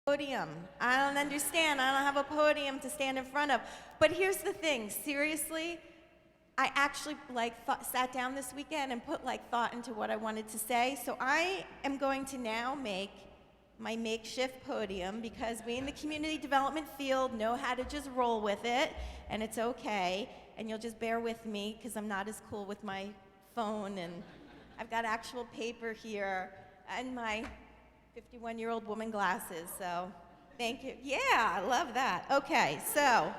Podium. I don't understand. I don't have a podium to stand in front of. But here's the thing, seriously, I actually sat down this weekend and put thought into what I wanted to say. So I am going to now make my makeshift podium because we in the community development field know how to just roll with it, and it's okay. And you'll just bear with me because I'm not as cool with my phone, and I've got actual paper here and my 51-year-old woman glasses, so thank you. Yeah, I love that. Okay, so,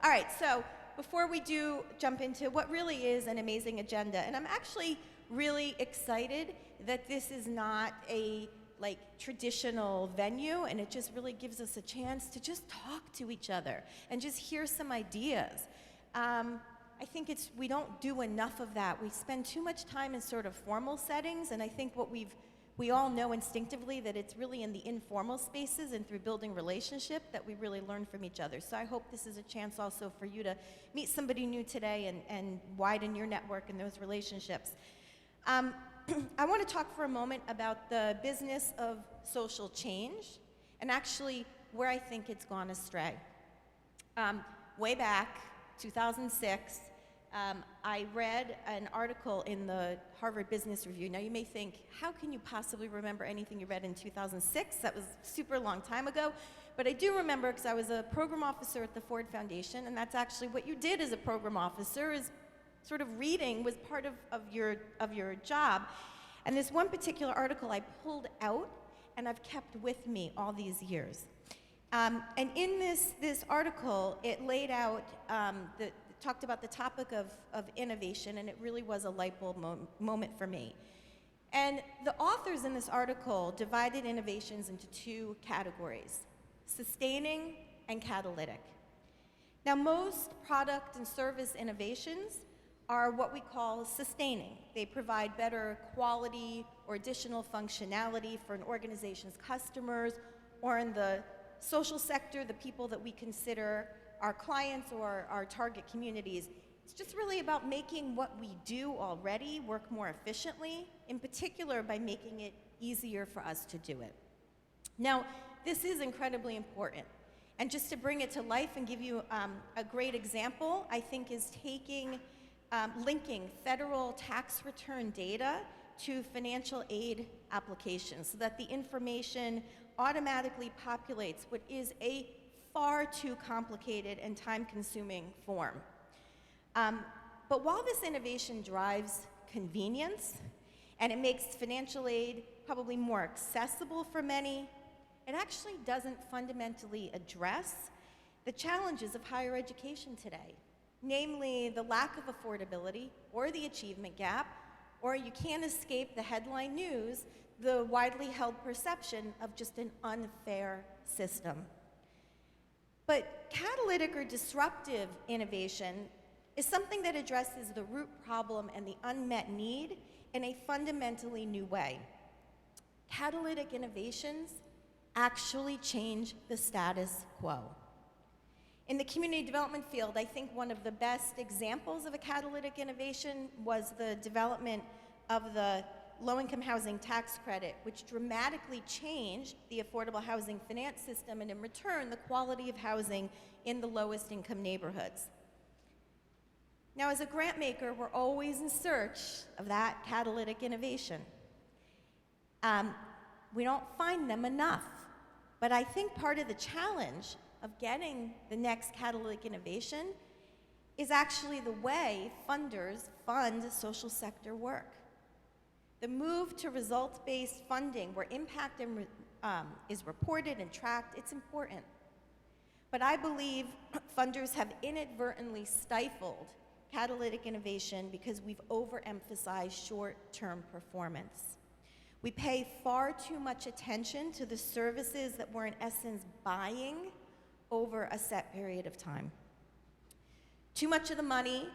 all right, so before we do jump into what really is an amazing agenda, and I'm actually really excited that this is not a traditional venue, and it just really gives us a chance to just talk to each other and just hear some ideas. I think we don't do enough of that. We spend too much time in sort of formal settings, and I think we all know instinctively that it's really in the informal spaces and through building relationship that we really learn from each other. So I hope this is a chance also for you to meet somebody new today and widen your network and those relationships. I want to talk for a moment about the business of social change and actually where I think it's gone astray. Way back, 2006, I read an article in the Harvard Business Review. Now you may think, how can you possibly remember anything you read in 2006? That was a super long time ago. But I do remember because I was a program officer at the Ford Foundation, and that's actually what you did as a program officer, is sort of reading was part of your job. And this one particular article I pulled out, and I've kept with me all these years. And in this article, it laid out talked about the topic of innovation, and it really was a light bulb moment for me. And the authors in this article divided innovations into two categories: sustaining and catalytic. Now, most product and service innovations are what we call sustaining. They provide better quality or additional functionality for an organization's customers, or in the social sector, the people that we consider our clients or our target communities. It's just really about making what we do already work more efficiently, in particular by making it easier for us to do it. Now, this is incredibly important. And just to bring it to life and give you a great example, I think is linking federal tax return data to financial aid applications so that the information automatically populates what is a far too complicated and time-consuming form. But while this innovation drives convenience and it makes financial aid probably more accessible for many, it actually doesn't fundamentally address the challenges of higher education today, namely the lack of affordability or the achievement gap, or you can't escape the headline news, the widely held perception of just an unfair system. But catalytic or disruptive innovation is something that addresses the root problem and the unmet need in a fundamentally new way. Catalytic innovations actually change the status quo. In the community development field, I think one of the best examples of a catalytic innovation was the development of the low-income housing tax credit, which dramatically changed the affordable housing finance system and in return, the quality of housing in the lowest income neighborhoods. Now, as a grant maker, we're always in search of that catalytic innovation. We don't find them enough, but I think part of the challenge of getting the next catalytic innovation is actually the way funders fund social sector work. The move to results-based funding, where impact is reported and tracked, it's important. But I believe funders have inadvertently stifled catalytic innovation because we've overemphasized short-term performance. We pay far too much attention to the services that we're in essence buying over a set period of time. Too much of the money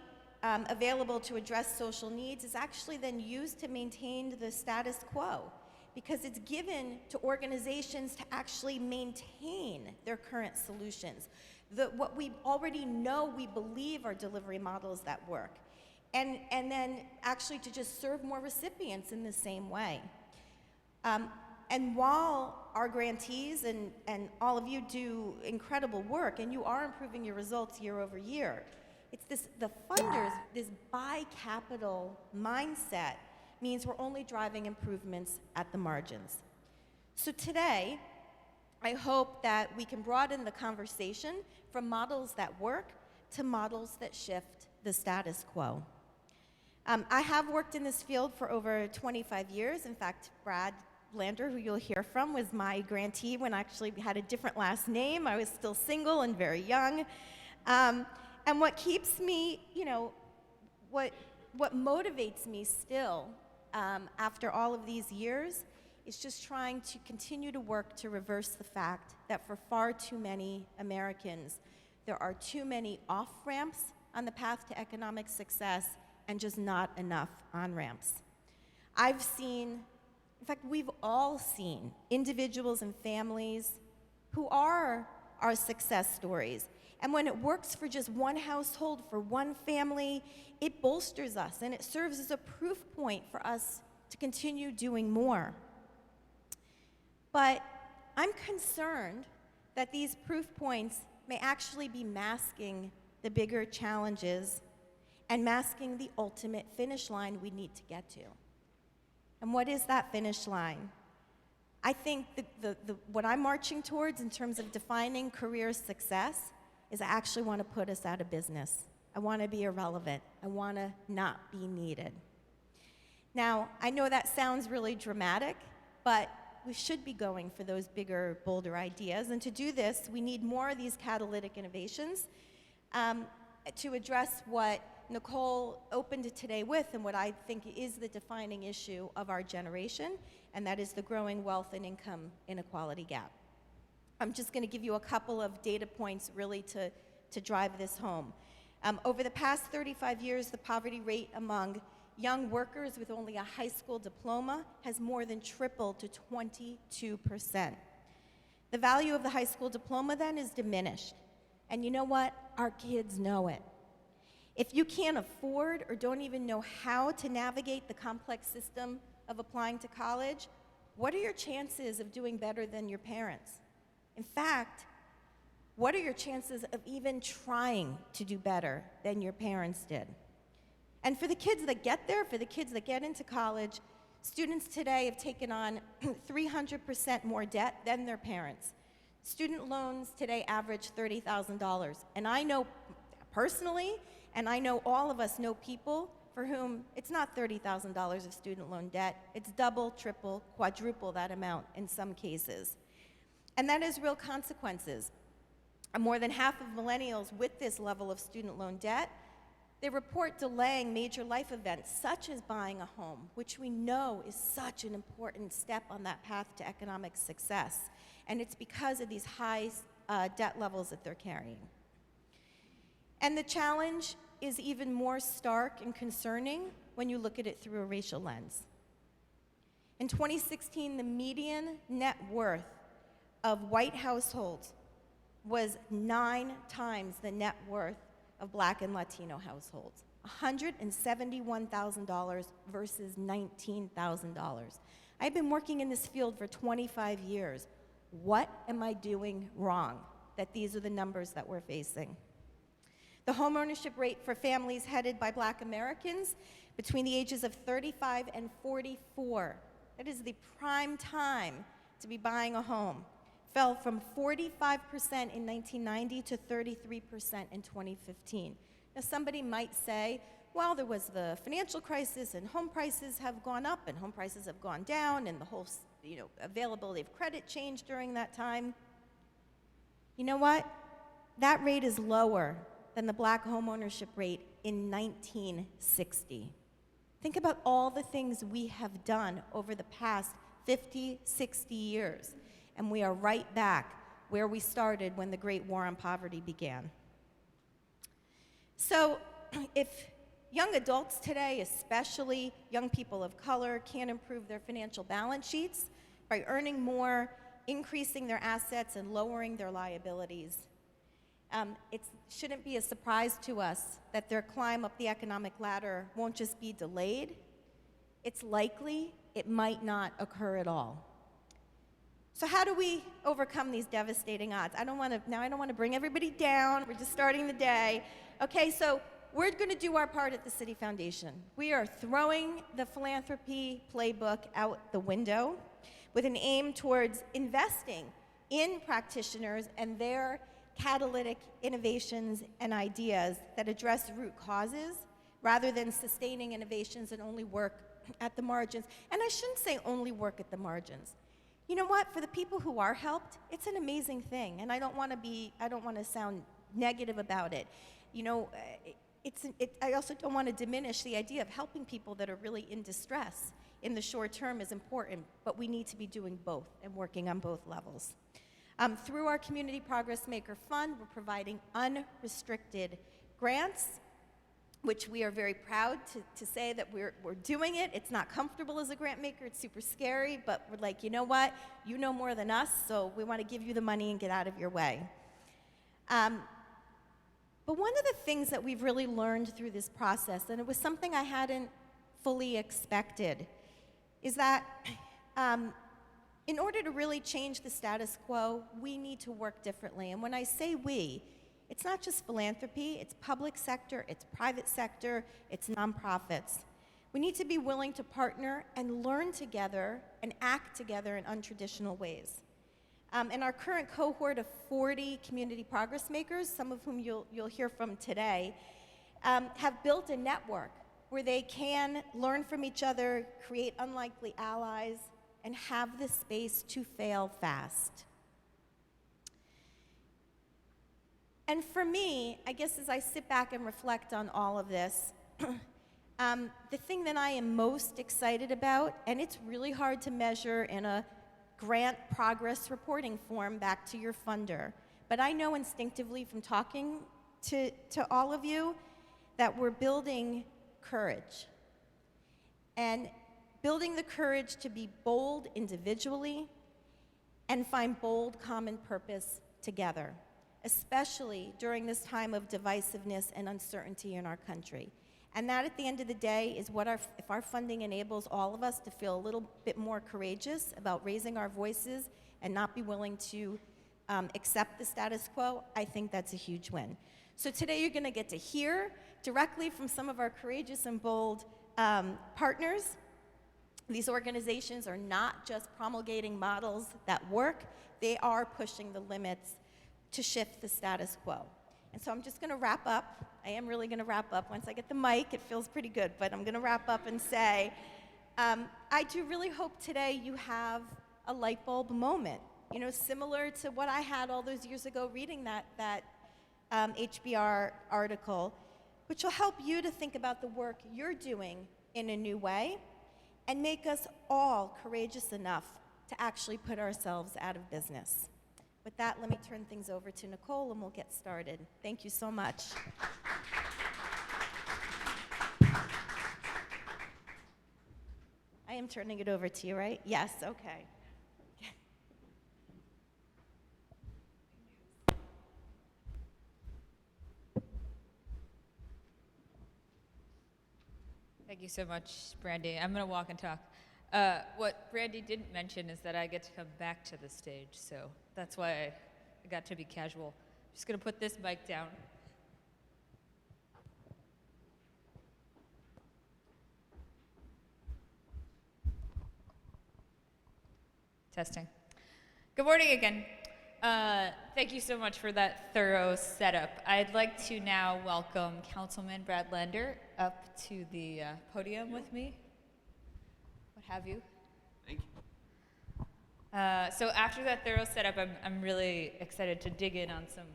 available to address social needs is actually then used to maintain the status quo because it's given to organizations to actually maintain their current solutions. What we already know we believe are delivery models that work, and then actually to just serve more recipients in the same way. And while our grantees and all of you do incredible work, and you are improving your results year over year, it's the funders, this buy capital mindset means we're only driving improvements at the margins. So today, I hope that we can broaden the conversation from models that work to models that shift the status quo. I have worked in this field for over 25 years. In fact, Brad Lander, who you'll hear from, was my grantee when I actually had a different last name. I was still single and very young. And what keeps me, what motivates me still after all of these years is just trying to continue to work to reverse the fact that for far too many Americans, there are too many off-ramps on the path to economic success and just not enough on-ramps. I've seen, in fact, we've all seen individuals and families who are our success stories. And when it works for just one household, for one family, it bolsters us and it serves as a proof point for us to continue doing more. But I'm concerned that these proof points may actually be masking the bigger challenges and masking the ultimate finish line we need to get to. And what is that finish line? I think what I'm marching towards in terms of defining career success is I actually want to put us out of business. I want to be irrelevant. I want to not be needed. Now, I know that sounds really dramatic, but we should be going for those bigger, bolder ideas. And to do this, we need more of these catalytic innovations to address what Nicole opened today with and what I think is the defining issue of our generation, and that is the growing wealth and income inequality gap. I'm just going to give you a couple of data points really to drive this home. Over the past 35 years, the poverty rate among young workers with only a high school diploma has more than tripled to 22%. The value of the high school diploma then is diminished. And you know what? Our kids know it. If you can't afford or don't even know how to navigate the complex system of applying to college, what are your chances of doing better than your parents? In fact, what are your chances of even trying to do better than your parents did? And for the kids that get there, for the kids that get into college, students today have taken on 300% more debt than their parents. Student loans today average $30,000. And I know personally, and I know all of us know people for whom it's not $30,000 of student loan debt. It's double, triple, quadruple that amount in some cases. And that has real consequences. More than half of millennials with this level of student loan debt, they report delaying major life events such as buying a home, which we know is such an important step on that path to economic success. And it's because of these high debt levels that they're carrying. And the challenge is even more stark and concerning when you look at it through a racial lens. In 2016, the median net worth of white households was 9 times the net worth of Black and Latino households, $171,000 versus $19,000. I've been working in this field for 25 years. What am I doing wrong that these are the numbers that we're facing? The homeownership rate for families headed by Black Americans between the ages of 35 and 44, that is the prime time to be buying a home, fell from 45% in 1990 to 33% in 2015. Now, somebody might say, well, there was the financial crisis and home prices have gone up and home prices have gone down and the whole availability of credit changed during that time. You know what? That rate is lower than the Black homeownership rate in 1960. Think about all the things we have done over the past 50, 60 years, and we are right back where we started when the Great War on Poverty began. So if young adults today, especially young people of color, can't improve their financial balance sheets by earning more, increasing their assets, and lowering their liabilities, it shouldn't be a surprise to us that their climb up the economic ladder won't just be delayed. It's likely it might not occur at all. So how do we overcome these devastating odds? I don't want to bring everybody down. We're just starting the day. Okay, so we're going to do our part at the City Foundation. We are throwing the philanthropy playbook out the window with an aim towards investing in practitioners and their catalytic innovations and ideas that address root causes rather than sustaining innovations that only work at the margins. And I shouldn't say only work at the margins. You know what? For the people who are helped, it's an amazing thing, and I don't want to sound negative about it. You know, I also don't want to diminish the idea of helping people that are really in distress in the short term is important, but we need to be doing both and working on both levels. Through our Community Progress Maker Fund, we're providing unrestricted grants, which we are very proud to say that we're doing it. It's not comfortable as a grant maker, it's super scary, but we're like, you know what? You know more than us, so we want to give you the money and get out of your way. But one of the things that we've really learned through this process, and it was something I hadn't fully expected, is that in order to really change the status quo, we need to work differently. And when I say we, it's not just philanthropy, it's public sector, it's private sector, it's nonprofits. We need to be willing to partner and learn together and act together in untraditional ways. And our current cohort of 40 community progress makers, some of whom you'll hear from today, have built a network where they can learn from each other, create unlikely allies, and have the space to fail fast. And for me, I guess as I sit back and reflect on all of this, the thing that I am most excited about, and it's really hard to measure in a grant progress reporting form back to your funder, but I know instinctively from talking to all of you that we're building courage. And building the courage to be bold individually and find bold common purpose together, especially during this time of divisiveness and uncertainty in our country. And that, at the end of the day, is what if our funding enables all of us to feel a little bit more courageous about raising our voices and not be willing to accept the status quo, I think that's a huge win. So today you're going to get to hear directly from some of our courageous and bold partners. These organizations are not just promulgating models that work, they are pushing the limits to shift the status quo. And so I'm just going to wrap up. I am really going to wrap up. Once I get the mic, it feels pretty good, but I'm going to wrap up and say, I do really hope today you have a light bulb moment, you know, similar to what I had all those years ago reading that HBR article, which will help you to think about the work you're doing in a new way and make us all courageous enough to actually put ourselves out of business. With that, let me turn things over to Nicole and we'll get started. Thank you so much. I am turning it over to you, right? Yes, okay. Thank you so much, Brandy. I'm going to walk and talk. What Brandy didn't mention is that I get to come back to the stage, so that's why I got to be casual. Just going to put this mic down. Testing. Good morning again. Thank you so much for that thorough setup. I'd like to now welcome Councilman Brad Lander up to the podium with me. What have you? Thank you. So after that thorough setup, I'm really excited to dig in on some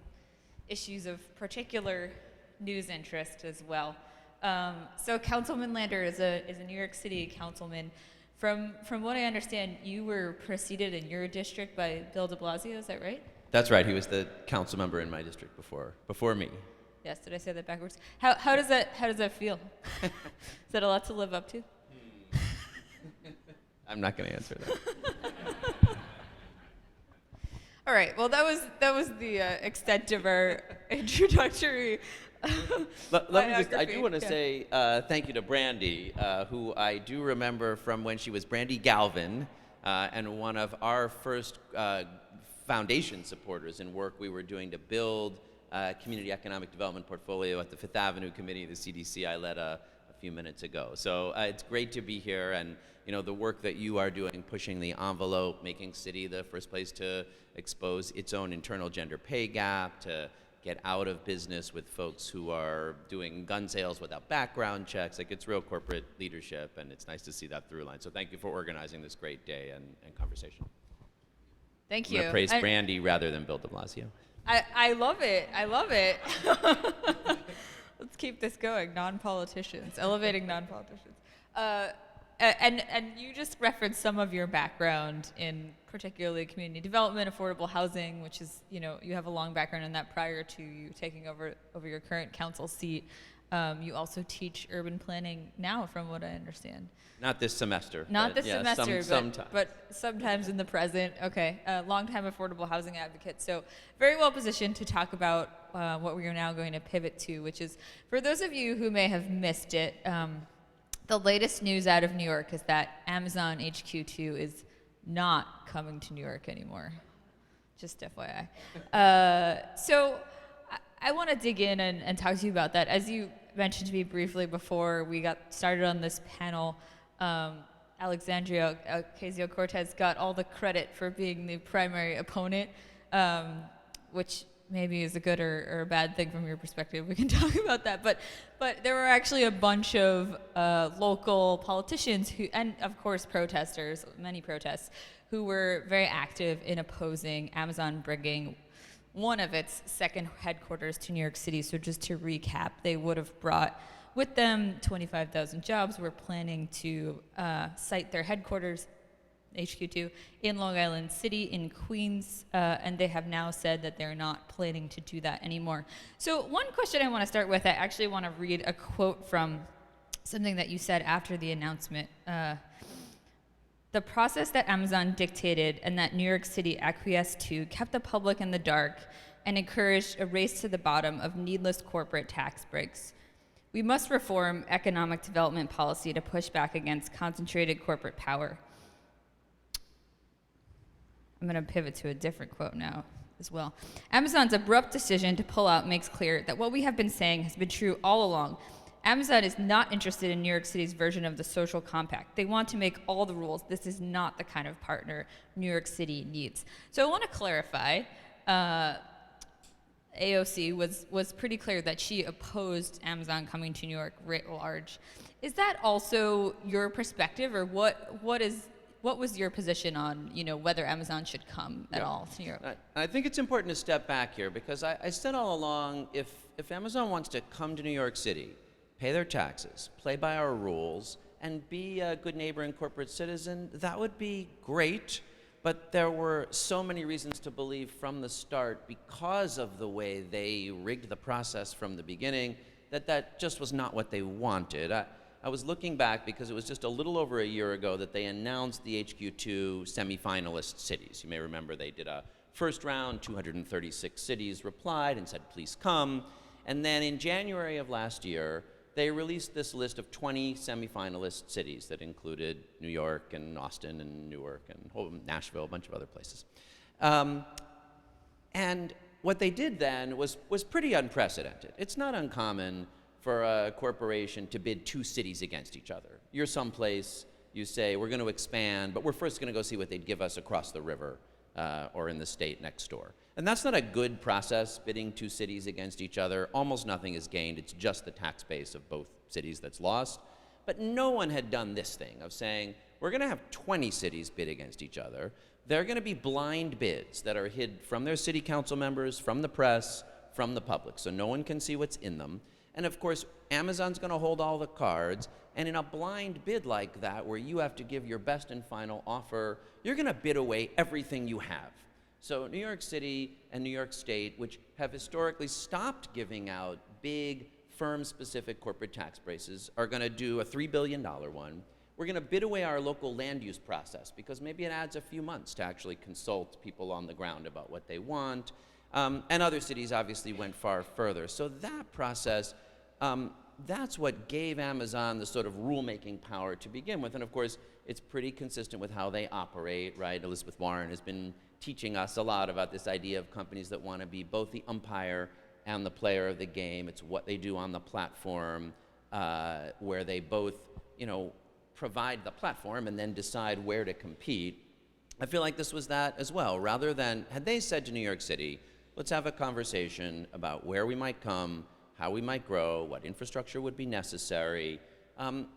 issues of particular news interest as well. So Councilman Lander is a New York City councilman. From what I understand, you were preceded in your district by Bill de Blasio, is that right? That's right. He was the council member in my district before me. Yes, did I say that backwards? How does that feel? Is that a lot to live up to? I'm not going to answer that. All right. Well, that was the extent of our introductory. I do want to say thank you to Brandy, who I do remember from when she was Brandy Galvin and one of our first foundation supporters in work we were doing to build community economic development portfolio at the Fifth Avenue Committee of the CDC I led a few minutes ago. So it's great to be here, and the work that you are doing, pushing the envelope, making City the first place to expose its own internal gender pay gap, to get out of business with folks who are doing gun sales without background checks. Like, it's real corporate leadership, and it's nice to see that through line. So thank you for organizing this great day and conversation. Thank I'm you. gonna praise Brandy rather than Bill de Blasio. I love it. I love it. Let's keep this going. Non-politicians, elevating non-politicians. And you just referenced some of your background in particularly community development, affordable housing, which is, you have a long background in that prior to you taking over your current council seat. You also teach urban planning now, from what I understand. Not this semester. Not this semester, sometimes. but sometimes in the present. Okay, longtime affordable housing advocate. So very well positioned to talk about what we are now going to pivot to, which is, for those of you who may have missed it, the latest news out of New York is that Amazon HQ2 is not coming to New York anymore. Just FYI. So I want to dig in and talk to you about that. As you mentioned to me briefly before we got started on this panel, Alexandria Ocasio-Cortez got all the credit for being the primary opponent, which maybe is a good or a bad thing from your perspective. We can talk about that. But there were actually a bunch of local politicians and of course protesters, many protests, who were very active in opposing Amazon bringing one of its second headquarters to New York City. So just to recap, they would have brought with them 25,000 jobs. We're planning to site their headquarters, HQ2, in Long Island City in Queens, and they have now said that they're not planning to do that anymore. So one question I want to start with, I actually want to read a quote from something that you said after the announcement. The process that Amazon dictated and that New York City acquiesced to kept the public in the dark and encouraged a race to the bottom of needless corporate tax breaks. We must reform economic development policy to push back against concentrated corporate power. I'm going to pivot to a different quote now as well. Amazon's abrupt decision to pull out makes clear that what we have been saying has been true all along. Amazon is not interested in New York City's version of the social compact. They want to make all the rules. This is not the kind of partner New York City needs. So I want to clarify, AOC was pretty clear that she opposed Amazon coming to New York writ large. Is that also your perspective, or what was your position on whether Amazon should come at all to New York? I think it's important to step back here, because I said all along, if Amazon wants to come to New York City, pay their taxes, play by our rules, and be a good neighbor and corporate citizen, that would be great. But there were so many reasons to believe from the start, because of the way they rigged the process from the beginning, that just was not what they wanted. I was looking back, because it was just a little over a year ago that they announced the HQ2 semifinalist cities. You may remember they did a first round, 236 cities replied and said, please come. And then in January of last year, they released this list of 20 semifinalist cities that included New York and Austin and Newark and Nashville, a bunch of other places. And what they did then was pretty unprecedented. It's not uncommon for a corporation to bid two cities against each other. You're someplace, you say, we're going to expand, but we're first going to go see what they'd give us across the river or in the state next door. And that's not a good process, bidding two cities against each other. Almost nothing is gained. It's just the tax base of both cities that's lost. But no one had done this thing of saying, we're going to have 20 cities bid against each other. They're going to be blind bids that are hid from their city council members, from the press, from the public, so no one can see what's in them. And of course, Amazon's going to hold all the cards. And in a blind bid like that, where you have to give your best and final offer, you're going to bid away everything you have. So New York City and New York State, which have historically stopped giving out big, firm-specific corporate tax braces, are going to do a $3 billion one. We're going to bid away our local land use process, because maybe it adds a few months to actually consult people on the ground about what they want. And other cities obviously went far further. So that process that's what gave Amazon the sort of rulemaking power to begin with. And of course, it's pretty consistent with how they operate, right? Elizabeth Warren has been teaching us a lot about this idea of companies that want to be both the umpire and the player of the game. It's what they do on the platform, where they both, provide the platform and then decide where to compete. I feel like this was that as well. Rather than, had they said to New York City, let's have a conversation about where we might come, how we might grow, what infrastructure would be necessary,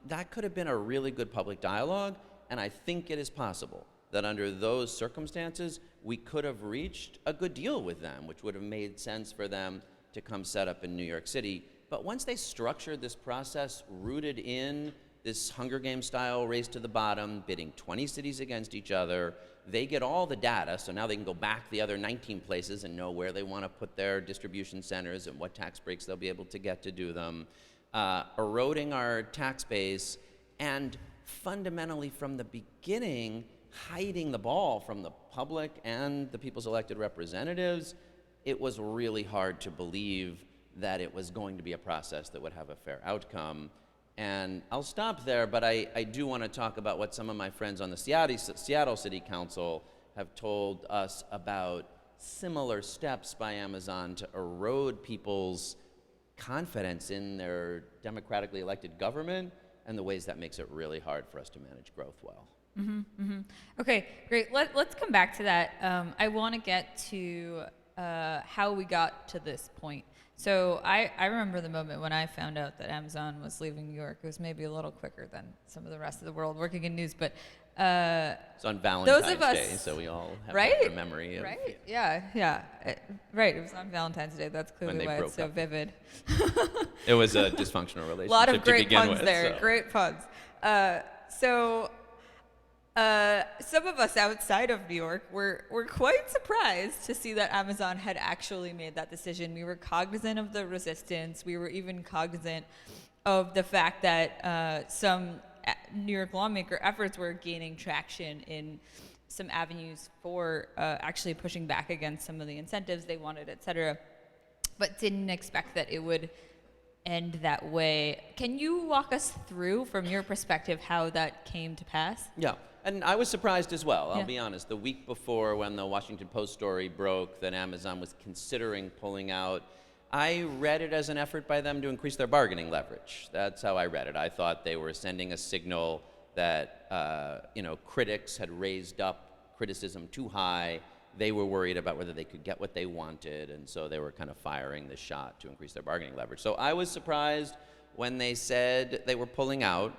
that could have been a really good public dialogue, and I think it is possible that under those circumstances, we could have reached a good deal with them, which would have made sense for them to come set up in New York City. But once they structured this process rooted in this Hunger Games style race to the bottom, bidding 20 cities against each other, they get all the data, so now they can go back the other 19 places and know where they want to put their distribution centers and what tax breaks they'll be able to get to do them, eroding our tax base, and fundamentally from the beginning, hiding the ball from the public and the people's elected representatives. It was really hard to believe that it was going to be a process that would have a fair outcome. And I'll stop there, but I do want to talk about what some of my friends on the Seattle City Council have told us about similar steps by Amazon to erode people's confidence in their democratically elected government and the ways that makes it really hard for us to manage growth well. Okay, great. Let's come back to that. I want to get to how we got to this point. So I remember the moment when I found out that Amazon was leaving New York. It was maybe a little quicker than some of the rest of the world working in news, but it's on Valentine's those of us, Day, so we all have right? a memory of right. Yeah. Right. It was on Valentine's Day. That's clearly why it's so vivid. It was a dysfunctional relationship. A lot of great to begin puns with, there. So. Great puns. Some of us outside of New York were quite surprised to see that Amazon had actually made that decision. We were cognizant of the resistance. We were even cognizant of the fact that some New York lawmaker efforts were gaining traction in some avenues for actually pushing back against some of the incentives they wanted, et cetera, but didn't expect that it would end that way. Can you walk us through, from your perspective, how that came to pass? Yeah. And I was surprised as well, I'll Yeah. be honest. The week before, when the Washington Post story broke that Amazon was considering pulling out, I read it as an effort by them to increase their bargaining leverage. That's how I read it. I thought they were sending a signal that critics had raised up criticism too high. They were worried about whether they could get what they wanted, and so they were kind of firing the shot to increase their bargaining leverage. So I was surprised when they said they were pulling out.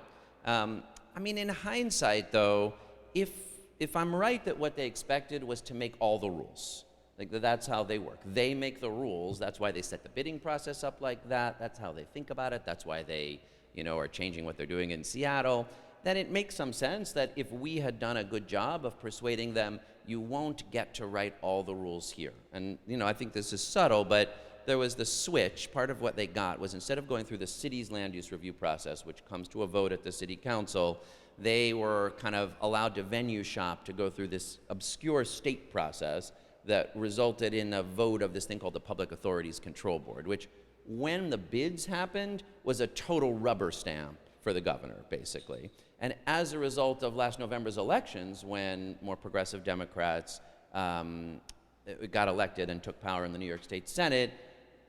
In hindsight, though, if I'm right that what they expected was to make all the rules, like that's how they work. They make the rules. That's why they set the bidding process up like that. That's how they think about it. That's why they, are changing what they're doing in Seattle. Then it makes some sense that if we had done a good job of persuading them, you won't get to write all the rules here. And, I think this is subtle, but there was the switch. Part of what they got was, instead of going through the city's land use review process, which comes to a vote at the city council, they were kind of allowed to venue shop to go through this obscure state process that resulted in a vote of this thing called the Public Authorities Control Board, which, when the bids happened, was a total rubber stamp for the governor, basically. And as a result of last November's elections, when more progressive Democrats got elected and took power in the New York State Senate,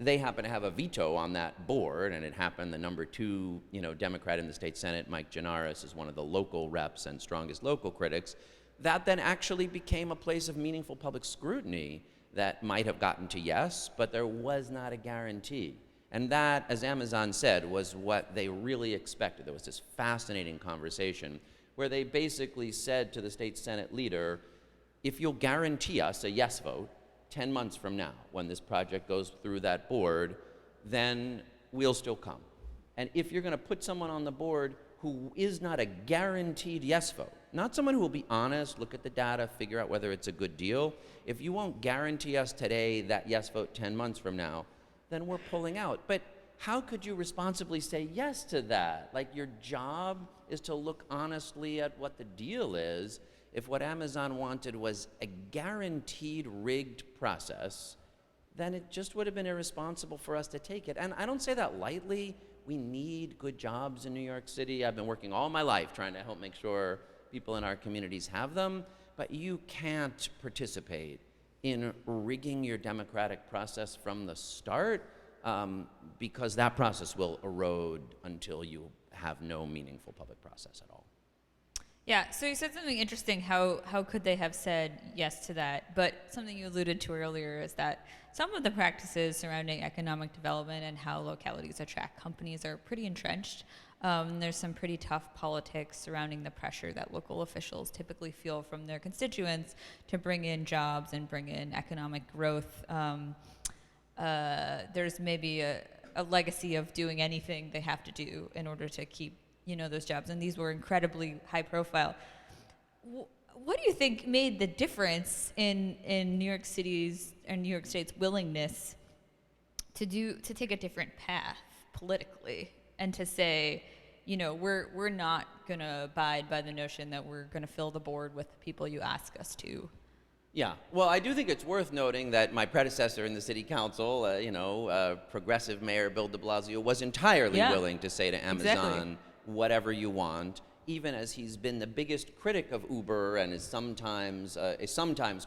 they happen to have a veto on that board, and it happened the number 2, Democrat in the state Senate, Mike Gianaris, is one of the local reps and strongest local critics. That then actually became a place of meaningful public scrutiny that might have gotten to yes, but there was not a guarantee. And that, as Amazon said, was what they really expected. There was this fascinating conversation where they basically said to the state Senate leader, if you'll guarantee us a yes vote 10 months from now, when this project goes through that board, then we'll still come. And if you're going to put someone on the board who is not a guaranteed yes vote, not someone who will be honest, look at the data, figure out whether it's a good deal, if you won't guarantee us today that yes vote 10 months from now, then we're pulling out. But how could you responsibly say yes to that? Like, your job is to look honestly at what the deal is. If what Amazon wanted was a guaranteed rigged process, then it just would have been irresponsible for us to take it. And I don't say that lightly. We need good jobs in New York City. I've been working all my life trying to help make sure people in our communities have them, but you can't participate in rigging your democratic process from the start, because that process will erode until you have no meaningful public process at all. Yeah, so you said something interesting. How could they have said yes to that? But something you alluded to earlier is that some of the practices surrounding economic development and how localities attract companies are pretty entrenched. There's some pretty tough politics surrounding the pressure that local officials typically feel from their constituents to bring in jobs and bring in economic growth. There's maybe a legacy of doing anything they have to do in order to keep those jobs, and these were incredibly high profile. What do you think made the difference in New York City's and New York State's willingness to take a different path politically and to say, we're not going to abide by the notion that we're going to fill the board with the people you ask us to? Yeah, well, I do think it's worth noting that my predecessor in the city council, progressive mayor Bill de Blasio, was entirely willing to say to Amazon, whatever you want, even as he's been the biggest critic of Uber and is sometimes a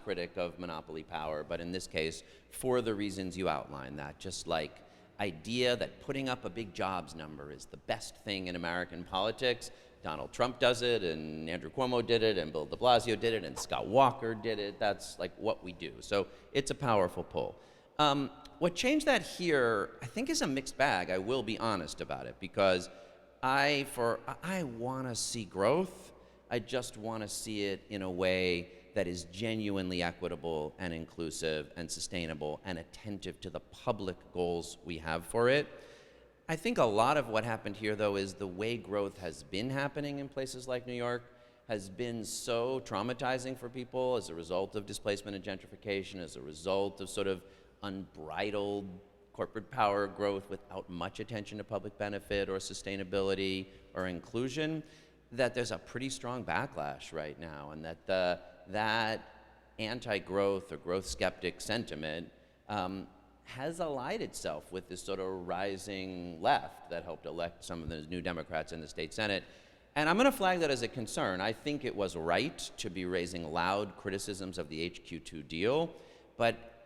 critic of monopoly power, but in this case, for the reasons you outlined, that just like idea that putting up a big jobs number is the best thing in American politics. Donald Trump does it, and Andrew Cuomo did it, and Bill de Blasio did it, and Scott Walker did it. That's like what we do. So it's a powerful pull. What changed that here, I think, is a mixed bag. I will be honest about it, because I want to see growth. I just want to see it in a way that is genuinely equitable and inclusive and sustainable and attentive to the public goals we have for it. I think a lot of what happened here, though, is the way growth has been happening in places like New York has been so traumatizing for people as a result of displacement and gentrification, as a result of sort of unbridled corporate power growth without much attention to public benefit or sustainability or inclusion, that there's a pretty strong backlash right now, and that that anti-growth or growth skeptic sentiment has allied itself with this sort of rising left that helped elect some of the new Democrats in the state Senate. And I'm going to flag that as a concern. I think it was right to be raising loud criticisms of the HQ2 deal,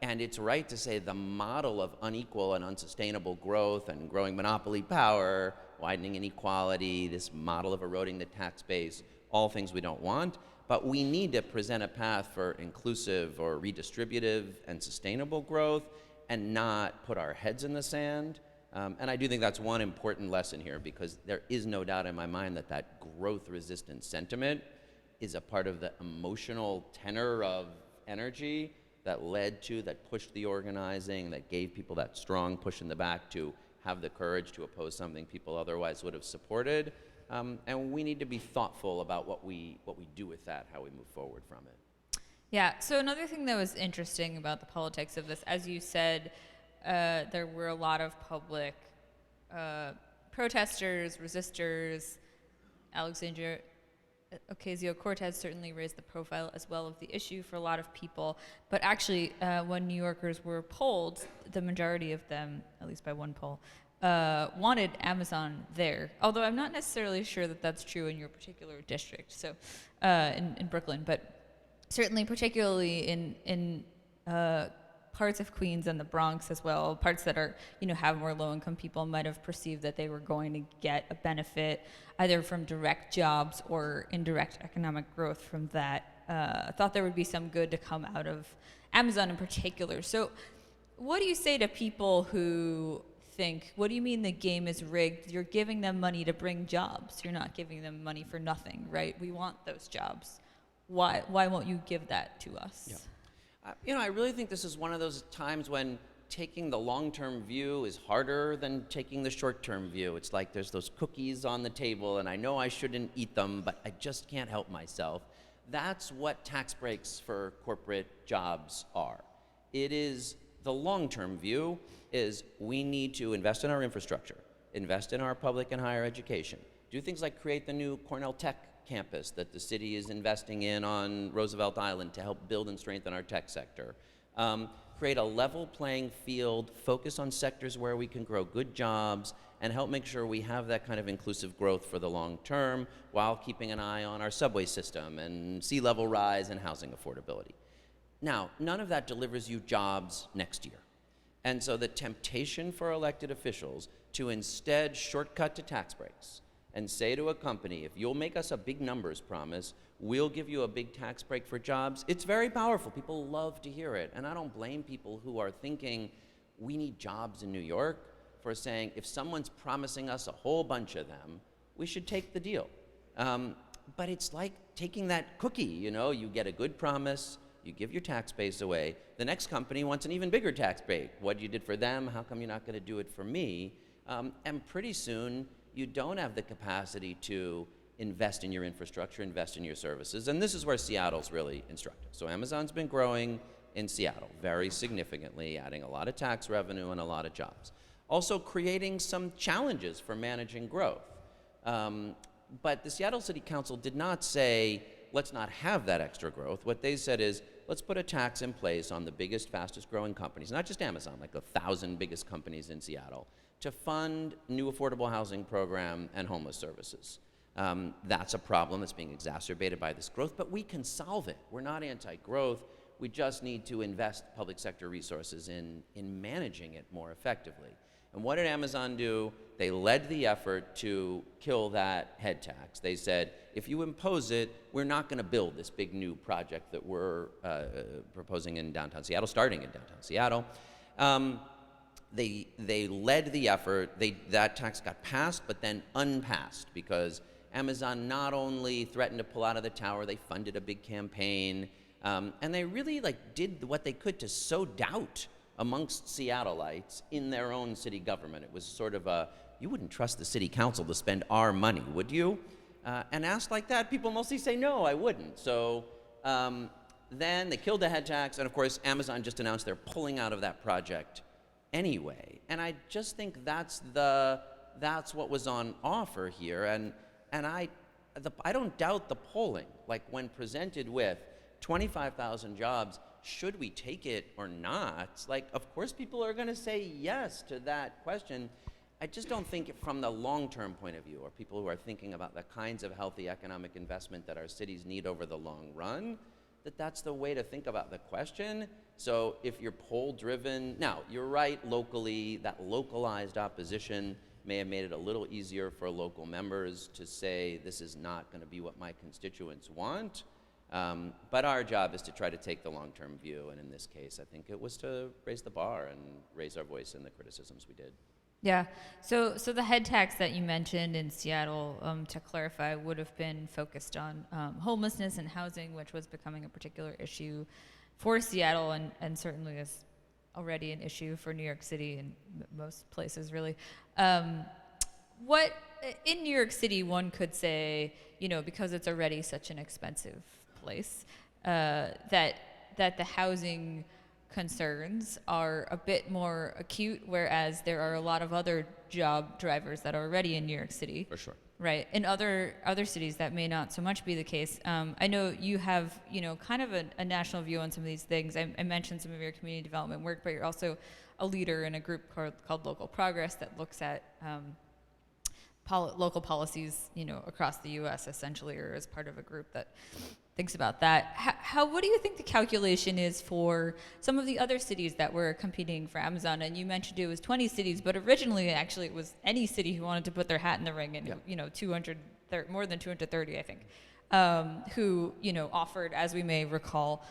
and it's right to say the model of unequal and unsustainable growth and growing monopoly power, widening inequality, this model of eroding the tax base, all things we don't want. But we need to present a path for inclusive or redistributive and sustainable growth and not put our heads in the sand. And I do think that's one important lesson here, because there is no doubt in my mind that that growth-resistant sentiment is a part of the emotional tenor of energy that pushed the organizing, that gave people that strong push in the back to have the courage to oppose something people otherwise would have supported. And we need to be thoughtful about what we do with that, how we move forward from it. Yeah, so another thing that was interesting about the politics of this, as you said, there were a lot of public protesters, resistors. Alexandria Ocasio-Cortez certainly raised the profile as well of the issue for a lot of people. But actually, when New Yorkers were polled, the majority of them, at least by one poll, wanted Amazon there. Although I'm not necessarily sure that that's true in your particular district, so in Brooklyn. But certainly, particularly in parts of Queens and the Bronx as well, parts that are, have more low-income people might have perceived that they were going to get a benefit either from direct jobs or indirect economic growth from that. Thought there would be some good to come out of Amazon in particular. So what do you say to people who think, what do you mean the game is rigged? You're giving them money to bring jobs. You're not giving them money for nothing, right? We want those jobs. Why won't you give that to us? Yeah. I really think this is one of those times when taking the long-term view is harder than taking the short-term view. It's like there's those cookies on the table, and I know I shouldn't eat them, but I just can't help myself. That's what tax breaks for corporate jobs are. It is the long-term view is we need to invest in our infrastructure, invest in our public and higher education, do things like create the new Cornell Tech campus that the city is investing in on Roosevelt Island to help build and strengthen our tech sector. create a level playing field, focus on sectors where we can grow good jobs, and help make sure we have that kind of inclusive growth for the long term while keeping an eye on our subway system and sea level rise and housing affordability. Now, none of that delivers you jobs next year. And so the temptation for elected officials to instead shortcut to tax breaks and say to a company, if you'll make us a big numbers promise, we'll give you a big tax break for jobs, it's very powerful. People love to hear it. And I don't blame people who are thinking, we need jobs in New York, for saying, if someone's promising us a whole bunch of them, we should take the deal. But it's like taking that cookie, you know, you get a good promise, you give your tax base away, the next company wants an even bigger tax break. What you did for them, how come you're not gonna do it for me? And pretty soon, you don't have the capacity to invest in your infrastructure, invest in your services, and this is where Seattle's really instructive. So Amazon's been growing in Seattle very significantly, adding a lot of tax revenue and a lot of jobs. Also creating some challenges for managing growth. But the Seattle City Council did not say, let's not have that extra growth. What they said is, let's put a tax in place on the biggest, fastest growing companies, not just Amazon, like 1,000 biggest companies in Seattle, to fund new affordable housing program and homeless services. That's a problem that's being exacerbated by this growth, but we can solve it. We're not anti-growth. We just need to invest public sector resources in managing it more effectively. And what did Amazon do? They led the effort to kill that head tax. They said, if you impose it, we're not going to build this big new project that we're proposing in downtown Seattle, starting in downtown Seattle. They led the effort. That tax got passed, but then unpassed, because Amazon not only threatened to pull out of the tower, they funded a big campaign, and they really did what they could to sow doubt amongst Seattleites in their own city government. It was sort of a, you wouldn't trust the city council to spend our money, would you? And asked like that, people mostly say, no, I wouldn't. So then they killed the head tax, and of course, Amazon just announced they're pulling out of that project anyway. And I just think that's what was on offer here. And I don't doubt the polling. Like, when presented with 25,000 jobs, should we take it or not? Like, of course people are gonna say yes to that question. I just don't think from the long-term point of view, or people who are thinking about the kinds of healthy economic investment that our cities need over the long run, that's the way to think about the question. So if you're poll-driven, now, you're right, locally, that localized opposition may have made it a little easier for local members to say, this is not gonna be what my constituents want. But our job is to try to take the long-term view, and in this case, I think it was to raise the bar and raise our voice in the criticisms we did. Yeah. So the head tax that you mentioned in Seattle, to clarify, would have been focused on homelessness and housing, which was becoming a particular issue for Seattle, and certainly is already an issue for New York City and most places, really. What in New York City, one could say, because it's already such an expensive place, that the housing concerns are a bit more acute, whereas there are a lot of other job drivers that are already in New York City. For sure. Right. In other cities, that may not so much be the case. I know you have, kind of a national view on some of these things. I mentioned some of your community development work, but you're also a leader in a group called Local Progress that looks at local policies, across the U.S. essentially, or as part of a group that thinks about that. What do you think the calculation is for some of the other cities that were competing for Amazon? And you mentioned it was 20 cities, but originally, actually, it was any city who wanted to put their hat in the ring, and more than 230, I think, who offered, as we may recall,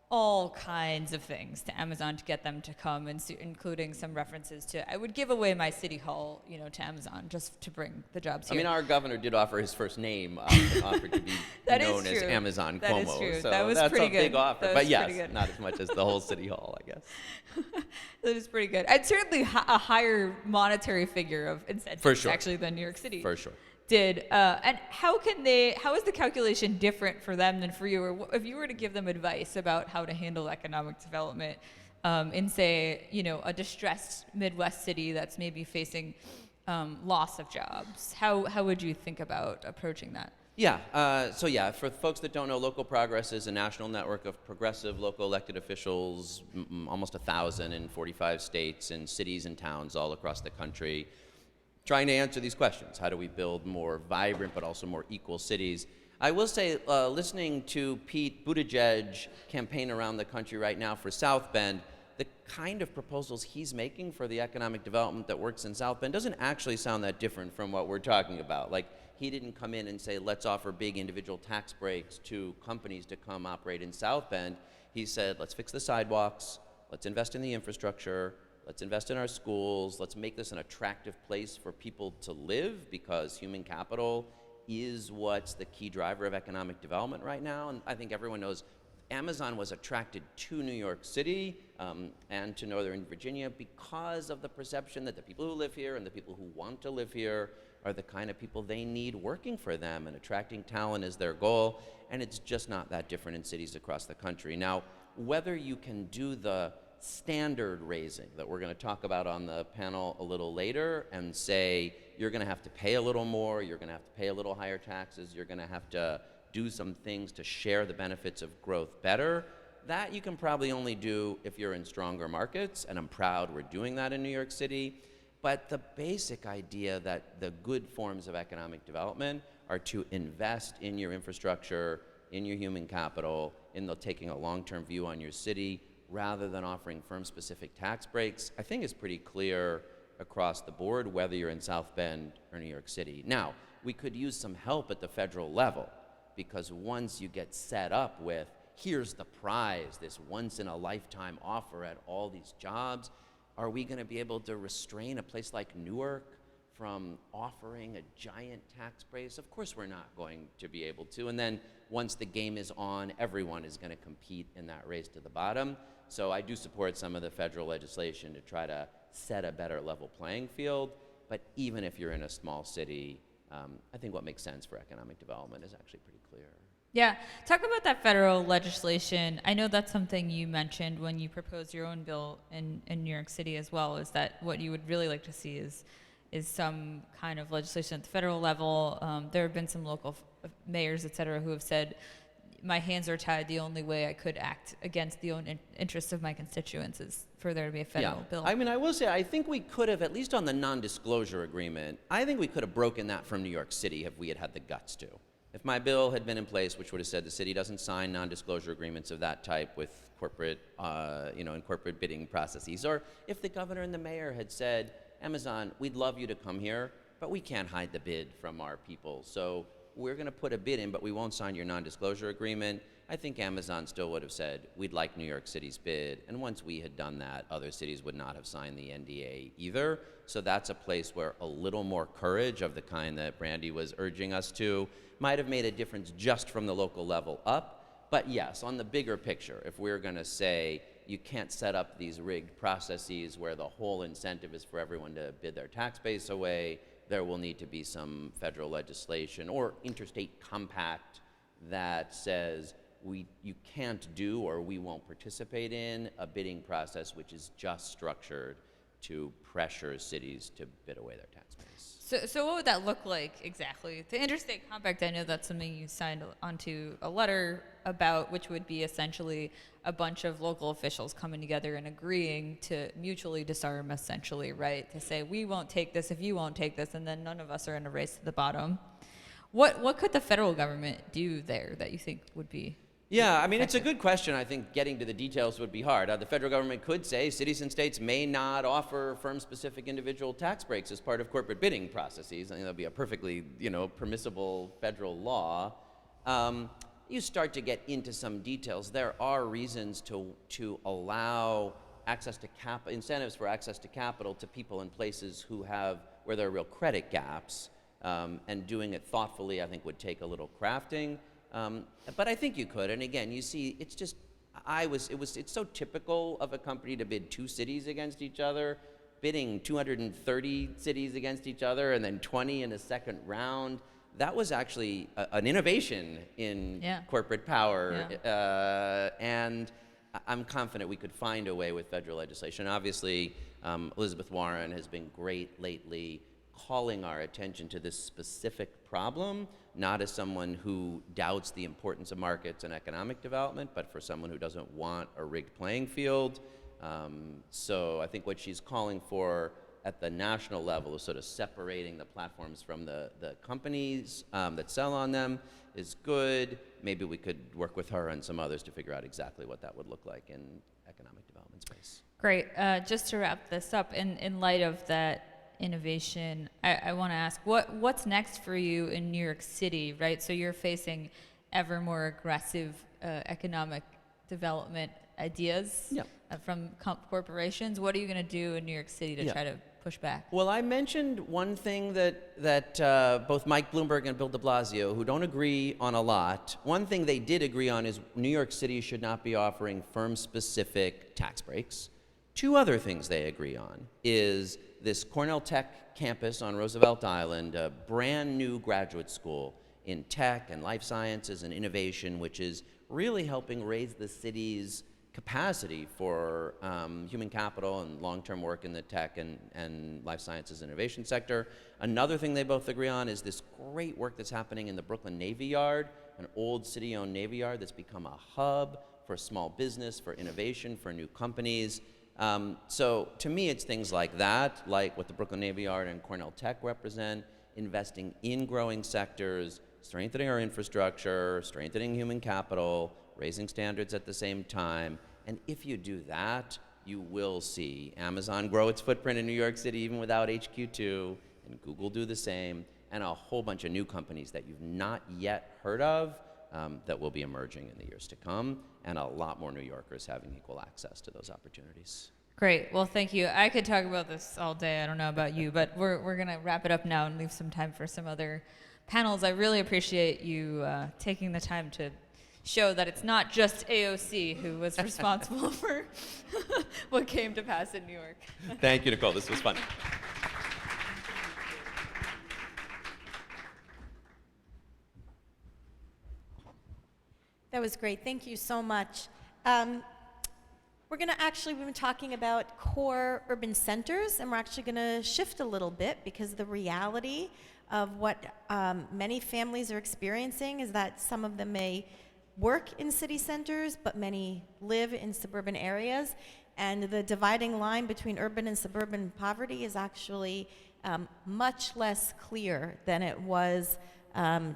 all kinds of things to Amazon to get them to come, and including some references to, I would give away my city hall, to Amazon just to bring the jobs here. I mean, our governor did offer his first name, offered to be known as Amazon that Cuomo. Is true. So that was that's pretty a good. big offer, but yes, not as much as the whole city hall, I guess. That is pretty good. And certainly a higher monetary figure of incentives, for sure, actually, than New York City. For sure. Did and how is the calculation different for them than for you? Or if you were to give them advice about how to handle economic development in, say, a distressed Midwest city that's maybe facing loss of jobs? How would you think about approaching that? Yeah, for folks that don't know, Local Progress is a national network of progressive local elected officials, almost 1,000 in 45 states and cities and towns all across the country, trying to answer these questions. How do we build more vibrant but also more equal cities? I will say, listening to Pete Buttigieg campaign around the country right now for South Bend, the kind of proposals he's making for the economic development that works in South Bend doesn't actually sound that different from what we're talking about. Like, he didn't come in and say, let's offer big individual tax breaks to companies to come operate in South Bend. He said, let's fix the sidewalks, let's invest in the infrastructure, let's invest in our schools, let's make this an attractive place for people to live, because human capital is what's the key driver of economic development right now. And I think everyone knows Amazon was attracted to New York City and to Northern Virginia because of the perception that the people who live here and the people who want to live here are the kind of people they need working for them, and attracting talent is their goal. And it's just not that different in cities across the country. Now, whether you can do the standard raising that we're going to talk about on the panel a little later and say you're going to have to pay a little more, you're going to have to pay a little higher taxes, you're going to have to do some things to share the benefits of growth better, that you can probably only do if you're in stronger markets, and I'm proud we're doing that in New York City. But the basic idea that the good forms of economic development are to invest in your infrastructure, in your human capital, in taking a long-term view on your city, rather than offering firm-specific tax breaks, I think is pretty clear across the board, whether you're in South Bend or New York City. Now, we could use some help at the federal level, because once you get set up with, here's the prize, this once-in-a-lifetime offer at all these jobs, are we going to be able to restrain a place like Newark from offering a giant tax brace? Of course we're not going to be able to. And then once the game is on, everyone is going to compete in that race to the bottom. So I do support some of the federal legislation to try to set a better level playing field. But even if you're in a small city, I think what makes sense for economic development is actually pretty clear. Yeah, talk about that federal legislation. I know that's something you mentioned when you proposed your own bill in New York City as well, is that what you would really like to see is some kind of legislation at the federal level. There have been some local mayors, et cetera, who have said, my hands are tied. The only way I could act against the own interests of my constituents is for there to be a federal bill. I mean, I will say, I think we could have, at least on the non-disclosure agreement, I think we could have broken that from New York City if we had had the guts to. If my bill had been in place, which would have said the city doesn't sign non-disclosure agreements of that type with corporate, in corporate bidding processes, or if the governor and the mayor had said, Amazon, we'd love you to come here, but we can't hide the bid from our people, so we're going to put a bid in, but we won't sign your non-disclosure agreement, I think Amazon still would have said, we'd like New York City's bid, and once we had done that, other cities would not have signed the NDA either. So that's a place where a little more courage of the kind that Brandy was urging us to might have made a difference just from the local level up. But yes, on the bigger picture, if we're going to say you can't set up these rigged processes where the whole incentive is for everyone to bid their tax base away, there will need to be some federal legislation or interstate compact that says you can't do, or we won't participate in, a bidding process which is just structured to pressure cities to bid away their tax base. So what would that look like exactly? The interstate compact, I know that's something you signed onto a letter about, which would be essentially a bunch of local officials coming together and agreeing to mutually disarm, essentially, right? To say, we won't take this if you won't take this, and then none of us are in a race to the bottom. What could the federal government do there that you think would be? Yeah, I mean, it's a good question. I think getting to the details would be hard. The federal government could say cities and states may not offer firm-specific individual tax breaks as part of corporate bidding processes. I think that would be a perfectly, permissible federal law. You start to get into some details. There are reasons to allow access to incentives for access to capital to people in places where there are real credit gaps, and doing it thoughtfully, I think, would take a little crafting. But I think you could, and again, you see, it's so typical of a company to bid two cities against each other, bidding 230 cities against each other, and then 20 in a second round. That was actually an innovation in corporate power, and I'm confident we could find a way with federal legislation. Obviously, Elizabeth Warren has been great lately calling our attention to this specific problem, not as someone who doubts the importance of markets and economic development, but for someone who doesn't want a rigged playing field. So I think what she's calling for at the national level is sort of separating the platforms from the companies that sell on them is good. Maybe we could work with her and some others to figure out exactly what that would look like in economic development space. Great. Just to wrap this up, in light of that innovation, I want to ask, what's next for you in New York City, right? So you're facing ever more aggressive economic development ideas from corporations. What are you going to do in New York City to try to push back? Well, I mentioned one thing that both Mike Bloomberg and Bill de Blasio, who don't agree on a lot, one thing they did agree on is New York City should not be offering firm-specific tax breaks. Two other things they agree on is this Cornell Tech campus on Roosevelt Island, a brand new graduate school in tech and life sciences and innovation, which is really helping raise the city's capacity for human capital and long-term work in the tech and life sciences innovation sector. Another thing they both agree on is this great work that's happening in the Brooklyn Navy Yard, an old city-owned Navy Yard that's become a hub for small business, for innovation, for new companies. So to me, it's things like that, like what the Brooklyn Navy Yard and Cornell Tech represent, investing in growing sectors, strengthening our infrastructure, strengthening human capital, raising standards at the same time. And if you do that, you will see Amazon grow its footprint in New York City even without HQ2, and Google do the same, and a whole bunch of new companies that you've not yet heard of that will be emerging in the years to come, and a lot more New Yorkers having equal access to those opportunities. Great. Well, thank you. I could talk about this all day. I don't know about you, but we're going to wrap it up now and leave some time for some other panels. I really appreciate you taking the time to show that it's not just AOC who was responsible for what came to pass in New York. Thank you, Nicole. This was fun. That was great. Thank you so much. We've been talking about core urban centers, and we're actually going to shift a little bit because the reality of what many families are experiencing is that some of them may work in city centers, but many live in suburban areas. And the dividing line between urban and suburban poverty is actually much less clear than it was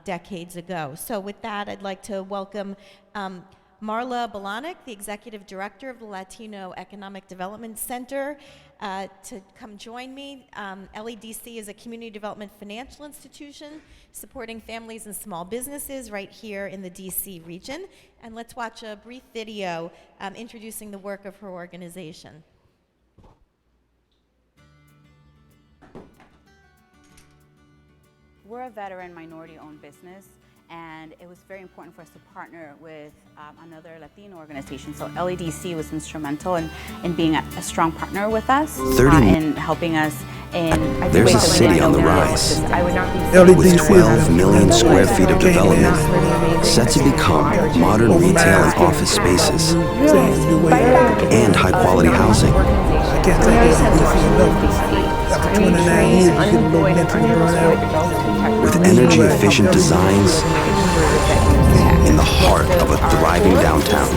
decades ago. So with that, I'd like to welcome Marla Bolanek, the Executive Director of the Latino Economic Development Center, to come join me. LEDC is a community development financial institution supporting families and small businesses right here in the DC region. And let's watch a brief video introducing the work of her organization. We're a veteran minority-owned business, and it was very important for us to partner with another Latino organization. So LEDC was instrumental in being a strong partner with us, in helping us in... There's a city on the rise, with 12 million square feet of development, set to become modern retail and office spaces, and high-quality housing. With energy-efficient designs in the heart of a thriving downtown.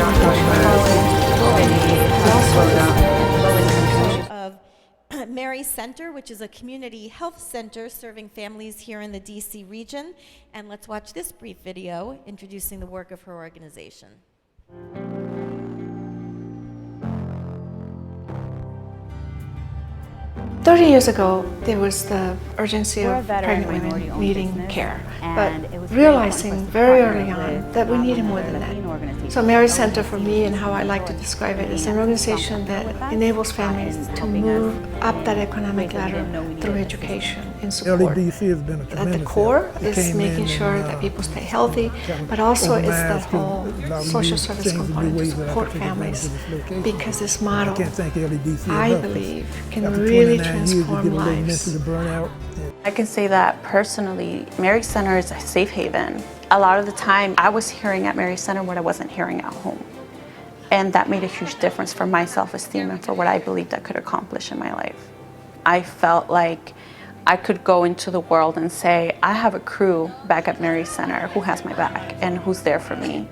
Of Mary Center, which is a community health center serving families here in the DC region. And let's watch this brief video introducing the work of her organization. 30 years ago, there was the urgency of pregnant women needing care, but realizing very early on that we needed more than that. So Mary Center for me, and how I like to describe it, is an organization that enables families to move up that economic ladder through education and support. LEDC has been a tremendous At the core is making sure that people stay healthy, but also it's the whole social service component to support families, because this model, I believe, can really transform lives. I can say that personally, Mary Center is a safe haven. A lot of the time, I was hearing at Mary Center what I wasn't hearing at home. And that made a huge difference for my self-esteem and for what I believed I could accomplish in my life. I felt like I could go into the world and say, I have a crew back at Mary Center who has my back and who's there for me.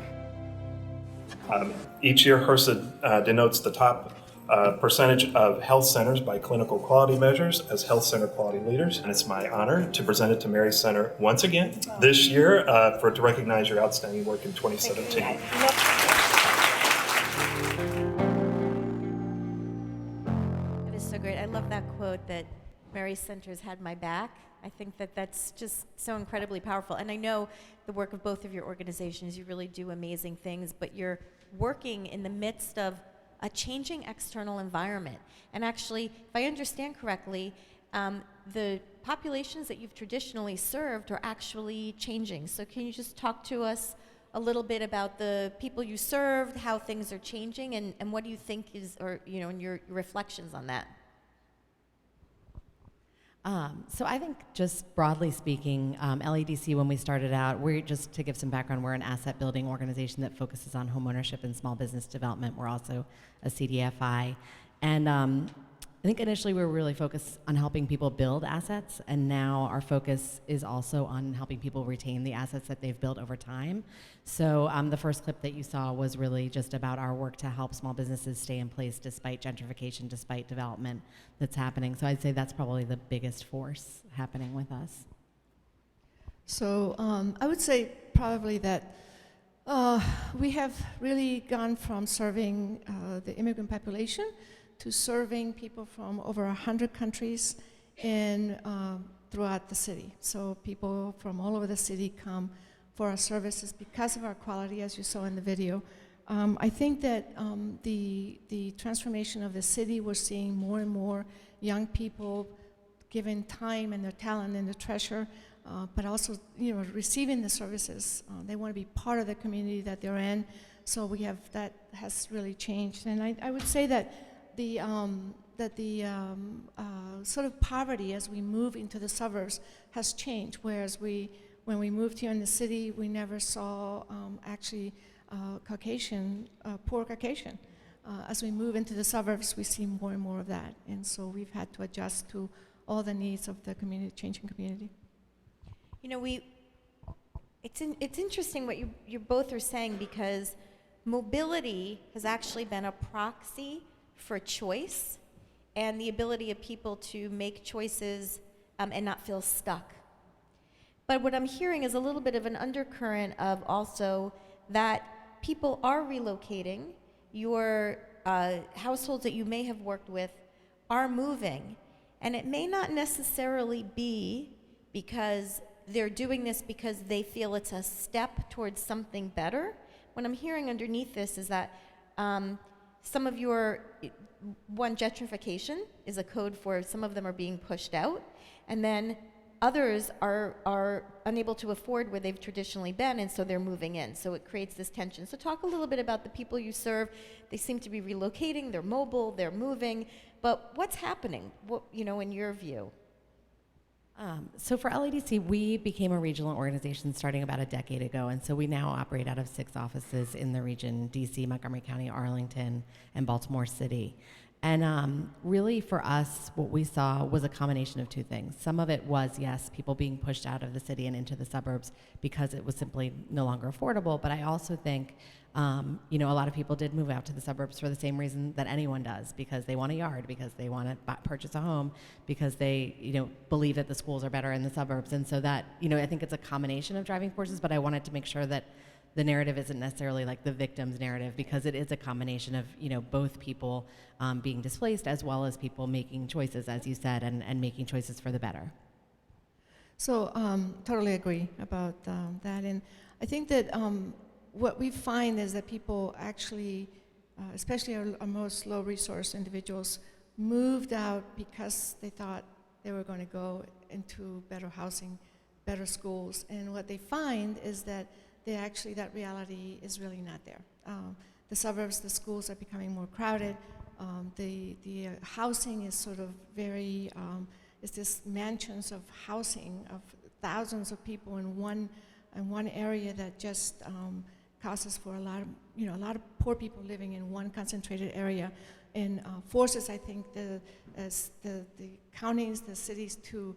Each year, HRSA denotes the top percentage of health centers by clinical quality measures as health center quality leaders. And it's my honor to present it to Mary Center once again this year to recognize your outstanding work in 2017. That is so great. I love that quote that Mary Center's had my back. I think that that's just so incredibly powerful. And I know the work of both of your organizations, you really do amazing things, but you're working in the midst of a changing external environment. And actually, if I understand correctly, the populations that you've traditionally served are actually changing. So can you just talk to us a little bit about the people you served, how things are changing, and what do you think is, or and your reflections on that? So I think just broadly speaking, LEDC, when we started out, just to give some background, we're an asset building organization that focuses on home ownership and small business development. We're also a CDFI. And I think initially we were really focused on helping people build assets, and now our focus is also on helping people retain the assets that they've built over time. So the first clip that you saw was really just about our work to help small businesses stay in place despite gentrification, despite development that's happening. So I'd say that's probably the biggest force happening with us. So I would say probably that we have really gone from serving the immigrant population to serving people from over 100 countries throughout the city. So people from all over the city come for our services because of our quality, as you saw in the video. I think that the transformation of the city, we're seeing more and more young people given time and their talent and their treasure, but also receiving the services. They want to be part of the community that they're in. So that has really changed. And I would say that the sort of poverty as we move into the suburbs has changed, whereas when we moved here in the city, we never saw actually poor Caucasian. As we move into the suburbs, we see more and more of that, and so we've had to adjust to all the needs of the changing community. It's interesting what you both are saying, because mobility has actually been a proxy for choice and the ability of people to make choices and not feel stuck. But what I'm hearing is a little bit of an undercurrent of also that people are relocating. Your households that you may have worked with are moving, and it may not necessarily be because they're doing this because they feel it's a step towards something better. What I'm hearing underneath this is that some of gentrification is a code for some of them are being pushed out, and then others are unable to afford where they've traditionally been, and so they're moving in. So it creates this tension. So talk a little bit about the people you serve. They seem to be relocating, they're mobile, they're moving, but what's happening, in your view? So for LEDC, we became a regional organization starting about a decade ago, and so we now operate out of 6 offices in the region: DC, Montgomery County, Arlington, and Baltimore City. And really for us, what we saw was a combination of 2 things. Some of it was, yes, people being pushed out of the city and into the suburbs because it was simply no longer affordable, but I also think a lot of people did move out to the suburbs for the same reason that anyone does, because they want a yard, because they want to purchase a home, because they believe that the schools are better in the suburbs. And so that, I think it's a combination of driving forces, but I wanted to make sure that the narrative isn't necessarily like the victim's narrative, because it is a combination of both people being displaced as well as people making choices, as you said, and making choices for the better. So totally agree about that. And I think that what we find is that people actually, especially our most low resource individuals, moved out because they thought they were going to go into better housing, better schools. And what they find is that that reality is really not there. The suburbs, the schools are becoming more crowded. The housing is sort of very, it's this mansions of housing of thousands of people in one area that just causes for a lot of poor people living in one concentrated area, and forces, I think, the counties, the cities to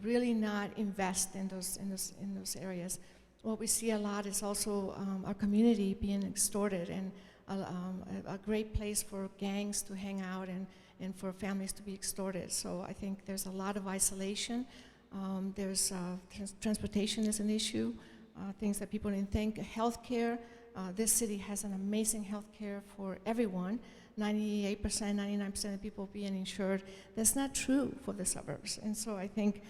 really not invest in those areas. What we see a lot is also our community being extorted, and a great place for gangs to hang out and for families to be extorted. So I think there's a lot of isolation. There's transportation is an issue, things that people didn't think. Healthcare, this city has an amazing healthcare for everyone. 98%, 99% of people being insured. That's not true for the suburbs. And so I think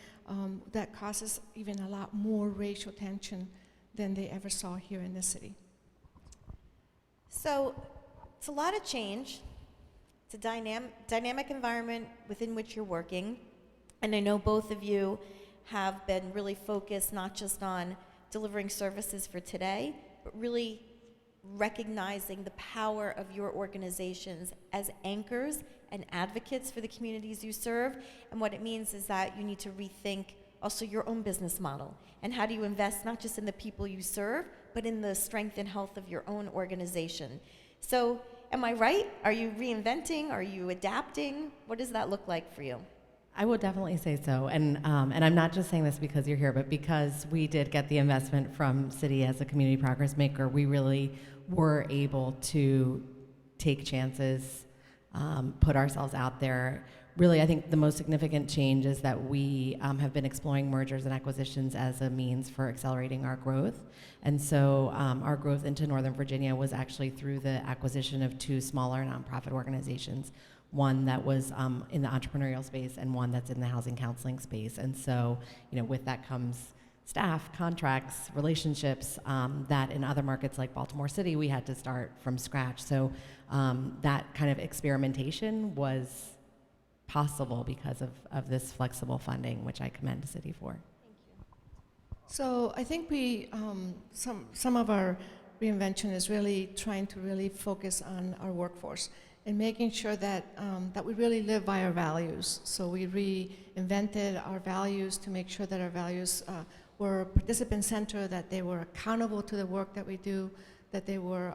that causes even a lot more racial tension than they ever saw here in the city. So it's a lot of change. It's a dynamic environment within which you're working. And I know both of you have been really focused not just on delivering services for today, but really recognizing the power of your organizations as anchors and advocates for the communities you serve. And what it means is that you need to rethink also your own business model. And how do you invest not just in the people you serve, but in the strength and health of your own organization? So am I right? Are you reinventing? Are you adapting? What does that look like for you? I would definitely say so, and I'm not just saying this because you're here, but because we did get the investment from City as a community progress maker, we really were able to take chances, put ourselves out there. Really, I think the most significant change is that we have been exploring mergers and acquisitions as a means for accelerating our growth. And so our growth into Northern Virginia was actually through the acquisition of two smaller nonprofit organizations, one that was in the entrepreneurial space and one that's in the housing counseling space. And so, with that comes staff, contracts, relationships that in other markets like Baltimore City, we had to start from scratch. So that kind of experimentation was possible because of this flexible funding, which I commend the city for. So I think we, some of our reinvention is really trying to really focus on our workforce and making sure that, that we really live by our values. So we reinvented our values to make sure that our values were participant-centered, that they were accountable to the work that we do, that they were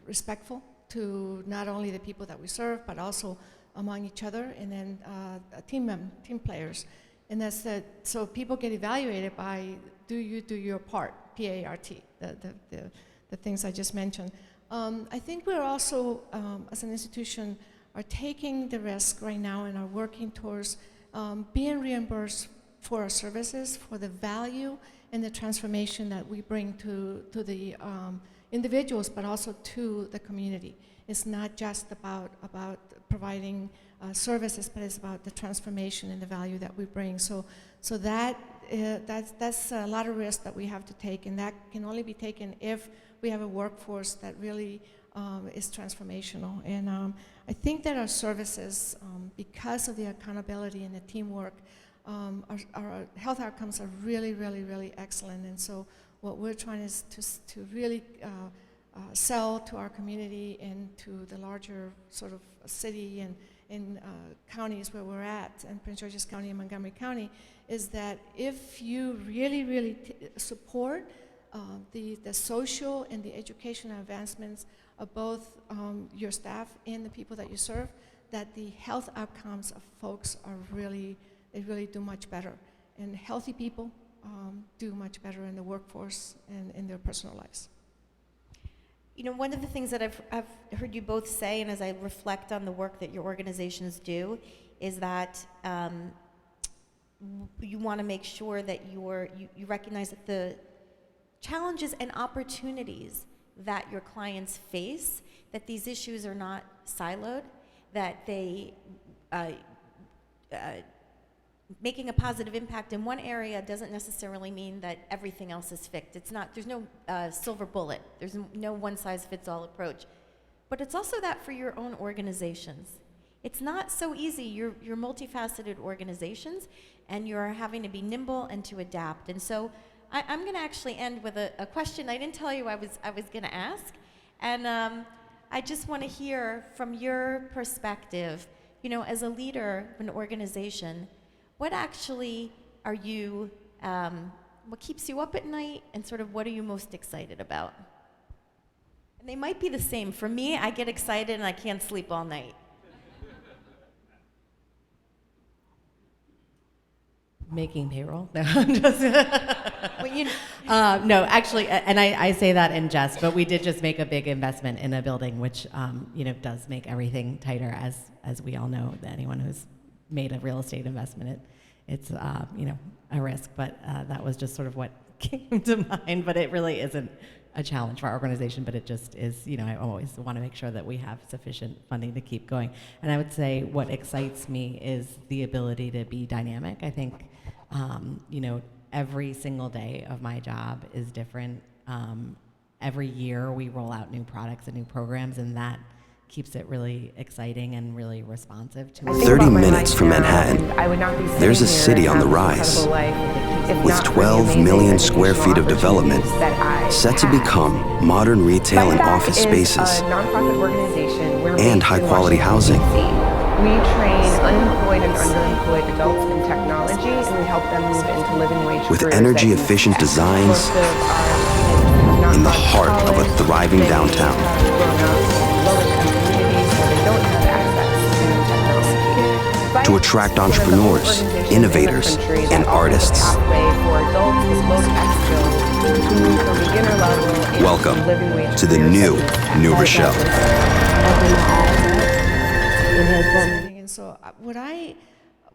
respectful to not only the people that we serve, but also among each other, and then team players. And that's that, so people get evaluated by, do you do your part, P-A-R-T, the things I just mentioned. I think we're also, as an institution, are taking the risk right now and are working towards being reimbursed for our services, for the value and the transformation that we bring to the individuals, but also to the community. It's not just about providing services, but it's about the transformation and the value that we bring. So that's a lot of risk that we have to take, and that can only be taken if we have a workforce that really is transformational. And I think that our services, because of the accountability and the teamwork, our health outcomes are really, really, really excellent. And so what we're trying is to really sell to our community and to the larger sort of city and in counties where we're at, and Prince George's County and Montgomery County, is that if you really, really support the social and the educational advancements of both your staff and the people that you serve, that the health outcomes of folks are really, they really do much better. And healthy people do much better in the workforce and in their personal lives. You know, one of the things that I've heard you both say, and as I reflect on the work that your organizations do, is that you want to make sure that you recognize that the challenges and opportunities that your clients face, that these issues are not siloed, that they making a positive impact in one area doesn't necessarily mean that everything else is fixed. It's not, there's no silver bullet. There's no one-size-fits-all approach. But it's also that for your own organizations. It's not so easy. You're multifaceted organizations, and you're having to be nimble and to adapt. And so I'm going to actually end with a question I didn't tell you I was going to ask. And I just want to hear from your perspective, you know, as a leader of an organization, what actually are you, what keeps you up at night, and sort of what are you most excited about? And they might be the same. For me, I get excited and I can't sleep all night. making payroll. No, I'm just. No, actually, and I say that in jest, but we did just make a big investment in a building, which does make everything tighter, as we all know. Anyone who's made a real estate investment, it's a risk. But that was just sort of what came to mind. But it really isn't a challenge for our organization, but it just is. I always want to make sure that we have sufficient funding to keep going. And I would say what excites me is the ability to be dynamic. I think, every single day of my job is different. Every year we roll out new products and new programs, and that keeps it really exciting and really responsive to 30 minutes from Manhattan, there's a city on the rise. With 12 million square feet of development set to become modern retail and office spaces and high-quality housing. We train unemployed and underemployed adults in technology, and we help them move into living wage with careers energy-efficient designs in the heart of a thriving downtown. To attract entrepreneurs, innovators, and artists. Welcome to the new Rochelle. And so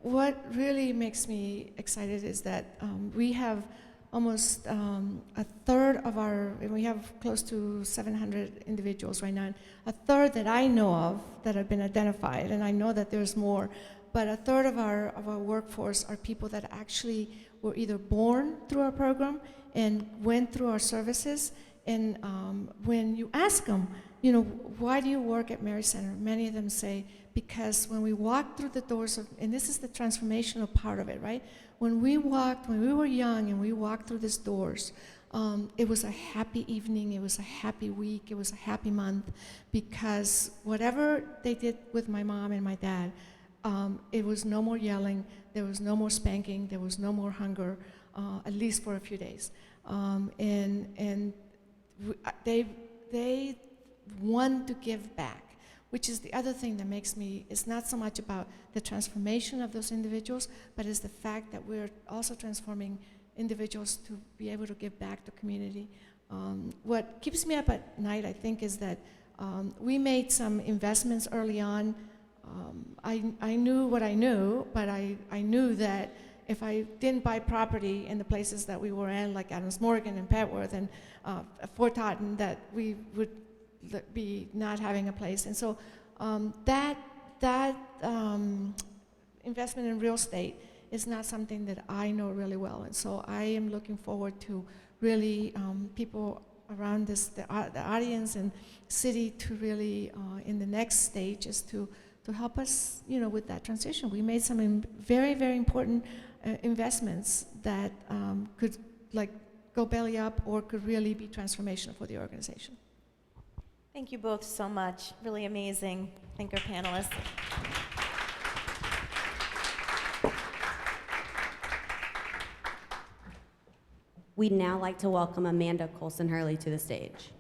what really makes me excited is that we have almost a third of we have close to 700 individuals right now. And a third that I know of that have been identified, and I know that there's more, but a third of our workforce are people that actually were either born through our program and went through our services. And when you ask them, why do you work at Mary Center? Many of them say, because when we walk through the doors and this is the transformational part of it, right? When we were young and we walked through these doors, it was a happy evening, it was a happy week, it was a happy month, because whatever they did with my mom and my dad, it was no more yelling, there was no more spanking, there was no more hunger, at least for a few days. They want to give back, which is the other thing that makes me, it's not so much about the transformation of those individuals, but it's the fact that we're also transforming individuals to be able to give back to community. What keeps me up at night, I think, is that we made some investments early on. I knew what I knew, but I knew that if I didn't buy property in the places that we were in, like Adams Morgan and Petworth and Fort Totten, that we would be not having a place. And so that investment in real estate is not something that I know really well. And so I am looking forward to really people around this, the audience and city, to really in the next stage is to help us, with that transition. We made some very, very important investments that could go belly up or could really be transformational for the organization. Thank you both so much. Really amazing. Thank our panelists. We'd now like to welcome Amanda Colson-Hurley to the stage.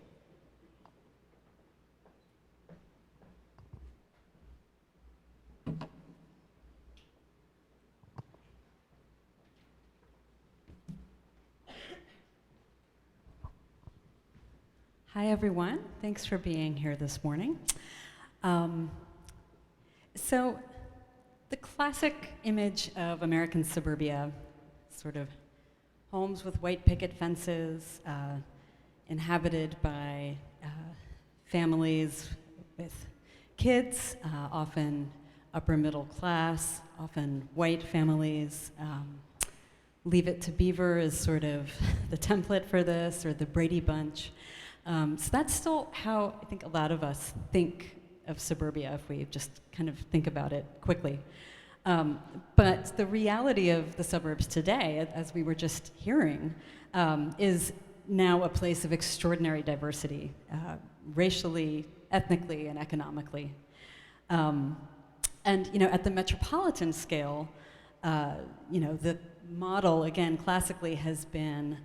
Hi, everyone. Thanks for being here this morning. So the classic image of American suburbia, sort of homes with white picket fences, inhabited by families with kids, often upper middle class, often white families. Leave It to Beaver is sort of the template for this, or the Brady Bunch. So that's still how I think a lot of us think of suburbia, if we just kind of think about it quickly. But the reality of the suburbs today, as we were just hearing, is now a place of extraordinary diversity, racially, ethnically, and economically. And at the metropolitan scale, the model, again, classically has been,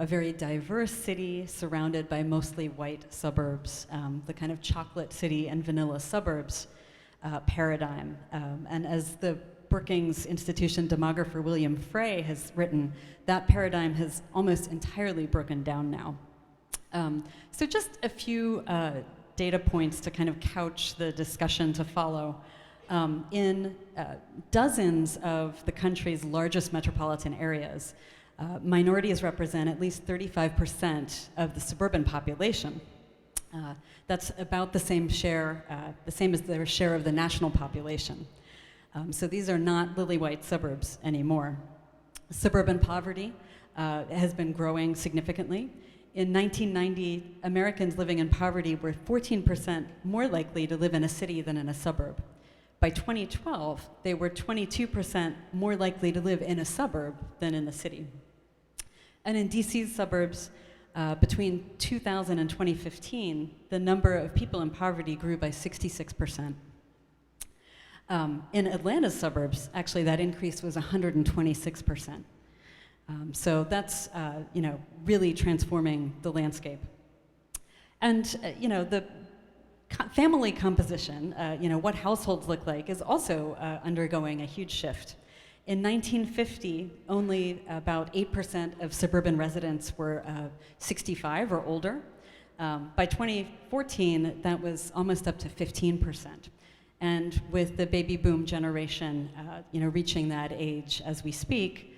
a very diverse city surrounded by mostly white suburbs, the kind of chocolate city and vanilla suburbs paradigm. And as the Brookings Institution demographer William Frey has written, that paradigm has almost entirely broken down now. So just a few data points to kind of couch the discussion to follow. In dozens of the country's largest metropolitan areas, minorities represent at least 35% of the suburban population. That's about the same share, the same as their share of the national population. So these are not lily-white suburbs anymore. Suburban poverty has been growing significantly. In 1990, Americans living in poverty were 14% more likely to live in a city than in a suburb. By 2012, they were 22% more likely to live in a suburb than in the city. And in DC's suburbs, between 2000 and 2015, the number of people in poverty grew by 66%. In Atlanta's suburbs, actually, that increase was 126%. So that's really transforming the landscape. And the family composition, what households look like, is also undergoing a huge shift. In 1950, only about 8% of suburban residents were 65 or older. By 2014, that was almost up to 15%. And with the baby boom generation, reaching that age as we speak,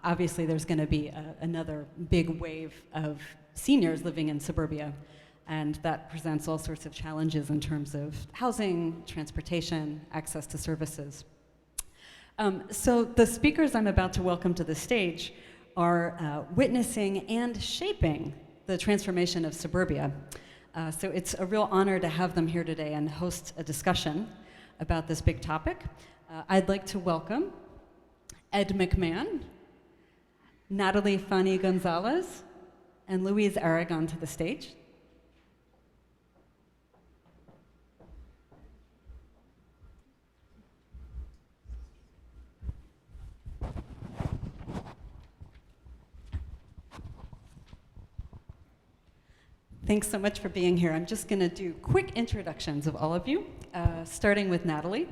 obviously there's going to be another big wave of seniors living in suburbia, and that presents all sorts of challenges in terms of housing, transportation, access to services. So the speakers I'm about to welcome to the stage are witnessing and shaping the transformation of suburbia. So it's a real honor to have them here today and host a discussion about this big topic. I'd like to welcome Ed Mcmahon, Natalie Fanny Gonzalez, and Louise Aragon to the stage. Thanks so much for being here. I'm just going to do quick introductions of all of you, starting with Natalie.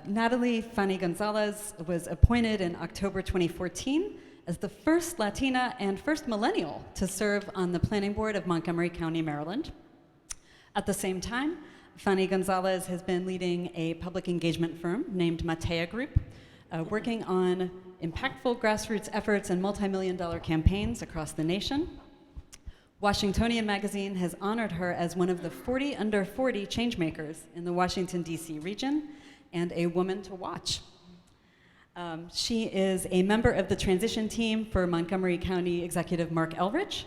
Natalie Fanny Gonzalez was appointed in October 2014 as the first Latina and first millennial to serve on the Planning Board of Montgomery County, Maryland. At the same time, Fanny Gonzalez has been leading a public engagement firm named Matea Group, working on impactful grassroots efforts and multi-million-dollar campaigns across the nation. Washingtonian Magazine has honored her as one of the 40 under 40 changemakers in the Washington, D.C. region, and a woman to watch. She is a member of the transition team for Montgomery County Executive Mark Elrich,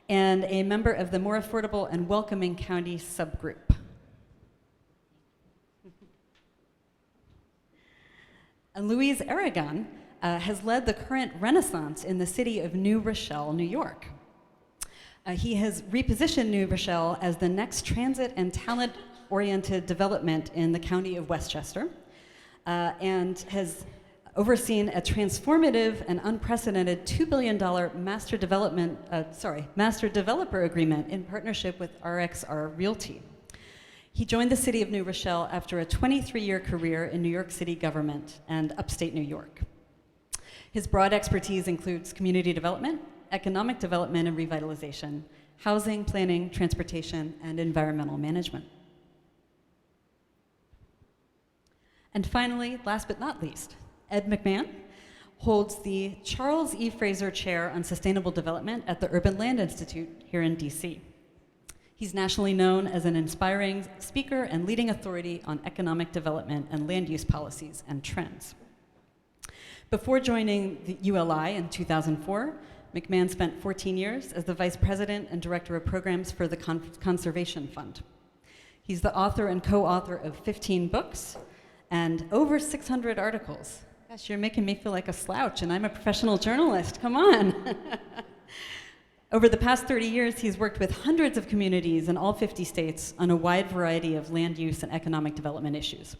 and a member of the More Affordable and Welcoming County subgroup. And Louise Aragon has led the current renaissance in the city of New Rochelle, New York. He has repositioned New Rochelle as the next transit and talent-oriented development in the county of Westchester, and has overseen a transformative and unprecedented $2 billion master developer agreement in partnership with RXR Realty. He joined the city of New Rochelle after a 23-year career in New York City government and upstate New York. His broad expertise includes community development, economic development and revitalization, housing, planning, transportation, and environmental management. And finally, last but not least, Ed Mcmahon holds the Charles E. Fraser Chair on Sustainable Development at the Urban Land Institute here in DC. He's nationally known as an inspiring speaker and leading authority on economic development and land use policies and trends. Before joining the ULI in 2004, Mcmahon spent 14 years as the Vice President and Director of Programs for the Conservation Fund. He's the author and co-author of 15 books and over 600 articles. Gosh, you're making me feel like a slouch, and I'm a professional journalist. Come on. Over the past 30 years, he's worked with hundreds of communities in all 50 states on a wide variety of land use and economic development issues.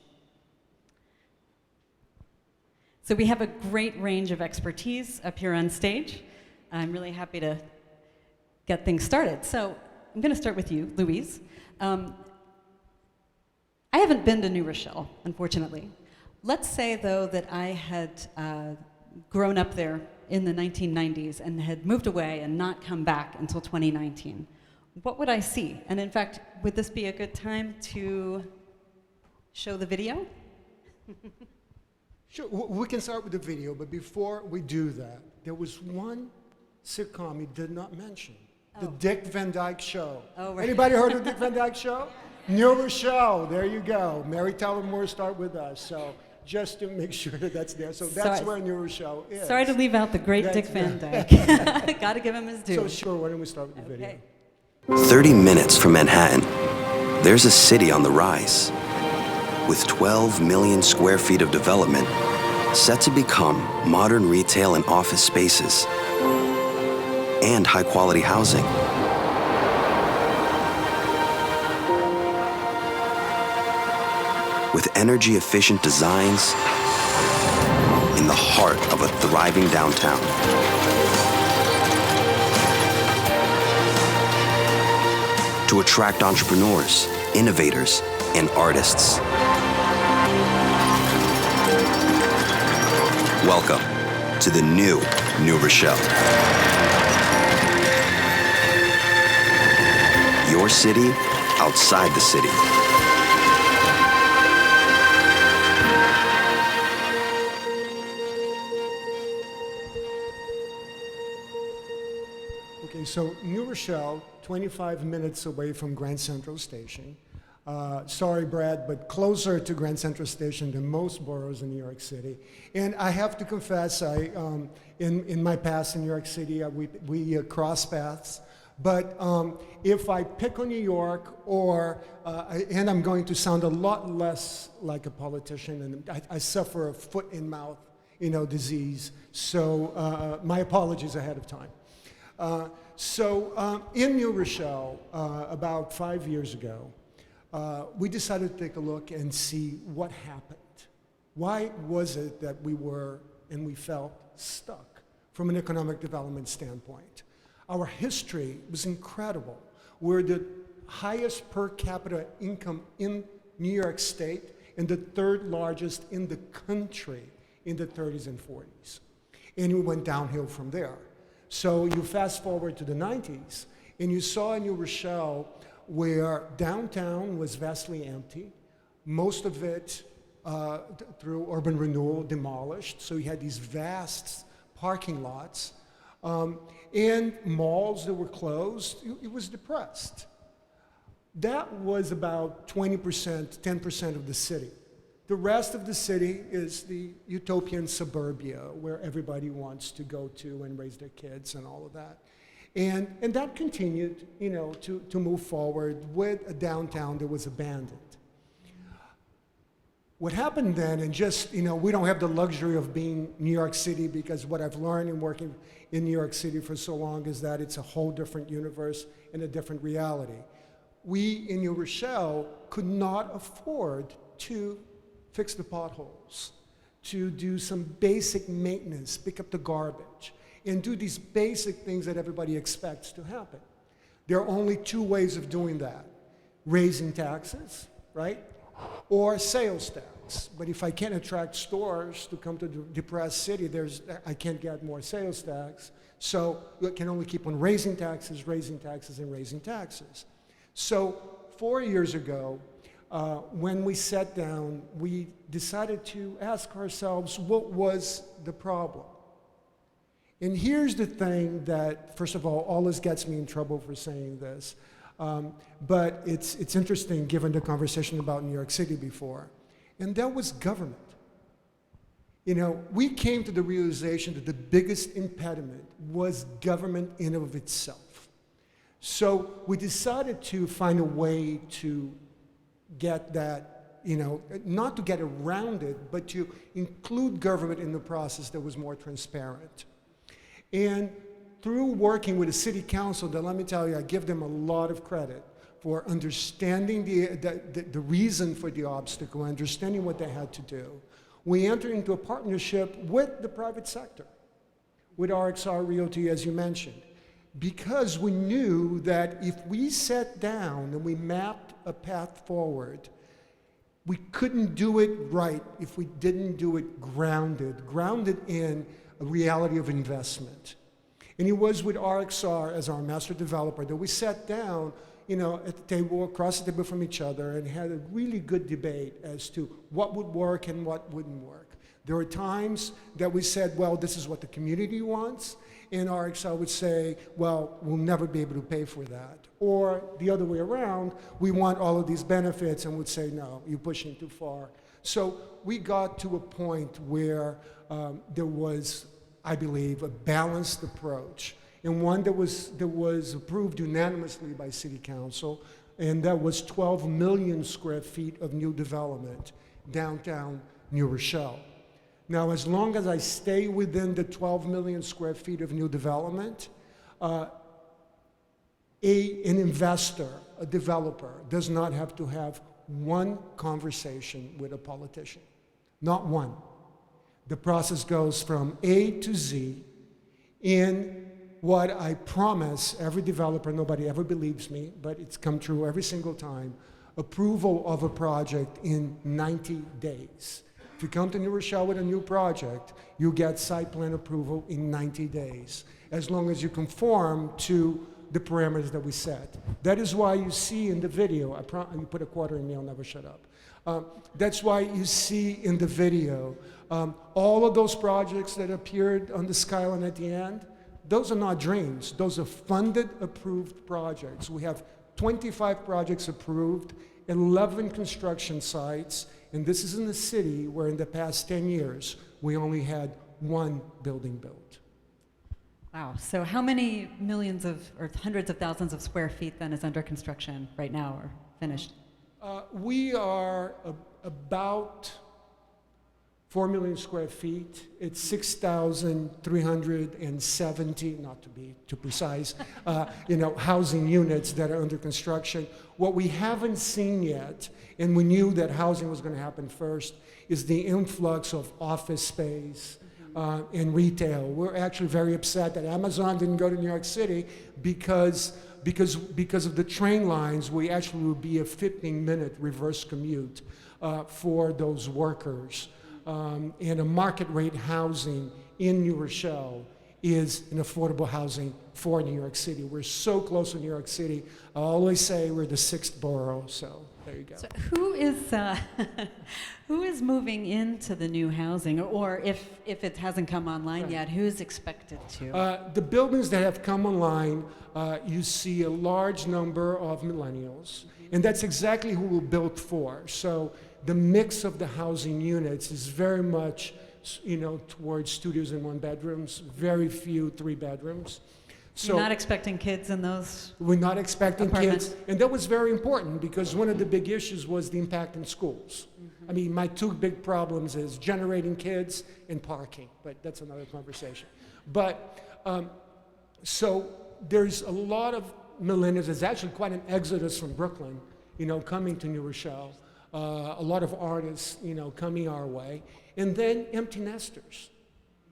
So we have a great range of expertise up here on stage. I'm really happy to get things started. So I'm going to start with you, Louise. I haven't been to New Rochelle, unfortunately. let's say, though, that I had grown up there in the 1990s and had moved away and not come back until 2019. What would I see? And in fact, would this be a good time to show the video? Sure, we can start with the video, but before we do that, there was one sitcom you did not mention, the Dick Van Dyke Show. Oh, right. Anybody heard of Dick Van Dyke Show? New Rochelle, there you go. Mary Tyler Moore start with us, so just to make sure that that's there. So that's where New Rochelle is. Sorry to leave out the great Dick Van Dyke. Got to give him his due. So sure, why don't we start with the video? 30 minutes from Manhattan, there's a city on the rise. With 12 million square feet of development, set to become modern retail and office spaces, and high-quality housing. With energy-efficient designs in the heart of a thriving downtown. To attract entrepreneurs, innovators, and artists. Welcome to the new New Rochelle. Your city outside the city. Okay, so New Rochelle, 25 minutes away from Grand Central Station. Sorry, Brad, but closer to Grand Central Station than most boroughs in New York City. And I have to confess, in my past in New York City, we cross paths. But if I pick on New York, and I'm going to sound a lot less like a politician, and I suffer a foot and mouth, disease. So my apologies ahead of time. In New Rochelle, about 5 years ago, we decided to take a look and see what happened. Why was it that we felt stuck from an economic development standpoint? Our history was incredible. We're the highest per capita income in New York State and the third largest in the country in the 30s and 40s. And we went downhill from there. So you fast forward to the 90s, and you saw in New Rochelle where downtown was vastly empty, most of it through urban renewal demolished, so you had these vast parking lots, and malls that were closed. It was depressed. That was about 20%, 10% of the city. The rest of the city is the utopian suburbia where everybody wants to go to and raise their kids and all of that. And that continued, to move forward with a downtown that was abandoned. What happened then, and just, we don't have the luxury of being New York City, because what I've learned in working in New York City for so long is that it's a whole different universe and a different reality. We in New Rochelle could not afford to fix the potholes, to do some basic maintenance, pick up the garbage, and do these basic things that everybody expects to happen. There are only two ways of doing that: raising taxes, right? Or sales tax. But if I can't attract stores to come to the depressed city, I can't get more sales tax. So we can only keep on raising taxes, and raising taxes. So 4 years ago, when we sat down, we decided to ask ourselves, what was the problem? And here's the thing that, first of all, always gets me in trouble for saying this, but it's interesting given the conversation about New York City before, and that was government. We came to the realization that the biggest impediment was government in and of itself. So we decided to find a way to get that, not to get around it, but to include government in the process that was more transparent. And through working with the city council, that, let me tell you, I give them a lot of credit for understanding the reason for the obstacle, understanding what they had to do. We entered into a partnership with the private sector, with RXR Realty, as you mentioned, because we knew that if we sat down and we mapped a path forward, we couldn't do it right if we didn't do it grounded in a reality of investment. And it was with RXR as our master developer that we sat down, at the table, across the table from each other, and had a really good debate as to what would work and what wouldn't work. There were times that we said, well, this is what the community wants, and RXR would say, well, we'll never be able to pay for that. Or the other way around, we want all of these benefits, and would say, no, you're pushing too far. So we got to a point where there was, I believe, a balanced approach, and one that was approved unanimously by City Council, and that was 12 million square feet of new development downtown New Rochelle. Now, as long as I stay within the 12 million square feet of new development, an investor, a developer, does not have to have one conversation with a politician. Not one. The process goes from A to Z in what I promise every developer, nobody ever believes me, but it's come true every single time, approval of a project in 90 days. If you come to New Rochelle with a new project, you get site plan approval in 90 days, as long as you conform to the parameters that we set. That is why you see in the video, you put a quarter in me, I'll never shut up. That's why you see in the video, all of those projects that appeared on the skyline at the end, those are not dreams. Those are funded, approved projects. We have 25 projects approved, 11 construction sites, and this is in the city where in the past 10 years, we only had one building built. Wow, so how many millions or hundreds of thousands of square feet then is under construction right now or finished? We are about 4 million square feet. It's 6,370, not to be too precise, housing units that are under construction. What we haven't seen yet, and we knew that housing was going to happen first, is the influx of office space and retail. We're actually very upset that Amazon didn't go to New York City because of the train lines. We actually would be a 15-minute reverse commute for those workers. And a market rate housing in New Rochelle is an affordable housing for New York City. We're so close to New York City. I always say we're the 6th borough, so there you go. So who is moving into the new housing, or if it hasn't come online yet, who's expected to? The buildings that have come online, you see a large number of millennials, and that's exactly who we're built for. So the mix of the housing units is very much, towards studios and 1-bedrooms, very few 3-bedrooms. So you're not expecting kids in those We're not expecting apartments? kids, and that was very important because one of the big issues was the impact in schools. I mean, my two big problems is generating kids and parking, but that's another conversation. But, so there's a lot of millennials. There's actually quite an exodus from Brooklyn, coming to New Rochelle. A lot of artists, coming our way. And then empty nesters.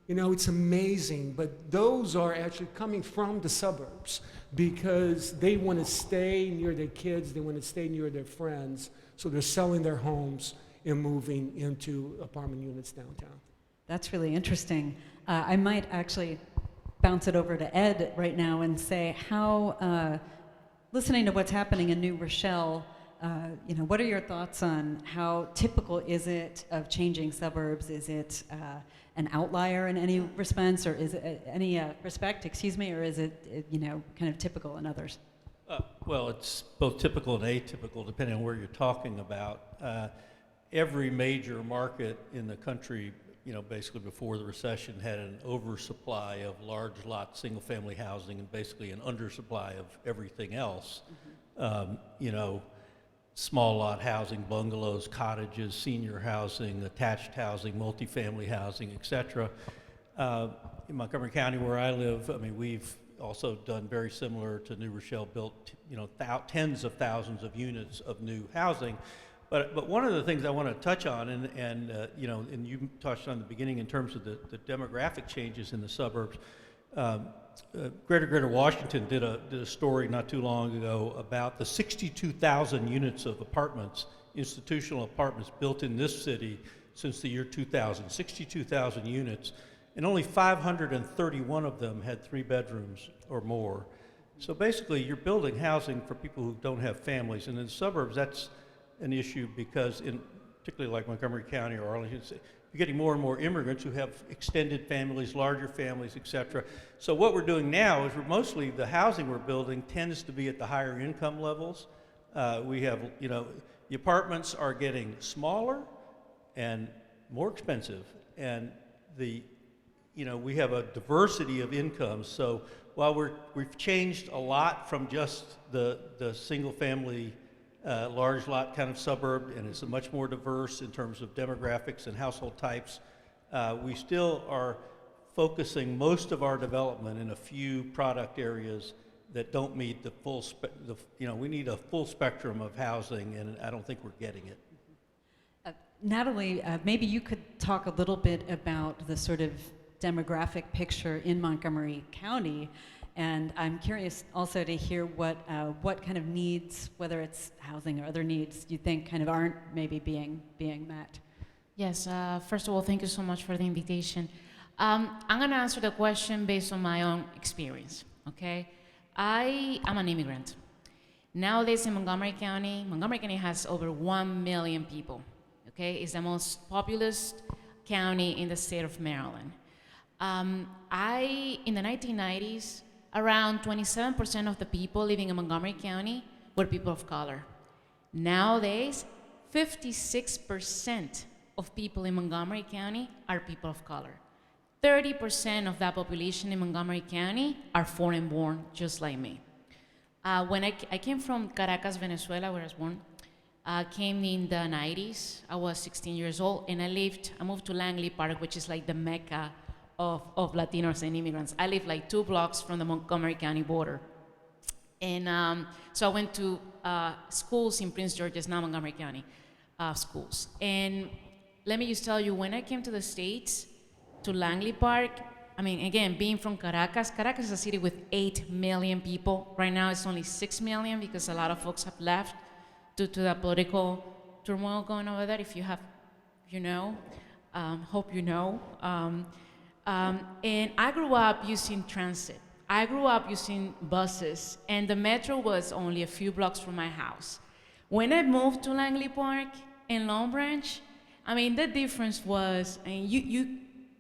It's amazing, but those are actually coming from the suburbs because they want to stay near their kids, they want to stay near their friends, so they're selling their homes and moving into apartment units downtown. That's really interesting. I might actually bounce it over to Ed right now and say how, listening to what's happening in New Rochelle, what are your thoughts on how typical is it of changing suburbs? Is it an outlier in any respects, or is it any respect, or is it kind of typical in others? Well, it's both typical and atypical depending on where you're talking about. Every major market in the country, basically before the recession, had an oversupply of large lot single-family housing and basically an undersupply of everything else. Small lot housing, bungalows, cottages, senior housing, attached housing, multifamily housing, etc. In Montgomery County, where I live, we've also done very similar to New Rochelle, built tens of thousands of units of new housing. But one of the things I want to touch on, and you touched on the beginning in terms of the demographic changes in the suburbs. Greater Washington did a story not too long ago about the 62,000 units of apartments institutional apartments built in this city since the year 2000, 62,000 units, and only 531 of them had 3 bedrooms or more. So basically, you're building housing for people who don't have families, and in the suburbs, that's an issue because in particularly like Montgomery County or Arlington, you're getting more and more immigrants who have extended families, larger families, et cetera. So what we're doing now is mostly the housing we're building tends to be at the higher income levels. We have, the apartments are getting smaller and more expensive, and we have a diversity of incomes. So while we've changed a lot from just the single family large lot kind of suburb, and it's much more diverse in terms of demographics and household types, we still are focusing most of our development in a few product areas that don't meet the full we need a full spectrum of housing, and I don't think we're getting it. Natalie, maybe you could talk a little bit about the sort of demographic picture in Montgomery County, and I'm curious also to hear what kind of needs, whether it's housing or other needs, you think kind of aren't maybe being met. Yes, first of all, thank you so much for the invitation. I'm going to answer the question based on my own experience, okay? I am an immigrant. Nowadays in Montgomery County has over 1 million people, okay? It's the most populous county in the state of Maryland. In the 1990s, around 27% of the people living in Montgomery County were people of color. Nowadays, 56% of people in Montgomery County are people of color. 30% of that population in Montgomery County are foreign-born, just like me. When I came from Caracas, Venezuela, where I was born, came in the 90s. I was 16 years old, and I moved to Langley Park, which is like the Mecca of Latinos and immigrants. I live like 2 blocks from the Montgomery County border. And so I went to schools in Prince George's, now Montgomery County schools. And let me just tell you, when I came to the States, to Langley Park, I mean, again, being from Caracas is a city with 8 million people. Right now it's only 6 million because a lot of folks have left due to the political turmoil going over there, if you have, hope you know. And I grew up using transit. I grew up using buses, and the metro was only a few blocks from my house. When I moved to Langley Park and Long Branch, I mean, the difference was,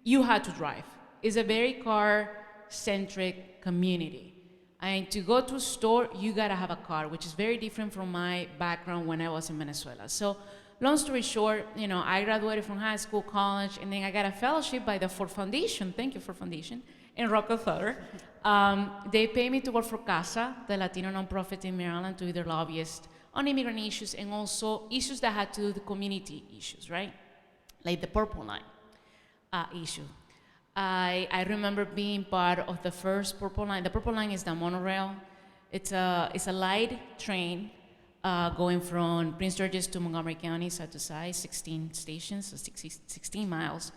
you had to drive. It's a very car-centric community. And to go to a store, you gotta have a car, which is very different from my background when I was in Venezuela. So, long story short, I graduated from high school, college, and then I got a fellowship by the Ford Foundation, thank you, Ford Foundation, in Rockefeller. They paid me to work for CASA, the Latino nonprofit in Maryland, to be their lobbyist on immigrant issues and also issues that had to do with the community issues, right? Like the Purple Line issue. I remember being part of the first Purple Line. The Purple Line is the monorail. It's a light train going from Prince George's to Montgomery County, side to side, 16 stations, so 16 miles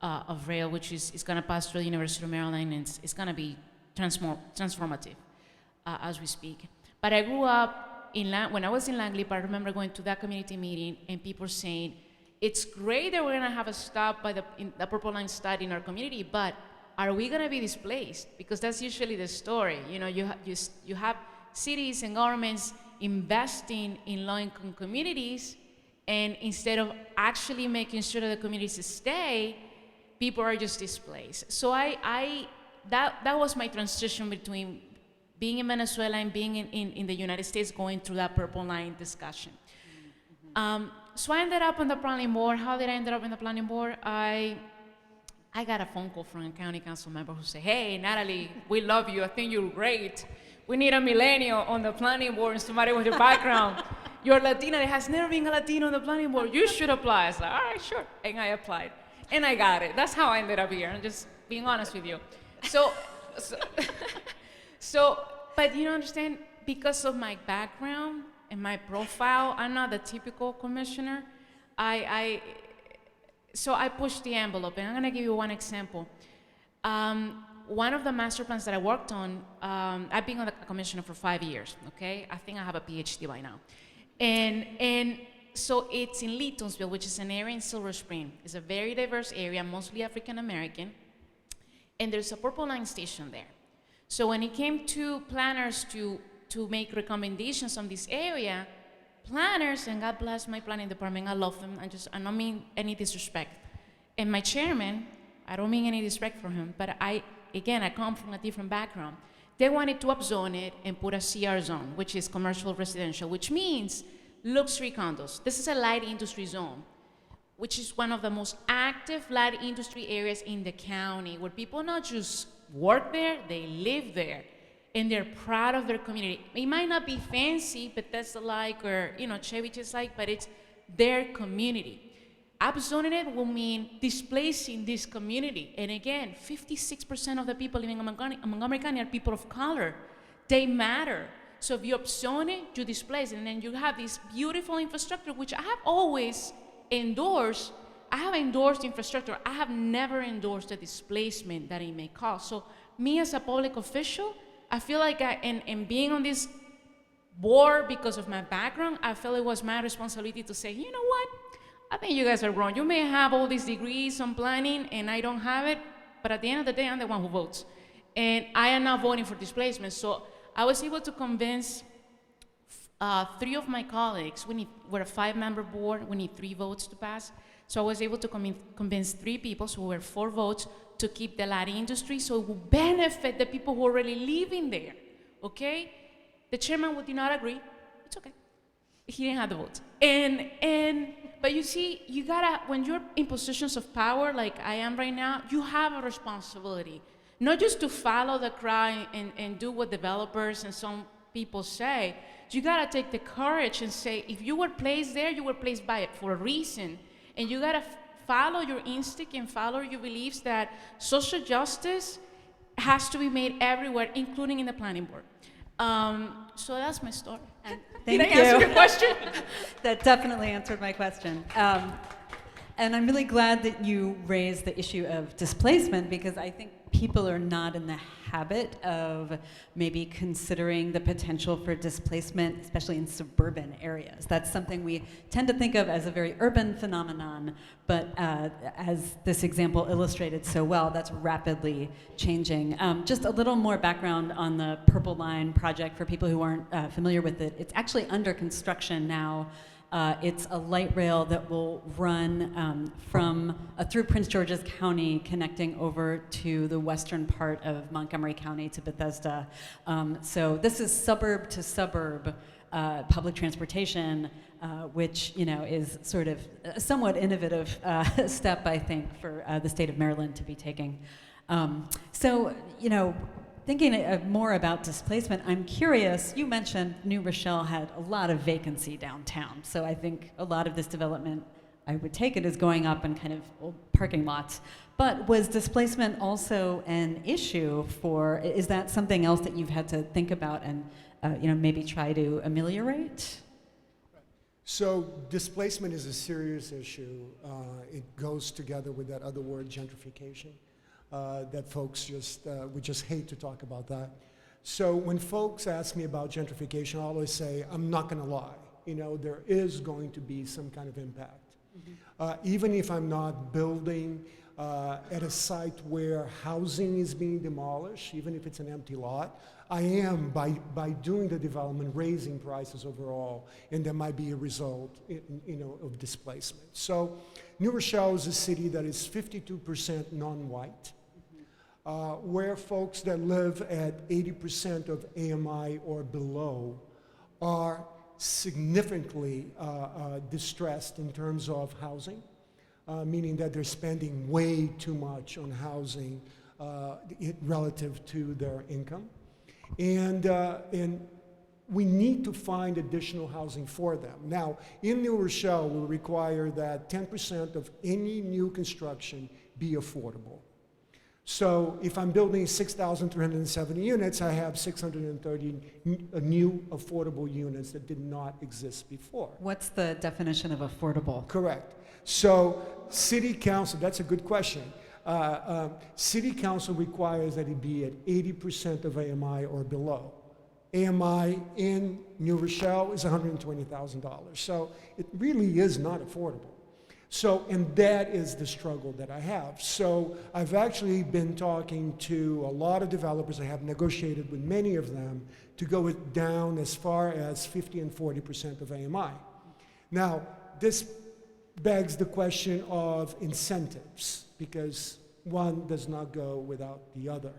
of rail, which is going to pass through the University of Maryland, and it's going to be transformative as we speak. But I grew up when I was in Langley Park, I remember going to that community meeting and people saying, it's great that we're going to have a stop by the Purple Line start in our community, but are we going to be displaced? Because that's usually the story. You have cities and governments investing in low-income communities, and instead of actually making sure that the communities stay, people are just displaced. So that was my transition between being in Venezuela and being in the United States, going through that Purple Line discussion. So I ended up on the planning board. How did I end up in the planning board? I got a phone call from a county council member who said, hey, Natalie, we love you. I think you're great. We need a millennial on the planning board and somebody with your background. You're Latina. There has never been a Latino on the planning board. You should apply. I was like, all right, sure. And I applied. And I got it. That's how I ended up here. I'm just being honest with you. But you understand, because of my background and my profile, I'm not the typical commissioner. So I pushed the envelope, and I'm gonna give you one example. One of the master plans that I worked on, I've been on the commissioner for 5 years, okay? I think I have a PhD by now. And so it's in Leetonsville, which is an area in Silver Spring. It's a very diverse area, mostly African American, and there's a Purple Line station there. So when it came to planners to make recommendations on this area, planners, and God bless my planning department, I love them, I don't mean any disrespect. And my chairman, I don't mean any disrespect for him, but I come from a different background. They wanted to upzone it and put a CR zone, which is commercial residential, which means luxury condos. This is a light industry zone, which is one of the most active light industry areas in the county, where people not just work there, they live there, and they're proud of their community. It might not be fancy, but that's like, or Chevy is like, but it's their community. Upzoning it will mean displacing this community. And again, 56% of the people living in Montgomery County are people of color. They matter. So if you upzone it, you displace it, and then you have this beautiful infrastructure, which I have always endorsed. I have endorsed infrastructure. I have never endorsed the displacement that it may cause. So me as a public official, I feel like and being on this board because of my background, I felt it was my responsibility to say, you know what? I think you guys are wrong. You may have all these degrees on planning, and I don't have it, but at the end of the day, I'm the one who votes. And I am not voting for displacement. So I was able to convince 3 of my colleagues. We're a 5-member board. We need 3 votes to pass. So I was able to convince 3 people, so we're 4 votes, to keep the light industry so it will benefit the people who are already living there, okay? The chairman did not agree. It's okay. He didn't have the votes. But you see, you gotta, when you're in positions of power like I am right now, you have a responsibility. Not just to follow the crowd and do what developers and some people say. You gotta take the courage and say, if you were placed there, you were placed by it for a reason. And you gotta follow your instinct and follow your beliefs that social justice has to be made everywhere, including in the planning board. So that's my story. Did I answer your question? That definitely answered my question. And I'm really glad that you raised the issue of displacement, because I think people are not in the habit of maybe considering the potential for displacement, especially in suburban areas. That's something we tend to think of as a very urban phenomenon, but as this example illustrated so well, that's rapidly changing. Just a little more background on the Purple Line project for people who aren't familiar with it. It's actually under construction now. It's a light rail that will run through Prince George's County, connecting over to the western part of Montgomery County to Bethesda. So this is suburb to suburb public transportation, which is sort of a somewhat innovative step, I think, for the state of Maryland to be taking. Thinking more about displacement, I'm curious, you mentioned New Rochelle had a lot of vacancy downtown, so I think a lot of this development, I would take it as going up in kind of old parking lots. But was displacement also an issue is that something else that you've had to think about and maybe try to ameliorate? So displacement is a serious issue. It goes together with that other word, gentrification. That folks we just hate to talk about that. So when folks ask me about gentrification, I always say, I'm not gonna lie. There is going to be some kind of impact. Mm-hmm. Even if I'm not building at a site where housing is being demolished, even if it's an empty lot, I am, by doing the development, raising prices overall, and there might be a result of displacement. So New Rochelle is a city that is 52% non-white. Where folks that live at 80% of AMI or below are significantly distressed in terms of housing, meaning that they're spending way too much on housing relative to their income. And we need to find additional housing for them. Now, in New Rochelle, we require that 10% of any new construction be affordable. So if I'm building 6,370 units, I have 630 new affordable units that did not exist before. What's the definition of affordable? Correct. So City Council, that's a good question. City Council requires that it be at 80% of AMI or below. AMI in New Rochelle is $120,000. So it really is not affordable. So, and that is the struggle that I have. So I've actually been talking to a lot of developers. I have negotiated with many of them to go down as far as 50 and 40% of AMI. Now, this begs the question of incentives, because one does not go without the other.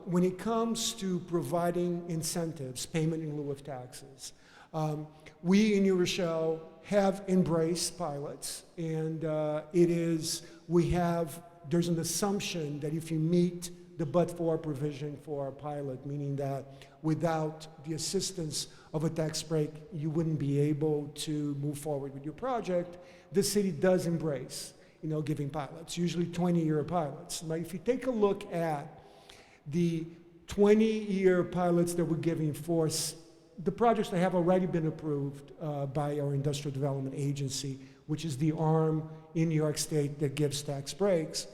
When it comes to providing incentives, payment in lieu of taxes, we in New Rochelle have embraced pilots, and there's an assumption that if you meet the but-for provision for a pilot, meaning that without the assistance of a tax break, you wouldn't be able to move forward with your project, the city does embrace, giving pilots, usually 20-year pilots. Now, if you take a look at the 20-year pilots that we're giving for the projects that have already been approved by our industrial development agency, which is the arm in New York State that gives tax breaks,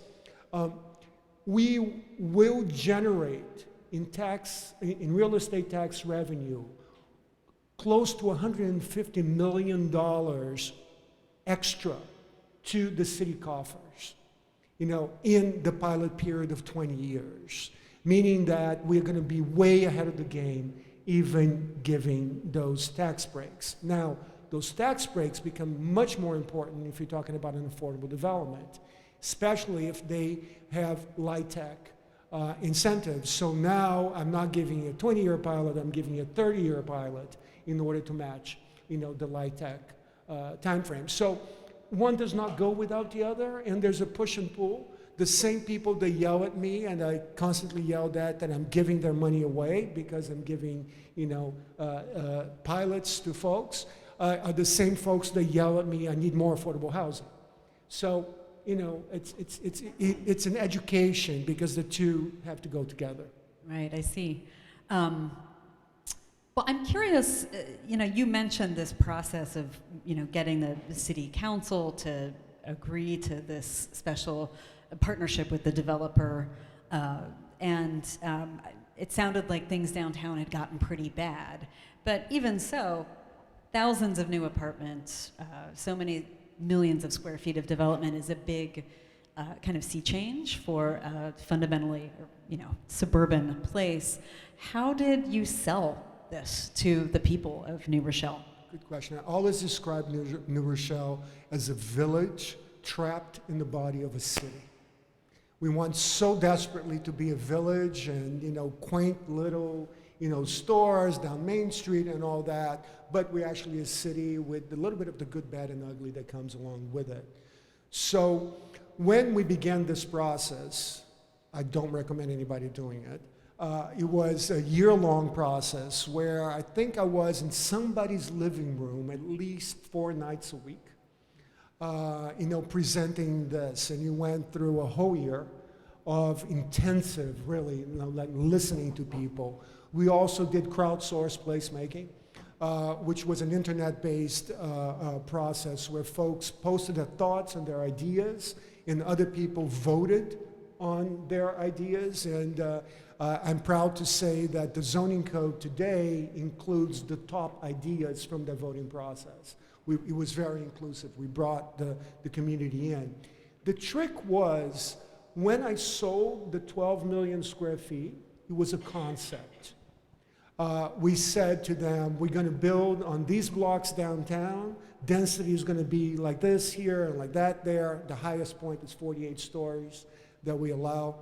we will generate in real estate tax revenue close to $150 million extra to the city coffers, in the pilot period of 20 years, meaning that we're going to be way ahead of the game, even giving those tax breaks. Now, those tax breaks become much more important if you're talking about an affordable development, especially if they have light-tech incentives. So now I'm not giving you a 20-year pilot, I'm giving you a 30-year pilot in order to match, the light-tech time frame. So one does not go without the other, and there's a push and pull. The same people that yell at me, and I constantly yelled at that I'm giving their money away because I'm giving, pilots to folks, are the same folks that yell at me, I need more affordable housing. So, it's an education because the two have to go together. Right, I see. Well, I'm curious, you mentioned this process of, getting the city council to agree to this special partnership with the developer, and it sounded like things downtown had gotten pretty bad. But even so, thousands of new apartments, so many millions of square feet of development is a big kind of sea change for a fundamentally, suburban place. How did you sell this to the people of New Rochelle? Good question. I always describe New Rochelle as a village trapped in the body of a city. We want so desperately to be a village and, quaint little, stores down Main Street and all that, but we're actually a city with a little bit of the good, bad, and ugly that comes along with it. So when we began this process, I don't recommend anybody doing it. It was a year-long process where I think I was in somebody's living room at least 4 nights a week, presenting this. And you went through a whole year of intensive, really, like listening to people. We also did crowdsource placemaking, which was an internet-based process where folks posted their thoughts and their ideas, and other people voted on their ideas. And I'm proud to say that the zoning code today includes the top ideas from the voting process. It was very inclusive. We brought the community in. The trick was, when I sold the 12 million square feet, it was a concept. We said to them, we're going to build on these blocks downtown. Density is going to be like this here and like that there. The highest point is 48 stories that we allow.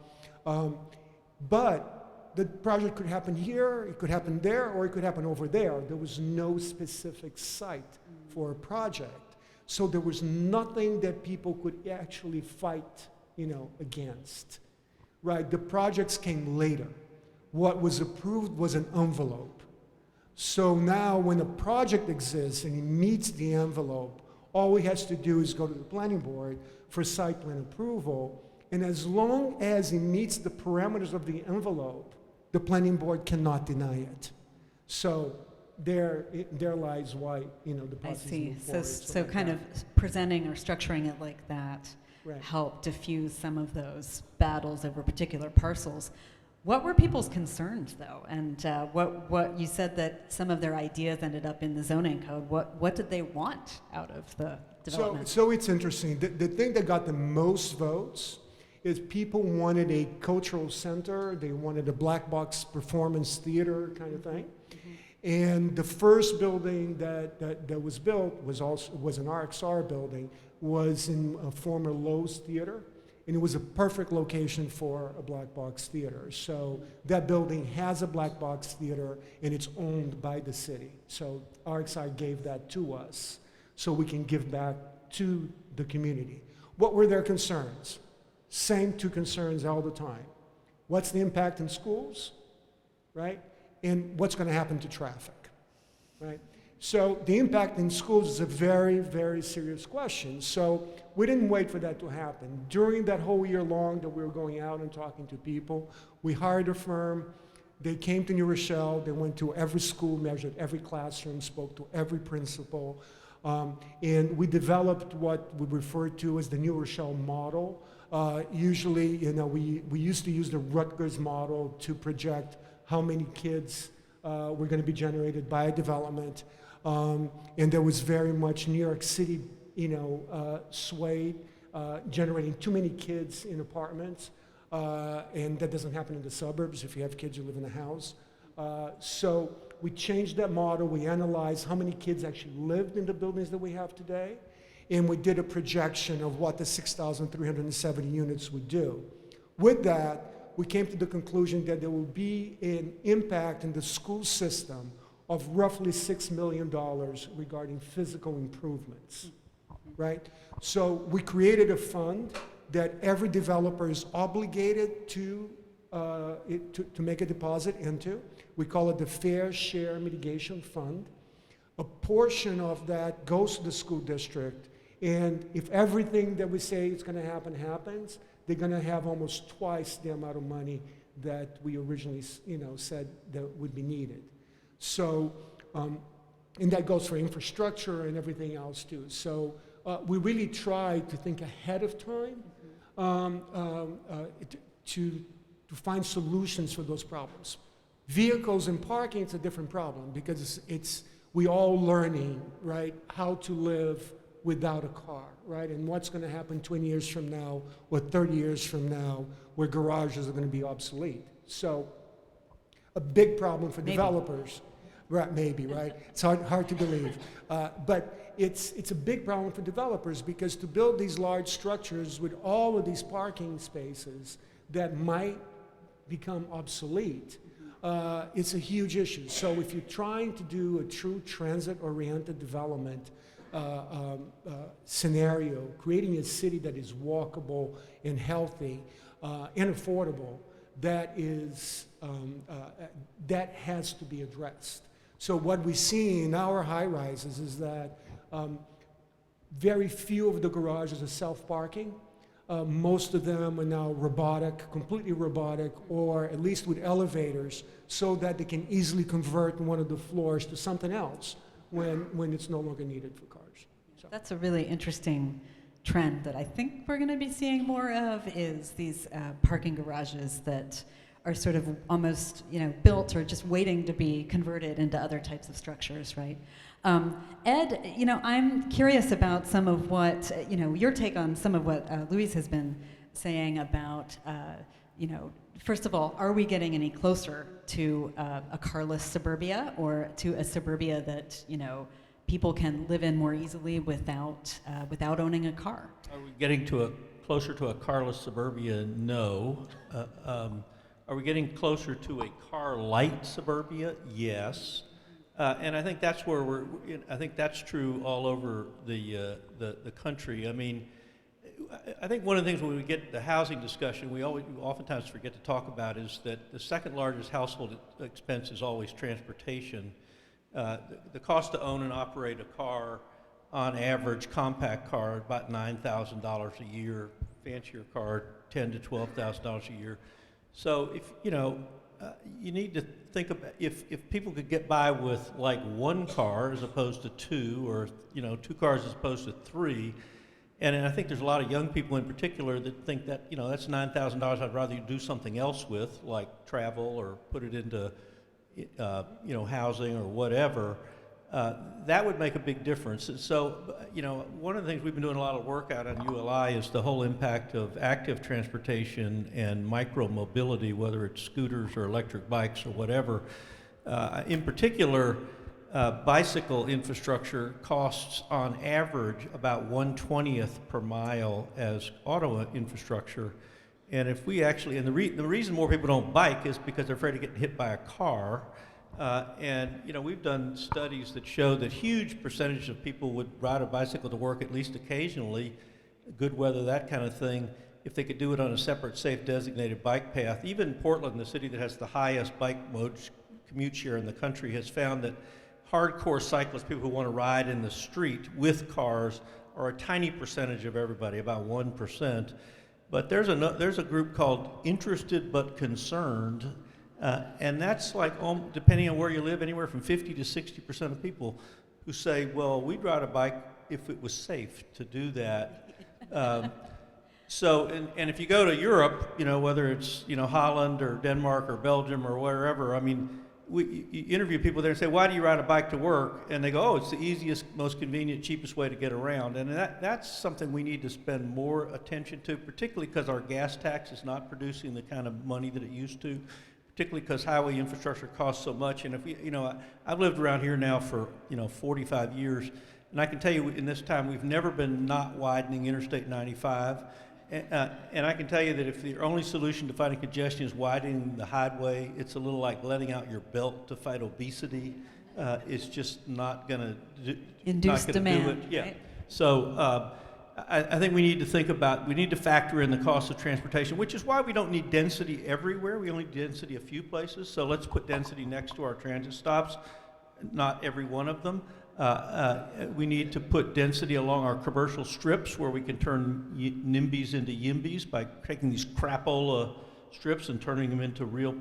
But the project could happen here, it could happen there, or it could happen over there. There was no specific site for a project. So there was nothing that people could actually fight, against, right? The projects came later. What was approved was an envelope. So now when a project exists and it meets the envelope, all he has to do is go to the planning board for site plan approval. And as long as it meets the parameters of the envelope, the planning board cannot deny it. So there lies why, the process. I see. Forward, So like kind that. of presenting or structuring it like that Right. help diffuse some of those battles over particular parcels. What were people's concerns, though? And what you said that some of their ideas ended up in the zoning code. What did they want out of the development? So it's interesting. The thing that got the most votes is people wanted a cultural center. They wanted a black box performance theater kind of thing. And the first building that was built was an RXR building, was in a former Lowe's theater. And it was a perfect location for a black box theater. So that building has a black box theater, and it's owned by the city. So RXI gave that to us so we can give back to the community. What were their concerns? Same two concerns all the time. What's the impact in schools, right? And what's going to happen to traffic, right? So the impact in schools is a very, very serious question. So we didn't wait for that to happen. During that whole year long that we were going out and talking to people, we hired a firm. They came to New Rochelle. They went to every school, measured every classroom, spoke to every principal. And we developed what we refer to as the New Rochelle Model. Usually, we used to use the Rutgers model to project how many kids were going to be generated by a development. And there was very much New York City, swayed, generating too many kids in apartments. And that doesn't happen in the suburbs. If you have kids, you live in a house. So we changed that model. We analyzed how many kids actually lived in the buildings that we have today. And we did a projection of what the 6,370 units would do. With that, we came to the conclusion that there will be an impact in the school system of roughly $6 million regarding physical improvements, right? So we created a fund that every developer is obligated to make a deposit into. We call it the Fair Share Mitigation Fund. A portion of that goes to the school district, and if everything that we say is going to happen happens, they're going to have almost twice the amount of money that we originally, said that would be needed. So, and that goes for infrastructure and everything else too. So we really try to think ahead of time to find solutions for those problems. Vehicles and parking, it's a different problem because we all learning, right, how to live without a car, right? And what's going to happen 20 years from now or 30 years from now where garages are going to be obsolete. So a big problem for developers. Right, maybe, right? It's hard to believe. But it's a big problem for developers because to build these large structures with all of these parking spaces that might become obsolete, it's a huge issue. So if you're trying to do a true transit-oriented development scenario, creating a city that is walkable and healthy and affordable, that has to be addressed. So what we see in our high-rises is that very few of the garages are self-parking. Most of them are now robotic, completely robotic, or at least with elevators, so that they can easily convert one of the floors to something else when it's no longer needed for cars. So. That's a really interesting trend that I think we're going to be seeing more of is these parking garages that are sort of almost, built or just waiting to be converted into other types of structures, right? Ed, I'm curious about some of what, your take on some of what Luis has been saying about, first of all, are we getting any closer to a carless suburbia or to a suburbia that, people can live in more easily without owning a car? Are we getting closer to a carless suburbia? No. Are we getting closer to a car-light suburbia? Yes. And I think that's where I think that's true all over the country. I mean, I think one of the things when we get the housing discussion, we oftentimes forget to talk about is that the second largest household expense is always transportation. The cost to own and operate a car, on average, compact car, about $9,000 a year, fancier car, $10,000 to $12,000 a year. So if, you need to think about if people could get by with like one car as opposed to two, or, two cars as opposed to three, And I think there's a lot of young people in particular that think that, you know, that's $9,000 I'd rather do something else with, like travel or put it into, you know, housing or whatever. That would make a big difference. And so, you know, one of the things we've been doing a lot of work out on ULI is the whole impact of active transportation and micro-mobility, whether it's scooters or electric bikes or whatever. In particular, bicycle infrastructure costs on average about 1/20th per mile as auto infrastructure. And if we actually, and the reason more people don't bike is because they're afraid of getting hit by a car. And you know, we've done studies that show that huge percentage of people would ride a bicycle to work at least occasionally, good weather, that kind of thing, if they could do it on a separate, safe, designated bike path. Even Portland, the city that has the highest bike mode commute share in the country, has found that hardcore cyclists, people who want to ride in the street with cars, are a tiny percentage of everybody, about 1%. But there's a group called Interested But Concerned, and that's like, depending on where you live, anywhere from 50 to 60% of people who say, well, we'd ride a bike if it was safe to do that. So, and if you go to Europe, you know, whether it's, you know, Holland or Denmark or Belgium or wherever, I mean, you interview people there and say, why do you ride a bike to work? And they go, oh, it's the easiest, most convenient, cheapest way to get around. And that's something we need to spend more attention to, particularly because our gas tax is not producing the kind of money that it used to, particularly because highway infrastructure costs so much. And if we, you know, I've lived around here now for, you know, 45 years, and I can tell you in this time we've never been not widening Interstate 95. And I can tell you that if the only solution to fighting congestion is widening the highway, it's a little like letting out your belt to fight obesity. It's just not going to induce demand. Do it. Yeah. Right? So I think we need to think about, we need to factor in the cost of transportation, which is why we don't need density everywhere. We only need density a few places. So let's put density next to our transit stops, not every one of them. We need to put density along our commercial strips where we can turn NIMBYs into YIMBYs by taking these crapola strips and turning them into real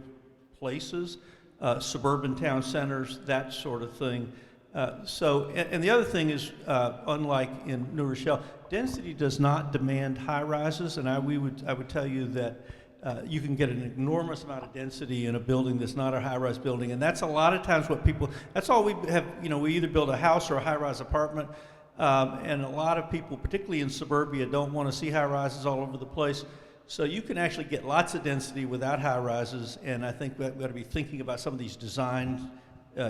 places, suburban town centers, that sort of thing. And the other thing is, unlike in New Rochelle, density does not demand high rises, and I would tell you that you can get an enormous amount of density in a building that's not a high-rise building, and that's a lot of times what people, that's all we have, you know, we either build a house or a high-rise apartment, and a lot of people, particularly in suburbia, don't want to see high-rises all over the place. So you can actually get lots of density without high-rises, and I think we ought to be thinking about some of these design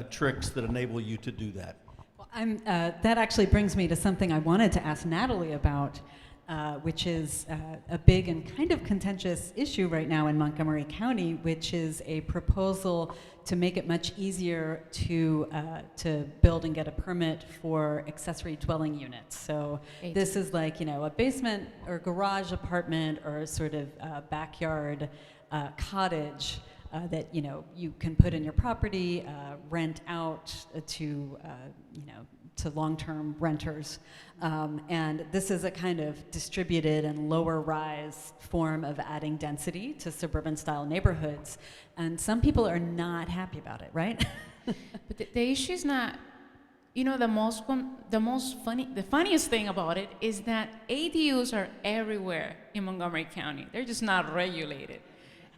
tricks that enable you to do that. Well, that actually brings me to something I wanted to ask Natalie about, which is a big and kind of contentious issue right now in Montgomery County, which is a proposal to make it much easier to build and get a permit for accessory dwelling units. So this is like, you know, a basement or garage apartment or sort of backyard cottage that, you know, you can put in your property, rent out to, you know, to long-term renters. And this is a kind of distributed and lower rise form of adding density to suburban style neighborhoods. And some people are not happy about it, right? But the issue is not, you know, the funniest thing about it is that ADUs are everywhere in Montgomery County. They're just not regulated.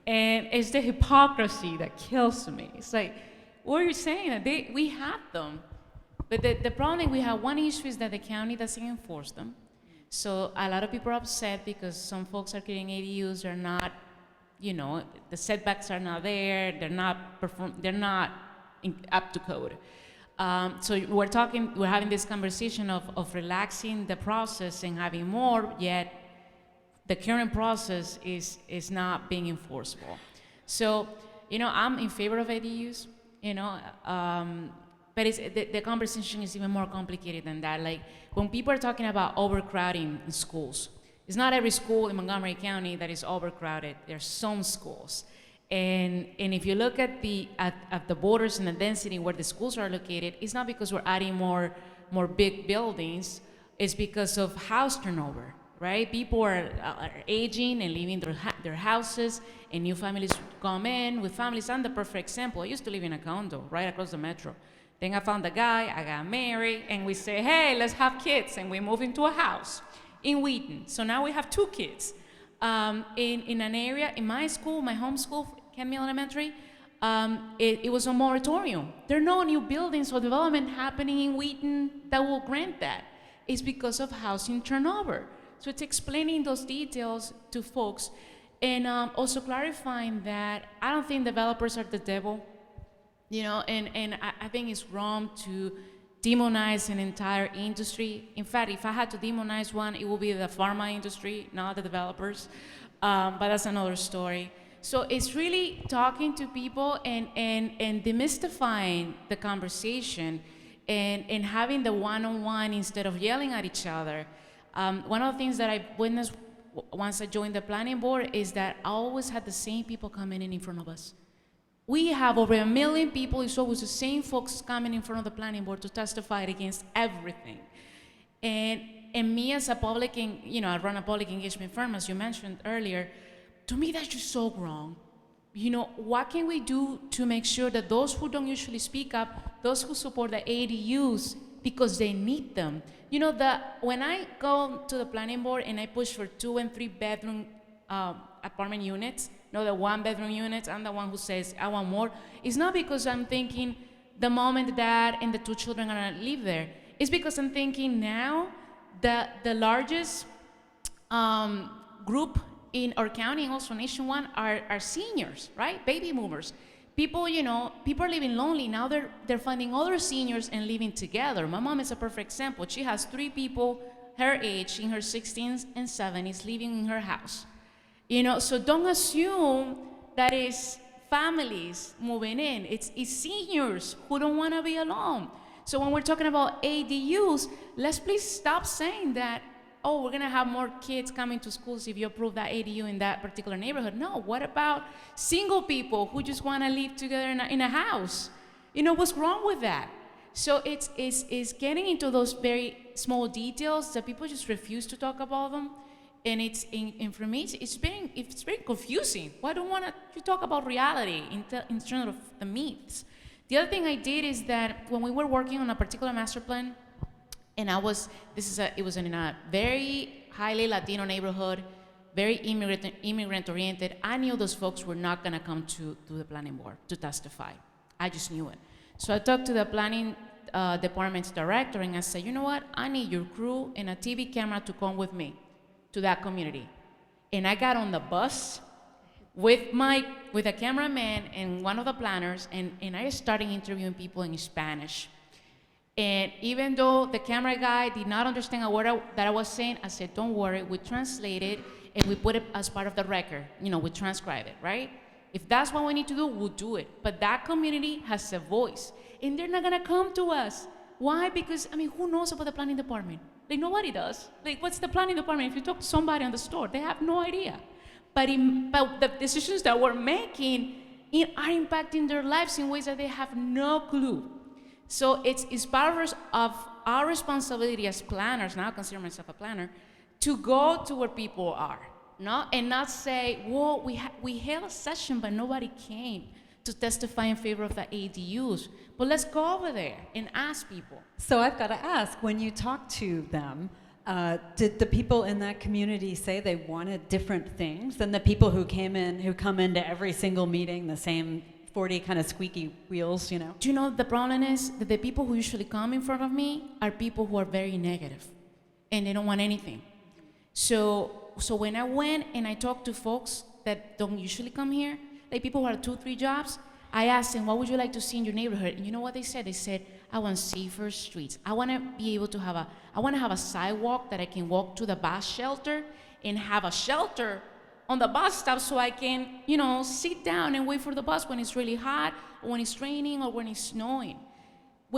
And it's the hypocrisy that kills me. It's like, what are you saying? That we have them. But the problem we have, one issue is that the county doesn't enforce them. So a lot of people are upset because some folks are creating ADUs, they're not, you know, the setbacks are not there, they're not up to code. So we're having this conversation of relaxing the process and having more, yet the current process is not being enforceable. So, you know, I'm in favor of ADUs, you know, but the conversation is even more complicated than that. Like, when people are talking about overcrowding in schools, it's not every school in Montgomery County that is overcrowded. There's some schools. And if you look at the borders and the density where the schools are located, it's not because we're adding more big buildings, it's because of house turnover, right? People are aging and leaving their houses, and new families come in with families. I'm the perfect example. I used to live in a condo right across the metro. Then I found a guy, I got married, and we say, hey, let's have kids, and we move into a house. in Wheaton. So now we have 2 kids. In an area, in my school, my home school, Kenmore Elementary, it was a moratorium. There are no new buildings or development happening in Wheaton that will grant that. It's because of housing turnover. So it's explaining those details to folks and also clarifying that I don't think developers are the devil, you know, and I think it's wrong to demonize an entire industry. In fact, if I had to demonize one, it would be the pharma industry, not the developers, but that's another story. So it's really talking to people and demystifying the conversation and having the one-on-one instead of yelling at each other. One of the things that I witnessed once I joined the planning board is that I always had the same people coming in front of us. We have over 1 million people, it's always the same folks coming in front of the planning board to testify against everything. And me as a public, I run a public engagement firm, as you mentioned earlier, to me that's just so wrong. You know, what can we do to make sure that those who don't usually speak up, those who support the ADUs because they need them, you know, when I go to the planning board and I push for 2 and 3 bedroom apartment units, no, the 1-bedroom units, I'm the one who says I want more. It's not because I'm thinking the moment the dad and the 2 children are gonna live there. It's because I'm thinking now that the largest group in our county and also nationwide are seniors, right? Baby boomers. People, you know, people are living lonely. Now they're finding other seniors and living together. My mom is a perfect example. She has 3 people her age in her 60s and 70s living in her house. You know, so don't assume that it's families moving in. It's seniors who don't want to be alone. So when we're talking about ADUs, let's please stop saying that, oh, we're going to have more kids coming to schools if you approve that ADU in that particular neighborhood. No, what about single people who just want to live together in a house? You know, what's wrong with that? So it's getting into those very small details that people just refuse to talk about them. And it's for me, it's very confusing. Why don't want to talk about reality in terms of the myths? The other thing I did is that when we were working on a particular master plan, and it was in a very highly Latino neighborhood, very immigrant oriented. I knew those folks were not going to come to the planning board to testify. I just knew it. So I talked to the planning department's director and I said, you know what? I need your crew and a TV camera to come with me to that community. And I got on the bus with a cameraman and one of the planners, and I started interviewing people in Spanish. And even though the camera guy did not understand a word that I was saying, I said, don't worry, we translate it and we put it as part of the record. You know, we transcribe it, right? If that's what we need to do, we'll do it. But that community has a voice, and they're not gonna come to us. Why? Because, I mean, who knows about the planning department? Like, nobody does. Like, what's the planning department? If you talk to somebody on the store, they have no idea. But the decisions that we're making are impacting their lives in ways that they have no clue. So it's part of our responsibility as planners, now I consider myself a planner, to go to where people are, no? And not say, well, we held a session, but nobody came to testify in favor of the ADUs. But let's go over there and ask people. So I've got to ask, when you talk to them, did the people in that community say they wanted different things than the people who come into every single meeting, the same 40 kind of squeaky wheels, you know? Do you know the problem is that the people who usually come in front of me are people who are very negative and they don't want anything. So when I went and I talked to folks that don't usually come here, like people who have 2-3 jobs, I asked them, what would you like to see in your neighborhood? And you know what they said? They said, I want safer streets. I want to be able to have a sidewalk that I can walk to the bus shelter and have a shelter on the bus stop so I can, you know, sit down and wait for the bus when it's really hot or when it's raining or when it's snowing.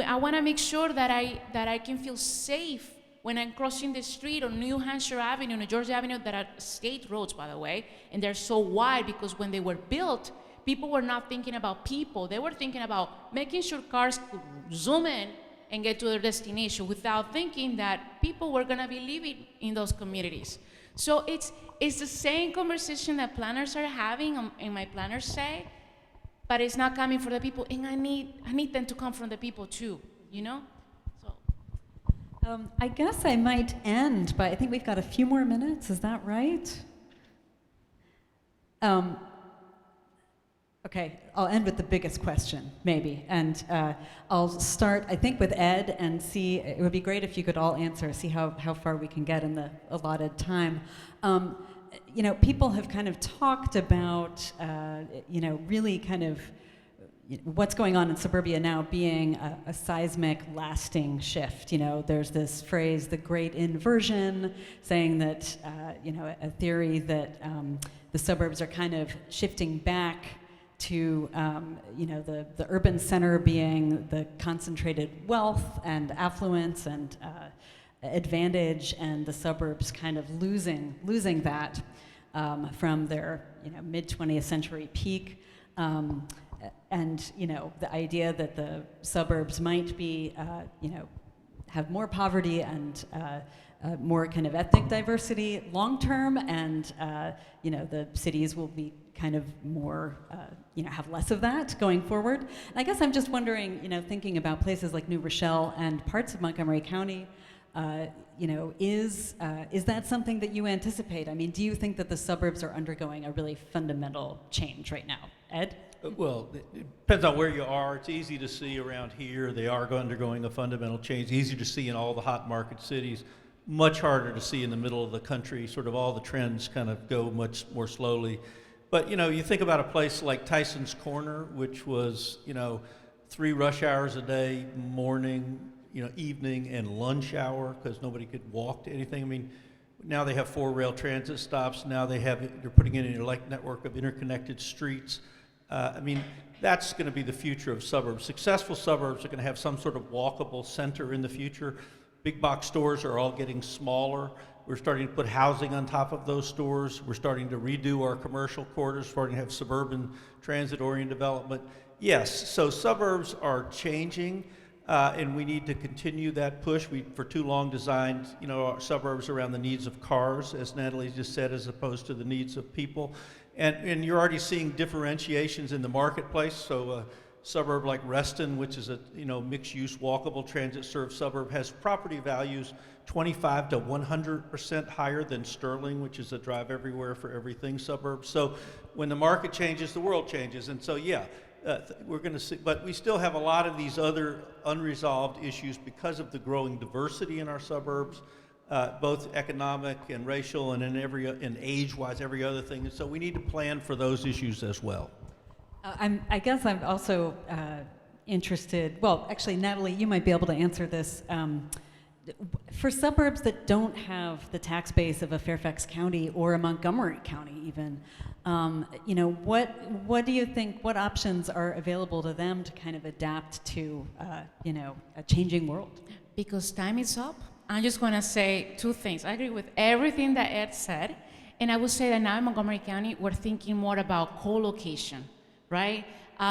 I want to make sure that I can feel safe when I'm crossing the street on New Hampshire Avenue, New Jersey Avenue, that are state roads, by the way, and they're so wide because when they were built, people were not thinking about people. They were thinking about making sure cars could zoom in and get to their destination without thinking that people were going to be living in those communities. So it's the same conversation that planners are having, and my planners say, but it's not coming from the people, and I need them to come from the people too, you know? So. I guess I might end, but I think we've got a few more minutes. Is that right? Okay, I'll end with the biggest question, maybe. And I'll start, I think, with Ed and see, it would be great if you could all answer, see how far we can get in the allotted time. You know, people have kind of talked about, you know, really kind of what's going on in suburbia now being a seismic, lasting shift. You know, there's this phrase, the great inversion, saying that, you know, a theory that the suburbs are kind of shifting back to, you know, the urban center being the concentrated wealth and affluence and advantage, and the suburbs kind of losing that from their, you know, mid-20th century peak. And, you know, the idea that the suburbs might be, you know, have more poverty and more kind of ethnic diversity long-term, and, you know, the cities will be kind of more, you know, have less of that going forward. And I guess I'm just wondering, you know, thinking about places like New Rochelle and parts of Montgomery County, you know, is that something that you anticipate? I mean, do you think that the suburbs are undergoing a really fundamental change right now? Ed? Well, it depends on where you are. It's easy to see around here. They are undergoing a fundamental change. Easy to see in all the hot market cities. Much harder to see in the middle of the country. Sort of all the trends kind of go much more slowly. But, you know, you think about a place like Tyson's Corner, which was, you know, 3 rush hours a day, morning, you know, evening, and lunch hour, because nobody could walk to anything. I mean, now they have 4 rail transit stops. Now they're putting in a network of interconnected streets. I mean, that's going to be the future of suburbs. Successful suburbs are going to have some sort of walkable center in the future. Big box stores are all getting smaller. We're starting to put housing on top of those stores. We're starting to redo our commercial quarters, starting to have suburban transit-oriented development. Yes, so suburbs are changing, and we need to continue that push. We, for too long, designed, you know, our suburbs around the needs of cars, as Natalie just said, as opposed to the needs of people. And you're already seeing differentiations in the marketplace. So a suburb like Reston, which is a, you know, mixed-use, walkable, transit-served suburb, has property values 25 to 100% higher than Sterling, which is a drive everywhere for everything suburb. So when the market changes, the world changes. And so, yeah, we're going to see, but we still have a lot of these other unresolved issues because of the growing diversity in our suburbs. Both economic and racial, and in age-wise, every other thing. And so we need to plan for those issues as well. I guess I'm also interested, well, actually, Natalie, you might be able to answer this. For suburbs that don't have the tax base of a Fairfax County or a Montgomery County even, you know, what do you think, what options are available to them to kind of adapt to, you know, a changing world? Because time is up. I'm just going to say 2 things. I agree with everything that Ed said, and I would say that now in Montgomery County, we're thinking more about co-location, right?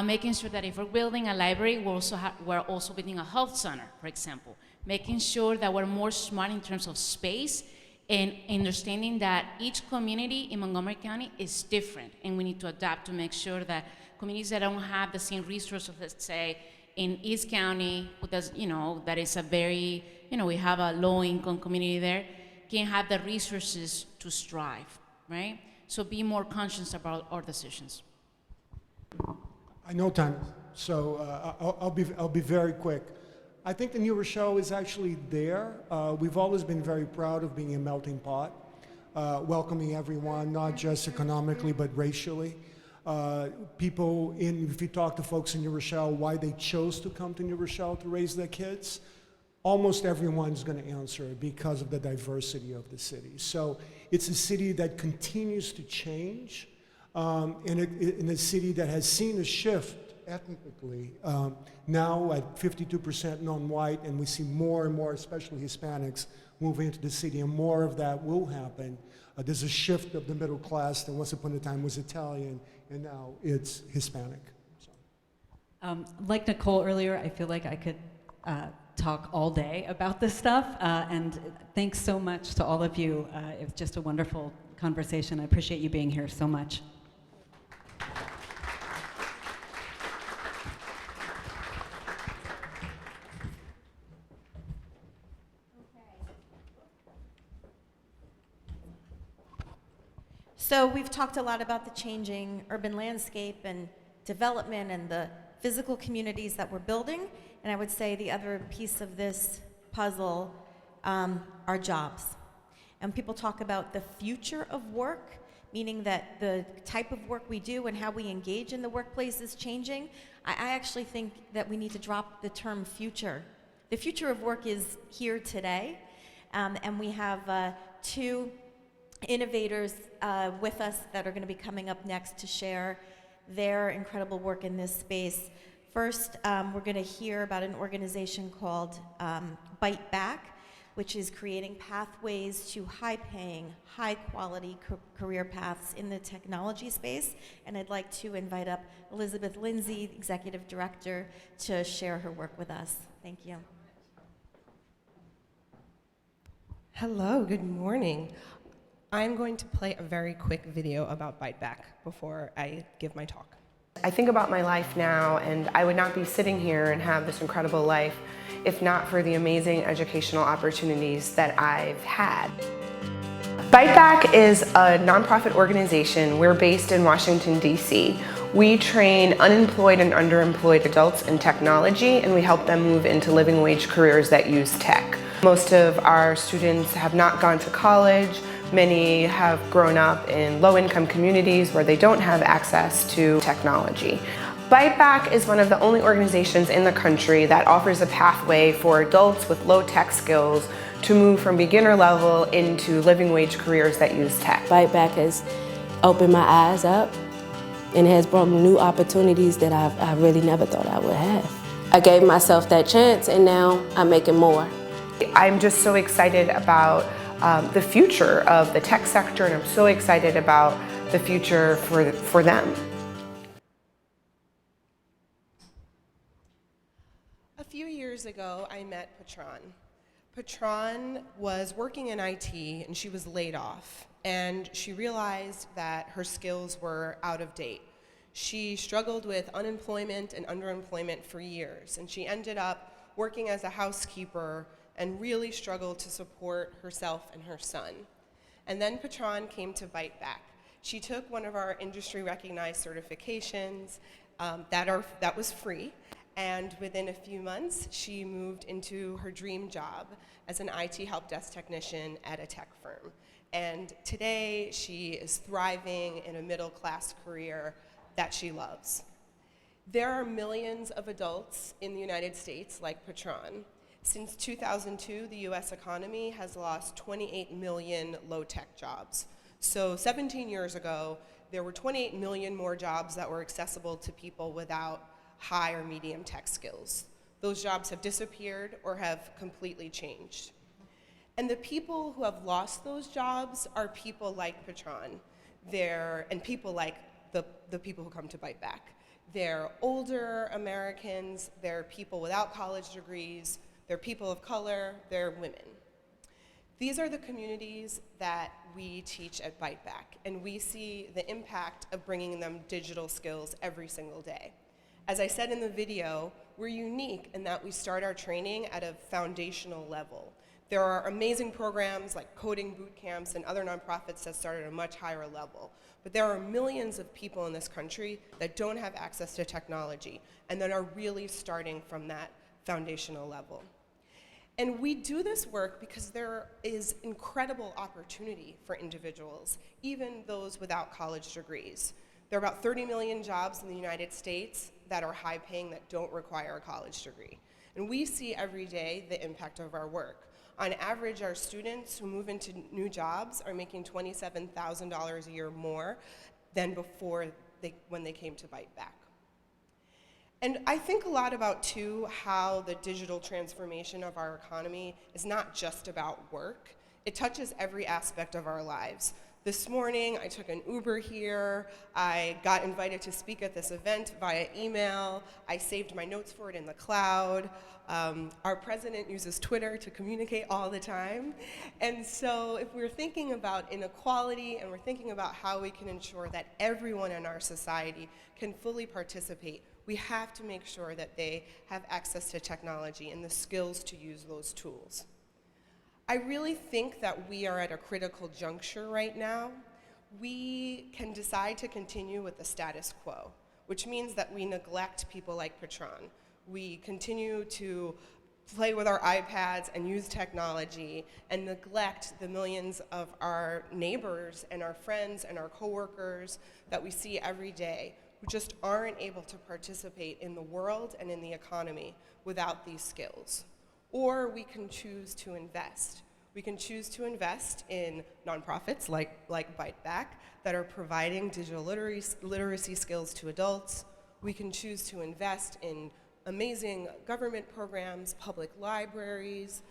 Making sure that if we're building a library, we're also building a health center, for example. Making sure that we're more smart in terms of space and understanding that each community in Montgomery County is different, and we need to adapt to make sure that communities that don't have the same resources, let's say, in East County, you know, that is a very, you know, we have a low-income community there, can have the resources to strive, right? So be more conscious about our decisions. I know time, so I'll be very quick. I think the New Rochelle is actually there. We've always been very proud of being a melting pot, welcoming everyone, not just economically, but racially. People if you talk to folks in New Rochelle, why they chose to come to New Rochelle to raise their kids, almost everyone's going to answer because of the diversity of the city. So it's a city that continues to change, and in a city that has seen a shift ethnically, now at 52% non-white, and we see more and more, especially Hispanics, moving into the city, and more of that will happen. There's a shift of the middle class that once upon a time was Italian, and now it's Hispanic. So. Like Nicole earlier, I feel like I could talk all day about this stuff, and thanks so much to all of you. It was just a wonderful conversation. I appreciate you being here so much. So we've talked a lot about the changing urban landscape and development and the physical communities that we're building. And I would say the other piece of this puzzle are jobs. And people talk about the future of work, meaning that the type of work we do and how we engage in the workplace is changing. I actually think that we need to drop the term future. The future of work is here today, and we have two innovators with us that are going to be coming up next to share their incredible work in this space. First, we're going to hear about an organization called Bite Back, which is creating pathways to high-paying, high-quality career paths in the technology space. And I'd like to invite up Elizabeth Lindsay, Executive Director, to share her work with us. Thank you. Hello, good morning. I'm going to play a very quick video about Bite Back before I give my talk. I think about my life now, and I would not be sitting here and have this incredible life if not for the amazing educational opportunities that I've had. Bite Back is a nonprofit organization. We're based in Washington, D.C. We train unemployed and underemployed adults in technology, and we help them move into living wage careers that use tech. Most of our students have not gone to college. Many have grown up in low-income communities where they don't have access to technology. Bite Back is one of the only organizations in the country that offers a pathway for adults with low tech skills to move from beginner level into living wage careers that use tech. Bite Back has opened my eyes up and has brought me new opportunities that I really never thought I would have. I gave myself that chance, and now I'm making more. I'm just so excited about the future of the tech sector, and I'm so excited about the future for them. A few years ago, I met Patron. Patron was working in IT, and she was laid off, and she realized that her skills were out of date. She struggled with unemployment and underemployment for years, and she ended up working as a housekeeper and really struggled to support herself and her son. And then Patron came to Bite Back. She took one of our industry-recognized certifications that was free, and within a few months, she moved into her dream job as an IT help desk technician at a tech firm. And today, she is thriving in a middle-class career that she loves. There are millions of adults in the United States like Patron. Since 2002, the US economy has lost 28 million low-tech jobs. So 17 years ago, there were 28 million more jobs that were accessible to people without high or medium tech skills. Those jobs have disappeared or have completely changed. And the people who have lost those jobs are people like Patron, and people like the people who come to Bite Back. They're older Americans, they're people without college degrees, they're people of color, they're women. These are the communities that we teach at Bite Back, and we see the impact of bringing them digital skills every single day. As I said in the video, we're unique in that we start our training at a foundational level. There are amazing programs like coding boot camps and other nonprofits that start at a much higher level. But there are millions of people in this country that don't have access to technology and that are really starting from that foundational level. And we do this work because there is incredible opportunity for individuals, even those without college degrees. There are about 30 million jobs in the United States that are high paying that don't require a college degree. And we see every day the impact of our work. On average, our students who move into new jobs are making $27,000 a year more than before when they came to Bite Back. And I think a lot about, too, how the digital transformation of our economy is not just about work. It touches every aspect of our lives. This morning, I took an Uber here. I got invited to speak at this event via email. I saved my notes for it in the cloud. Our president uses Twitter to communicate all the time. And so if we're thinking about inequality and we're thinking about how we can ensure that everyone in our society can fully participate, we have to make sure that they have access to technology and the skills to use those tools. I really think that we are at a critical juncture right now. we can decide to continue with the status quo, which means that we neglect people like Patron. We continue to play with our iPads and use technology and neglect the millions of our neighbors and our friends and our coworkers that we see every day who just aren't able to participate in the world and in the economy without these skills. Or we can choose to invest. We can choose to invest in nonprofits like Bite Back that are providing digital literacy skills to adults. We can choose to invest in amazing government programs, public libraries,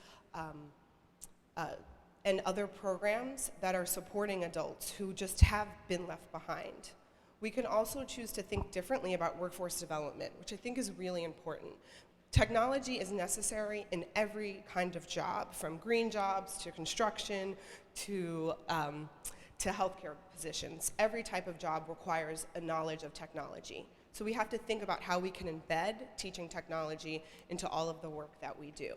and other programs that are supporting adults who just have been left behind. We can also choose to think differently about workforce development, which I think is really important. Technology is necessary in every kind of job, from green jobs to construction to healthcare positions. Every type of job requires a knowledge of technology. So we have to think about how we can embed teaching technology into all of the work that we do.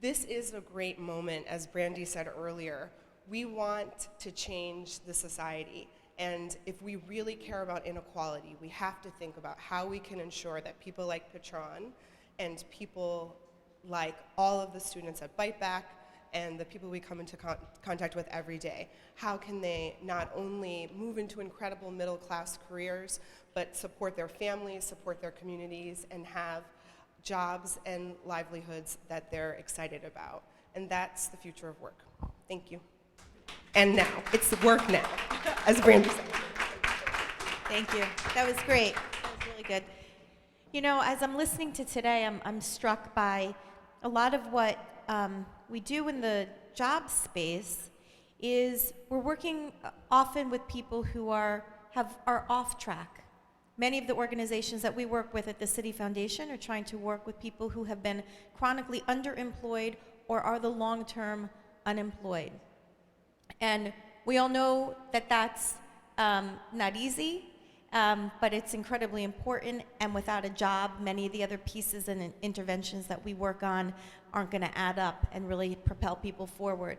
This is a great moment, as Brandy said earlier. We want to change the society. And if we really care about inequality, we have to think about how we can ensure that people like Patron and people like all of the students at Bite Back and the people we come into contact with every day, how can they not only move into incredible middle-class careers, but support their families, support their communities, and have jobs and livelihoods that they're excited about. And that's the future of work. Thank you. And now, it's the work now, as Brandy said. Thank you. That was great. That was really good. You know, as I'm listening to today, I'm struck by a lot of what we do in the job space is we're working often with people who are off track. Many of the organizations that we work with at the City Foundation are trying to work with people who have been chronically underemployed or are the long-term unemployed. And we all know that that's not easy, but it's incredibly important, and without a job, many of the other pieces and interventions that we work on aren't going to add up and really propel people forward.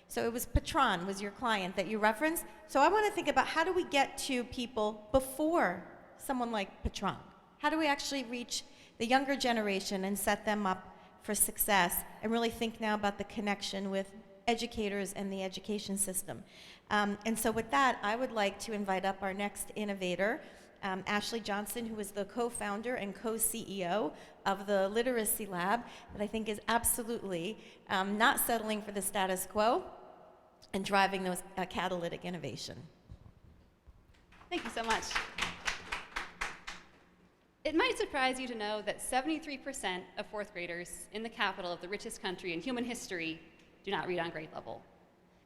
So it was Patron was your client that you referenced. So I want to think about how do we get to people before someone like Patron? How do we actually reach the younger generation and set them up for success and really think now about the connection with educators and the education system? And so with that, I would like to invite up our next innovator, Ashley Johnson, who is the co-founder and co-CEO of the Literacy Lab, that I think is absolutely not settling for the status quo and driving those catalytic innovation. Thank you so much. It might surprise you to know that 73% of fourth graders in the capital of the richest country in human history do not read on grade level.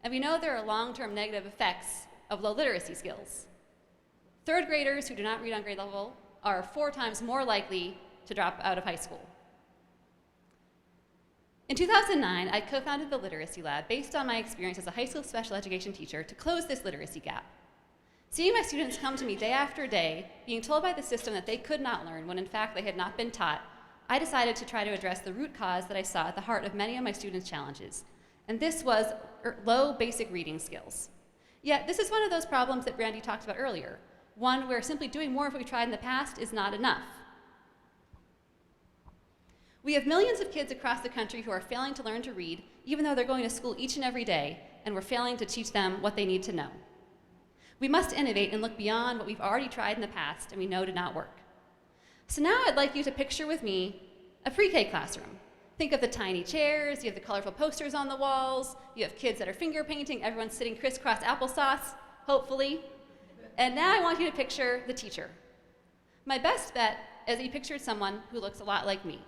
And we know there are long-term negative effects of low literacy skills. Third graders who do not read on grade level are 4 times more likely to drop out of high school. In 2009, I co-founded the Literacy Lab based on my experience as a high school special education teacher to close this literacy gap. Seeing my students come to me day after day, being told by the system that they could not learn when in fact they had not been taught, I decided to try to address the root cause that I saw at the heart of many of my students' challenges. And this was low basic reading skills. Yet this is one of those problems that Brandy talked about earlier, one where simply doing more of what we tried in the past is not enough. We have millions of kids across the country who are failing to learn to read, even though they're going to school each and every day, and we're failing to teach them what they need to know. We must innovate and look beyond what we've already tried in the past and we know did not work. So now I'd like you to picture with me a pre-K classroom. Think of the tiny chairs, you have the colorful posters on the walls, you have kids that are finger painting, everyone's sitting crisscross applesauce, hopefully. And now I want you to picture the teacher. My best bet is that you pictured someone who looks a lot like me.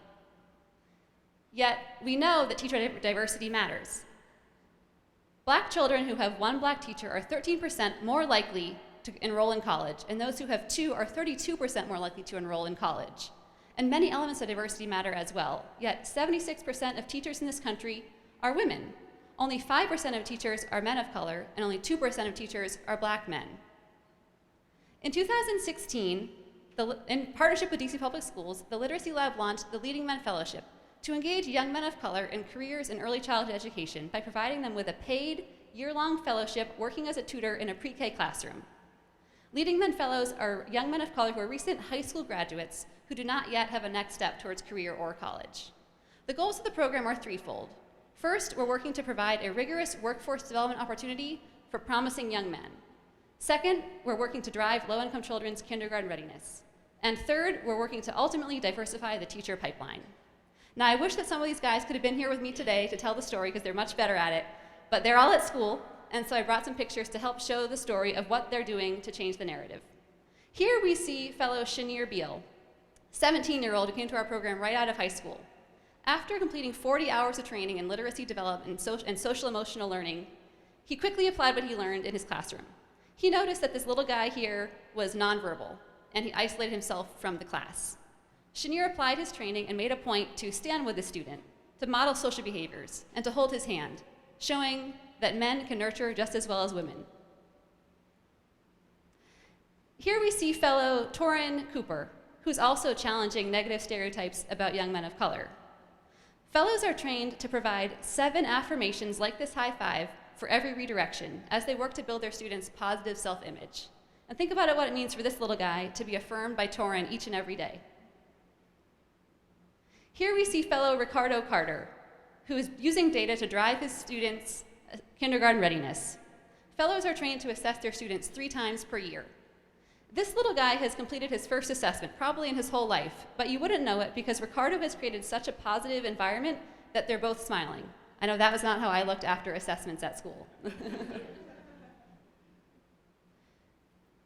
Yet we know that teacher diversity matters. Black children who have 1 black teacher are 13% more likely to enroll in college, and those who have 2 are 32% more likely to enroll in college. And many elements of diversity matter as well, yet 76% of teachers in this country are women. Only 5% of teachers are men of color, and only 2% of teachers are black men. In 2016, in partnership with DC Public Schools, the Literacy Lab launched the Leading Men Fellowship to engage young men of color in careers in early childhood education by providing them with a paid year-long fellowship working as a tutor in a pre-K classroom. Leading Men Fellows are young men of color who are recent high school graduates who do not yet have a next step towards career or college. The goals of the program are threefold. First, we're working to provide a rigorous workforce development opportunity for promising young men. Second, we're working to drive low-income children's kindergarten readiness. And third, we're working to ultimately diversify the teacher pipeline. Now, I wish that some of these guys could have been here with me today to tell the story because they're much better at it, but they're all at school, and so I brought some pictures to help show the story of what they're doing to change the narrative. Here we see fellow Shanir Beal, 17-year-old who came to our program right out of high school. After completing 40 hours of training in literacy development and social emotional learning, he quickly applied what he learned in his classroom. He noticed that this little guy here was nonverbal, and he isolated himself from the class. Shanir applied his training and made a point to stand with the student, to model social behaviors, and to hold his hand, showing that men can nurture just as well as women. Here we see fellow Torin Cooper, who's also challenging negative stereotypes about young men of color. Fellows are trained to provide 7 affirmations like this high five for every redirection as they work to build their students' positive self-image. And think about what it means for this little guy to be affirmed by Torin each and every day. Here we see fellow Ricardo Carter, who is using data to drive his students' kindergarten readiness. Fellows are trained to assess their students 3 times per year. This little guy has completed his first assessment, probably in his whole life, but you wouldn't know it because Ricardo has created such a positive environment that they're both smiling. I know that was not how I looked after assessments at school.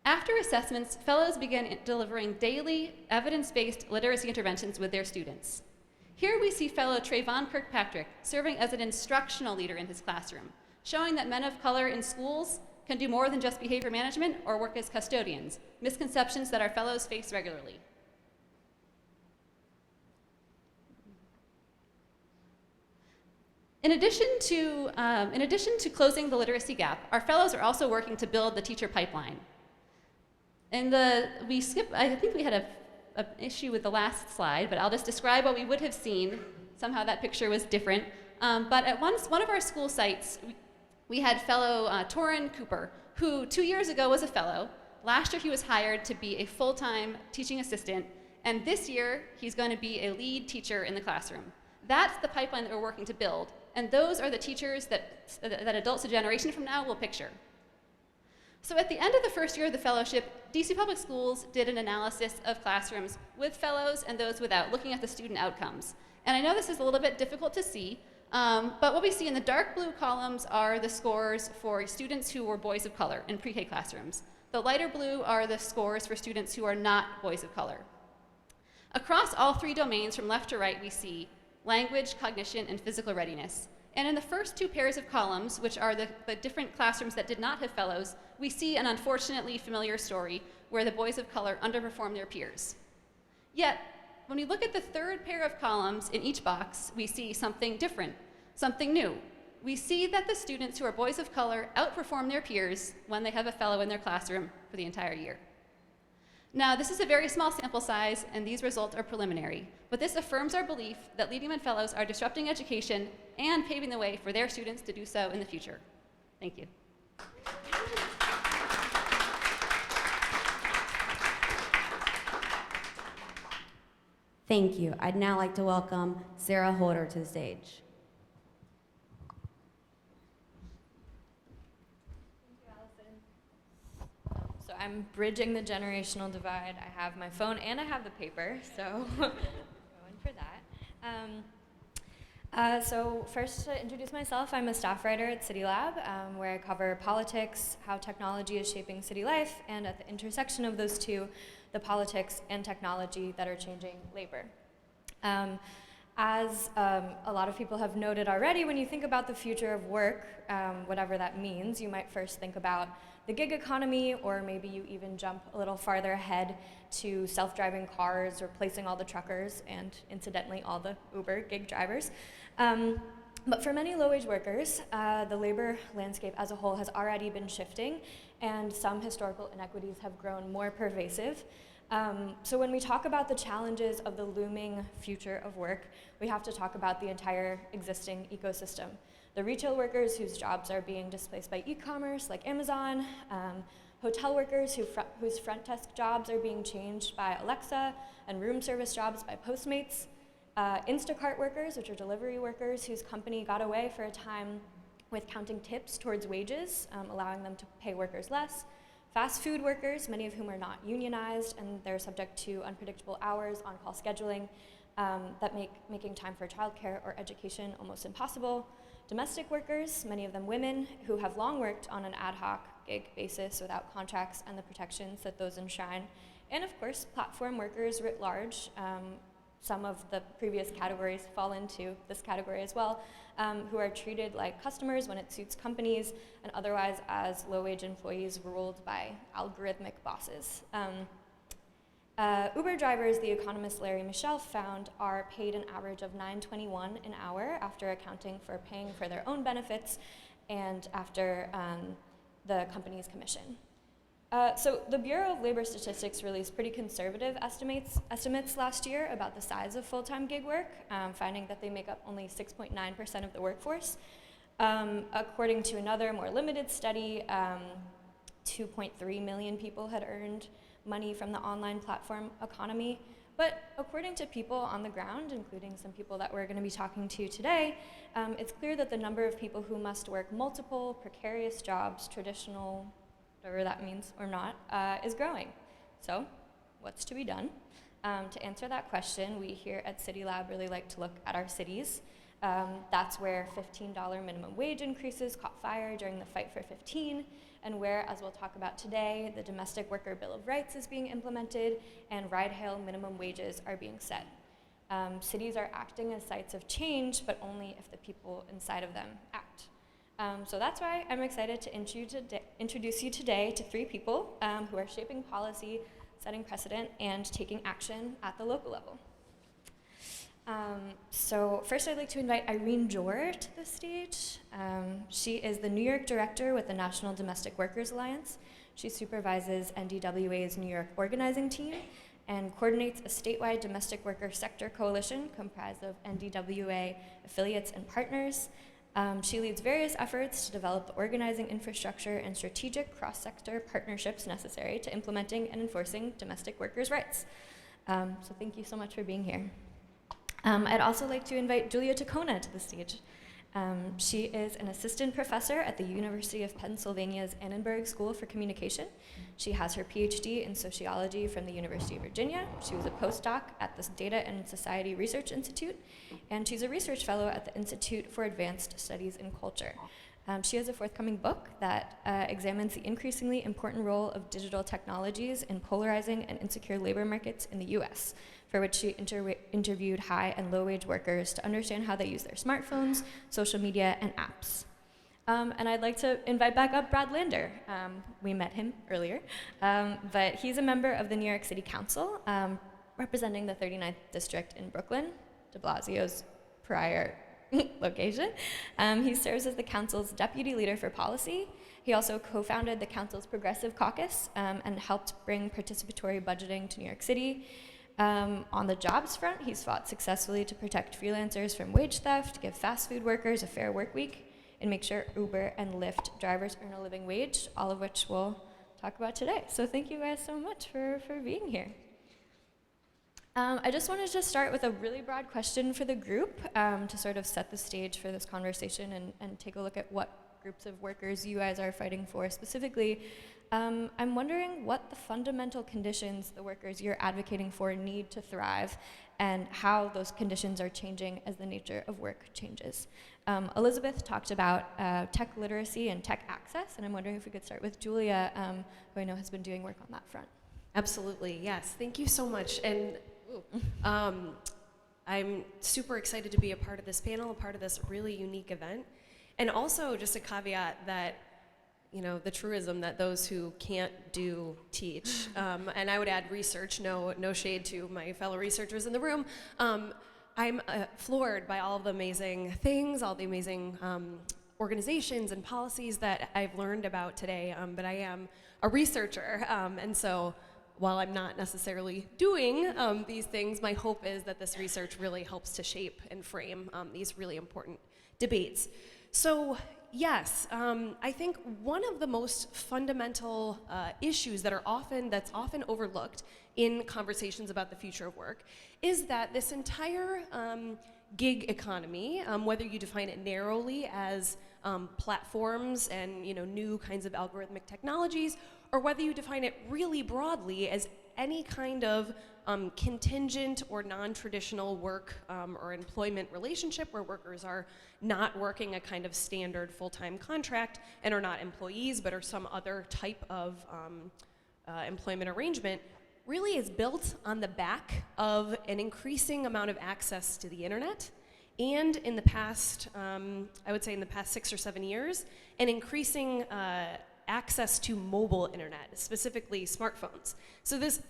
After assessments, fellows begin delivering daily, evidence-based literacy interventions with their students. Here we see fellow Trayvon Kirkpatrick serving as an instructional leader in his classroom, showing that men of color in schools can do more than just behavior management or work as custodians, misconceptions that our fellows face regularly. In addition to closing the literacy gap, our fellows are also working to build the teacher pipeline. I think we had an issue with the last slide, but I'll just describe what we would have seen. Somehow that picture was different. But at one of our school sites, we had fellow Torin Cooper, who 2 years ago was a fellow. Last year he was hired to be a full-time teaching assistant, and this year he's going to be a lead teacher in the classroom. That's the pipeline that we're working to build, and those are the teachers that adults a generation from now will picture. So at the end of the first year of the fellowship, DC Public Schools did an analysis of classrooms with fellows and those without, looking at the student outcomes. And I know this is a little bit difficult to see, but what we see in the dark blue columns are the scores for students who were boys of color in pre-K classrooms. The lighter blue are the scores for students who are not boys of color. Across all 3 domains from left to right, we see language, cognition, and physical readiness. And in the first 2 pairs of columns, which are the different classrooms that did not have fellows, we see an unfortunately familiar story where the boys of color underperform their peers. Yet, when we look at the 3rd pair of columns in each box, we see something different, something new. We see that the students who are boys of color outperform their peers when they have a fellow in their classroom for the entire year. Now, this is a very small sample size, and these results are preliminary, but this affirms our belief that Leading Men Fellows are disrupting education and paving the way for their students to do so in the future. Thank you. Thank you. I'd now like to welcome Sarah Holder to the stage. So I'm bridging the generational divide. I have my phone and I have the paper, so going for that. So first, to introduce myself, I'm a staff writer at CityLab, where I cover politics, how technology is shaping city life, and at the intersection of those two, the politics and technology that are changing labor. As a lot of people have noted already, when you think about the future of work, whatever that means, you might first think about the gig economy, or maybe you even jump a little farther ahead to self-driving cars, replacing all the truckers and incidentally all the Uber gig drivers. But for many low-wage workers, the labor landscape as a whole has already been shifting, and some historical inequities have grown more pervasive. So when we talk about the challenges of the looming future of work, we have to talk about the entire existing ecosystem. The retail workers whose jobs are being displaced by e-commerce like Amazon, hotel workers whose front desk jobs are being changed by Alexa, and room service jobs by Postmates, Instacart workers, which are delivery workers whose company got away for a time with counting tips towards wages, allowing them to pay workers less, fast food workers, many of whom are not unionized and they're subject to unpredictable hours, on-call scheduling that make making time for childcare or education almost impossible, domestic workers, many of them women, who have long worked on an ad hoc gig basis without contracts and the protections that those enshrine, and of course, platform workers writ large. Some of the previous categories fall into this category as well, who are treated like customers when it suits companies, and otherwise as low-wage employees ruled by algorithmic bosses. Uber drivers, the economist Larry Michel found, are paid an average of $9.21 an hour after accounting for paying for their own benefits and after the company's commission. So the Bureau of Labor Statistics released pretty conservative estimates last year about the size of full-time gig work, finding that they make up only 6.9% of the workforce. According to another, more limited study, 2.3 million people had earned money from the online platform economy. But according to people on the ground, including some people that we're going to be talking to today, it's clear that the number of people who must work multiple precarious jobs, traditional, whatever that means or not, is growing. So what's to be done? To answer that question, we here at CityLab really like to look at our cities. That's where $15 minimum wage increases caught fire during the Fight for 15, and where, as we'll talk about today, the Domestic Worker Bill of Rights is being implemented and ride-hail minimum wages are being set. Cities are acting as sites of change, but only if the people inside of them act. So that's why I'm excited to introduce you today to three people who are shaping policy, setting precedent, and taking action at the local level. So first I'd like to invite Irene Jor to the stage. She is the New York director with the National Domestic Workers Alliance. She supervises NDWA's New York organizing team and coordinates a statewide domestic worker sector coalition comprised of NDWA affiliates and partners. She leads various efforts to develop the organizing infrastructure and strategic cross-sector partnerships necessary to implementing and enforcing domestic workers' rights. So thank you so much for being here. I'd also like to invite Julia Tacona to the stage. She is an assistant professor at the University of Pennsylvania's Annenberg School for Communication. She has her PhD in sociology from the University of Virginia. She was a postdoc at the Data and Society Research Institute, and she's a research fellow at the Institute for Advanced Studies in Culture. She has a forthcoming book that examines the increasingly important role of digital technologies in polarizing and insecure labor markets in the US, for which she interviewed high and low wage workers to understand how they use their smartphones, social media, and apps. And I'd like to invite back up Brad Lander. We met him earlier, but he's a member of the New York City Council, representing the 39th District in Brooklyn, de Blasio's prior location. He serves as the council's deputy leader for policy. He also co-founded the council's Progressive Caucus and helped bring participatory budgeting to New York City. On the jobs front, he's fought successfully to protect freelancers from wage theft, give fast food workers a fair work week, and make sure Uber and Lyft drivers earn a living wage, all of which we'll talk about today. So thank you guys so much for being here. I just wanted to start with a really broad question for the group to sort of set the stage for this conversation and take a look at what groups of workers you guys are fighting for specifically. I'm wondering what the fundamental conditions the workers you're advocating for need to thrive and how those conditions are changing as the nature of work changes. Elizabeth talked about tech literacy and tech access, and I'm wondering if we could start with Julia, who I know has been doing work on that front. Absolutely, yes. Thank you so much. And I'm super excited to be a part of this panel, a part of this really unique event. And also just a caveat that, you know, the truism that those who can't do teach. And I would add research, no shade to my fellow researchers in the room. I'm floored by all of the amazing things, all the amazing organizations and policies that I've learned about today. But I am a researcher, and so while I'm not necessarily doing these things, my hope is that this research really helps to shape and frame these really important debates. So yes, I think one of the most fundamental issues that's often overlooked in conversations about the future of work is that this entire gig economy, whether you define it narrowly as platforms and new kinds of algorithmic technologies, or whether you define it really broadly as any kind of contingent or non-traditional work or employment relationship where workers are not working a kind of standard full-time contract and are not employees but are some other type of employment arrangement, really is built on the back of an increasing amount of access to the internet, and in the past, I would say in the past 6 or 7 years, an increasing access to mobile internet, specifically smartphones. So this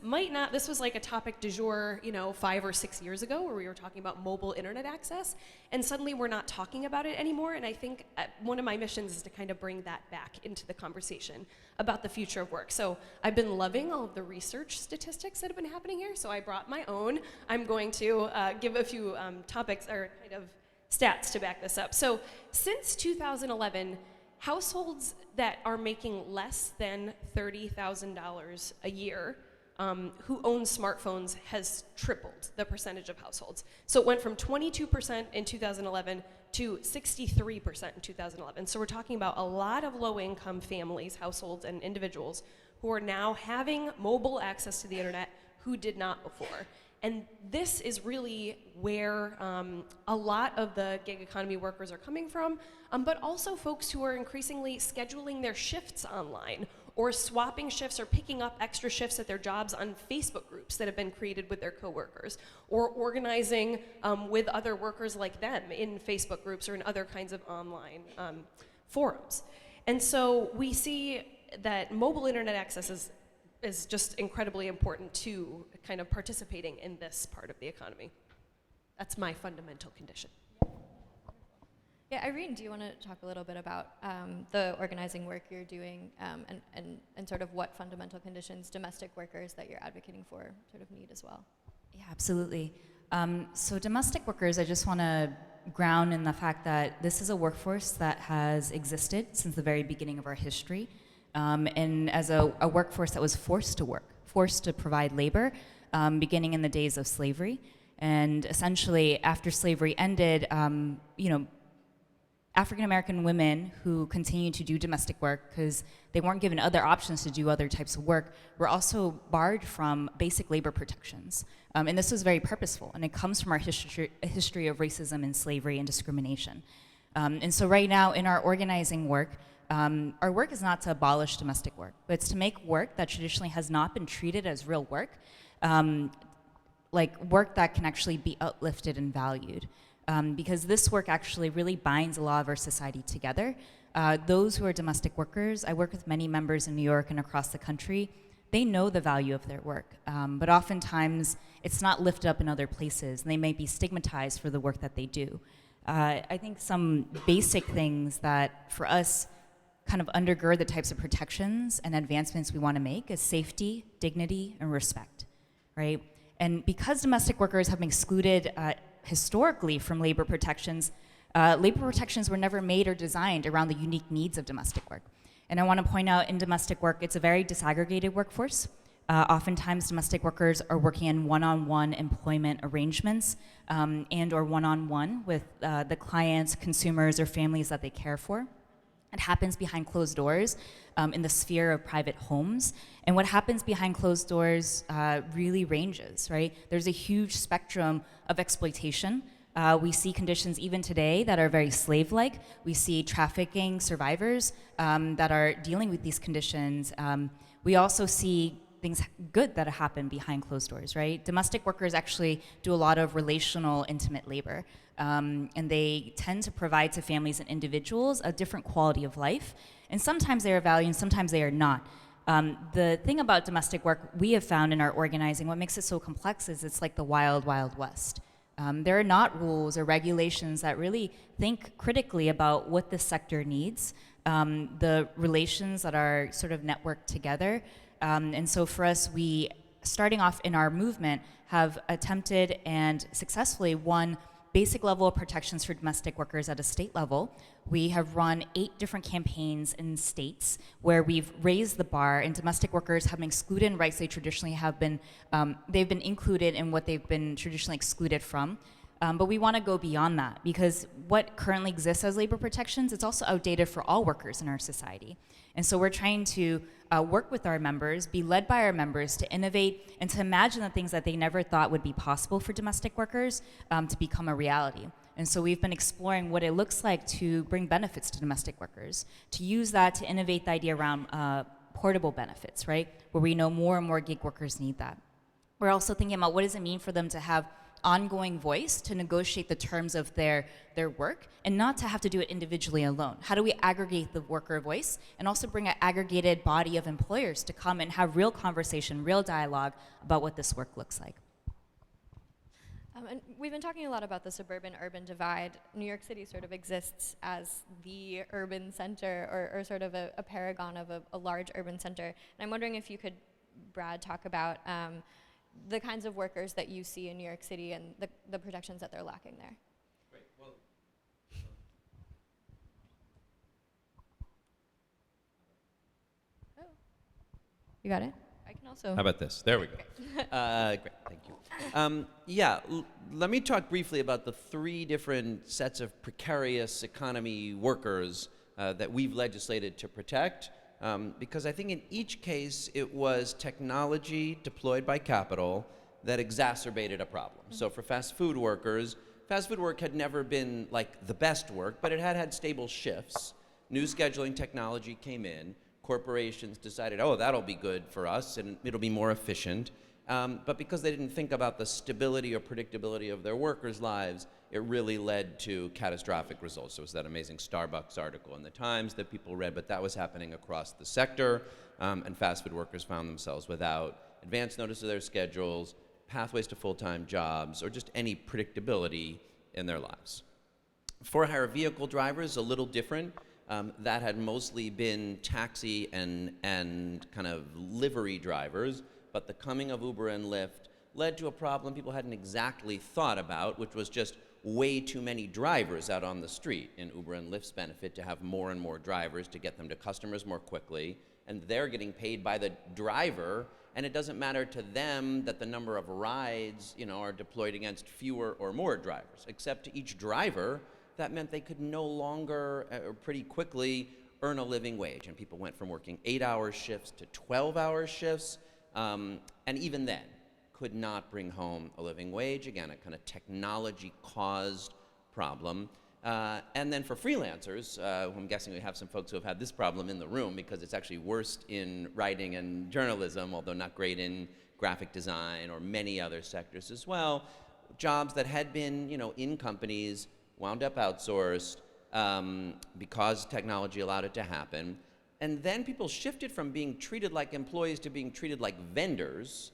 was like a topic du jour, 5 or 6 years ago, where we were talking about mobile internet access, and suddenly we're not talking about it anymore, and I think one of my missions is to kind of bring that back into the conversation about the future of work. So I've been loving all of the research statistics that have been happening here, so I brought my own. I'm going to give a few topics or kind of stats to back this up. So since 2011, households that are making less than $30,000 a year who own smartphones has tripled the percentage of households. So it went from 22% in 2011 to 63% in 2011. So we're talking about a lot of low-income families, households, and individuals who are now having mobile access to the internet who did not before. And this is really where a lot of the gig economy workers are coming from, but also folks who are increasingly scheduling their shifts online, or swapping shifts or picking up extra shifts at their jobs on Facebook groups that have been created with their coworkers, or organizing with other workers like them in Facebook groups or in other kinds of online forums. And so we see that mobile internet access is just incredibly important to kind of participating in this part of the economy. That's my fundamental condition. Yeah, Irene, do you want to talk a little bit about the organizing work you're doing and sort of what fundamental conditions domestic workers that you're advocating for sort of need as well? Yeah, absolutely. So domestic workers, I just want to ground in the fact that this is a workforce that has existed since the very beginning of our history. And as a workforce that was forced to work, forced to provide labor, beginning in the days of slavery. And essentially, after slavery ended, African-American women who continued to do domestic work because they weren't given other options to do other types of work were also barred from basic labor protections. And this was very purposeful, and it comes from our history of racism and slavery and discrimination. And so right now in our organizing work, our work is not to abolish domestic work, but it's to make work that traditionally has not been treated as real work, like work that can actually be uplifted and valued. Because this work actually really binds a lot of our society together. Those who are domestic workers, I work with many members in New York and across the country, they know the value of their work, but oftentimes it's not lifted up in other places, and they may be stigmatized for the work that they do. I think some basic things that for us kind of undergird the types of protections and advancements we want to make is safety, dignity, and respect, right? And because domestic workers have been excluded historically from labor protections were never made or designed around the unique needs of domestic work. And I want to point out in domestic work, it's a very disaggregated workforce. Oftentimes domestic workers are working in one-on-one employment arrangements and or one-on-one with the clients, consumers, or families that they care for. It happens behind closed doors in the sphere of private homes. And what happens behind closed doors really ranges, right? There's a huge spectrum of exploitation. We see conditions even today that are very slave-like. We see trafficking survivors that are dealing with these conditions. We also see things good that happen behind closed doors, right? Domestic workers actually do a lot of relational, intimate labor. And they tend to provide to families and individuals a different quality of life. And sometimes they are valued and sometimes they are not. The thing about domestic work we have found in our organizing, what makes it so complex is it's like the wild, wild west. There are not rules or regulations that really think critically about what this sector needs, the relations that are sort of networked together. And so for us, we starting off in our movement, have attempted and successfully won basic level of protections for domestic workers at a state level. We have run 8 different campaigns in states where we've raised the bar, and domestic workers have been excluded in rights they traditionally have been, they've been included in what they've been traditionally excluded from. But we want to go beyond that, because what currently exists as labor protections, it's also outdated for all workers in our society. And so we're trying to work with our members, be led by our members to innovate and to imagine the things that they never thought would be possible for domestic workers to become a reality. And so we've been exploring what it looks like to bring benefits to domestic workers, to use that to innovate the idea around portable benefits, right? Where we know more and more gig workers need that. We're also thinking about what does it mean for them to have ongoing voice to negotiate the terms of their work and not to have to do it individually alone. How do we aggregate the worker voice and also bring an aggregated body of employers to come and have real conversation, real dialogue about what this work looks like? And we've been talking a lot about the suburban-urban divide. New York City sort of exists as the urban center or sort of a paragon of a large urban center. And I'm wondering if you could, Brad, talk about the kinds of workers that you see in New York City and the protections that they're lacking there. Great. Well, you got it? I can also. How about this? There we go. Great, thank you. Let me talk briefly about the 3 different sets of precarious economy workers that we've legislated to protect. Because I think in each case it was technology deployed by capital that exacerbated a problem. So for fast food workers, fast food work had never been like the best work, but it had stable shifts. New scheduling technology came in. Corporations decided, oh, that'll be good for us and it'll be more efficient. But because they didn't think about the stability or predictability of their workers' lives, it really led to catastrophic results. There was that amazing Starbucks article in the Times that people read, but that was happening across the sector, and fast food workers found themselves without advance notice of their schedules, pathways to full-time jobs, or just any predictability in their lives. For-hire vehicle drivers, a little different. That had mostly been taxi and kind of livery drivers, but the coming of Uber and Lyft led to a problem people hadn't exactly thought about, which was just way too many drivers out on the street. In Uber and Lyft's benefit to have more and more drivers to get them to customers more quickly, and they're getting paid by the driver, and it doesn't matter to them that the number of rides, are deployed against fewer or more drivers, except to each driver, that meant they could no longer, or pretty quickly, earn a living wage. And people went from working 8-hour shifts to 12-hour shifts, and even then, could not bring home a living wage. Again, a kind of technology-caused problem. And then for freelancers, who I'm guessing we have some folks who have had this problem in the room because it's actually worst in writing and journalism, although not great in graphic design or many other sectors as well. Jobs that had been, in companies wound up outsourced because technology allowed it to happen. And then people shifted from being treated like employees to being treated like vendors,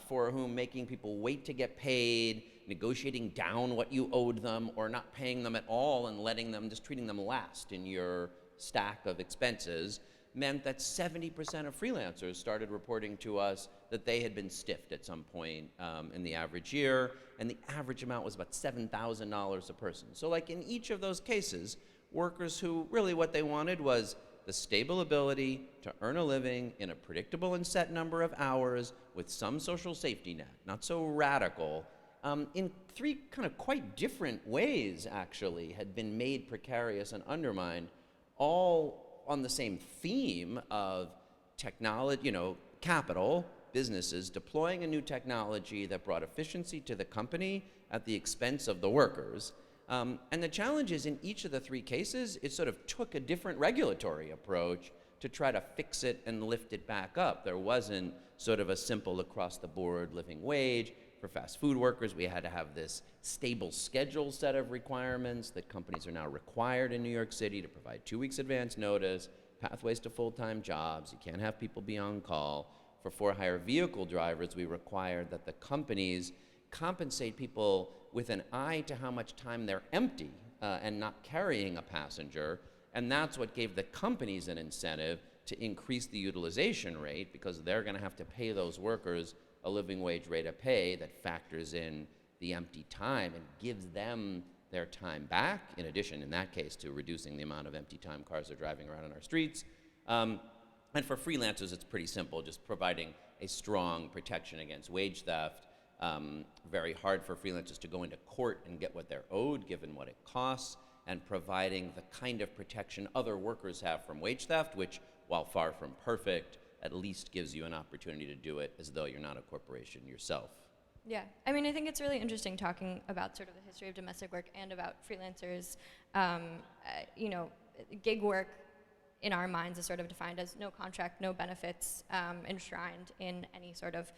for whom making people wait to get paid, negotiating down what you owed them, or not paying them at all and just treating them last in your stack of expenses, meant that 70% of freelancers started reporting to us that they had been stiffed at some point in the average year, and the average amount was about $7,000 a person. So like in each of those cases, workers who really what they wanted was the stable ability to earn a living in a predictable and set number of hours with some social safety net, not so radical, in 3 kind of quite different ways, actually, had been made precarious and undermined, all on the same theme of technology, capital, businesses deploying a new technology that brought efficiency to the company at the expense of the workers. And the challenge is in each of the 3 cases, it sort of took a different regulatory approach to try to fix it and lift it back up. There wasn't sort of a simple across-the-board living wage. For fast food workers, we had to have this stable schedule set of requirements that companies are now required in New York City to provide 2 weeks advance notice, pathways to full-time jobs. You can't have people be on call. For hire vehicle drivers, we required that the companies compensate people with an eye to how much time they're empty and not carrying a passenger. And that's what gave the companies an incentive to increase the utilization rate, because they're going to have to pay those workers a living wage rate of pay that factors in the empty time and gives them their time back, in addition, in that case, to reducing the amount of empty time cars are driving around on our streets. And for freelancers, it's pretty simple, just providing a strong protection against wage theft. Very hard for freelancers to go into court and get what they're owed, given what it costs, and providing the kind of protection other workers have from wage theft, which, while far from perfect, at least gives you an opportunity to do it as though you're not a corporation yourself. Yeah, I mean, I think it's really interesting talking about sort of the history of domestic work and about freelancers. You know, gig work in our minds is sort of defined as no contract, no benefits, enshrined in any sort of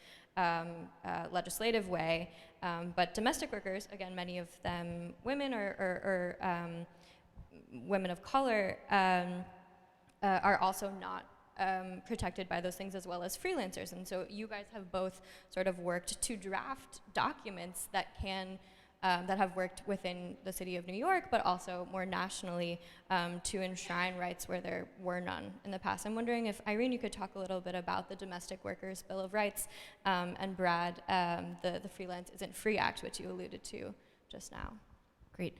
legislative way. But domestic workers, again, many of them women or women of color, are also not protected by those things as well as freelancers. And so you guys have both sort of worked to draft documents that can that have worked within the city of New York, but also more nationally to enshrine rights where there were none in the past. I'm wondering if, Irene, you could talk a little bit about the Domestic Workers Bill of Rights, and Brad, the Freelance Isn't Free Act, which you alluded to just now. Great.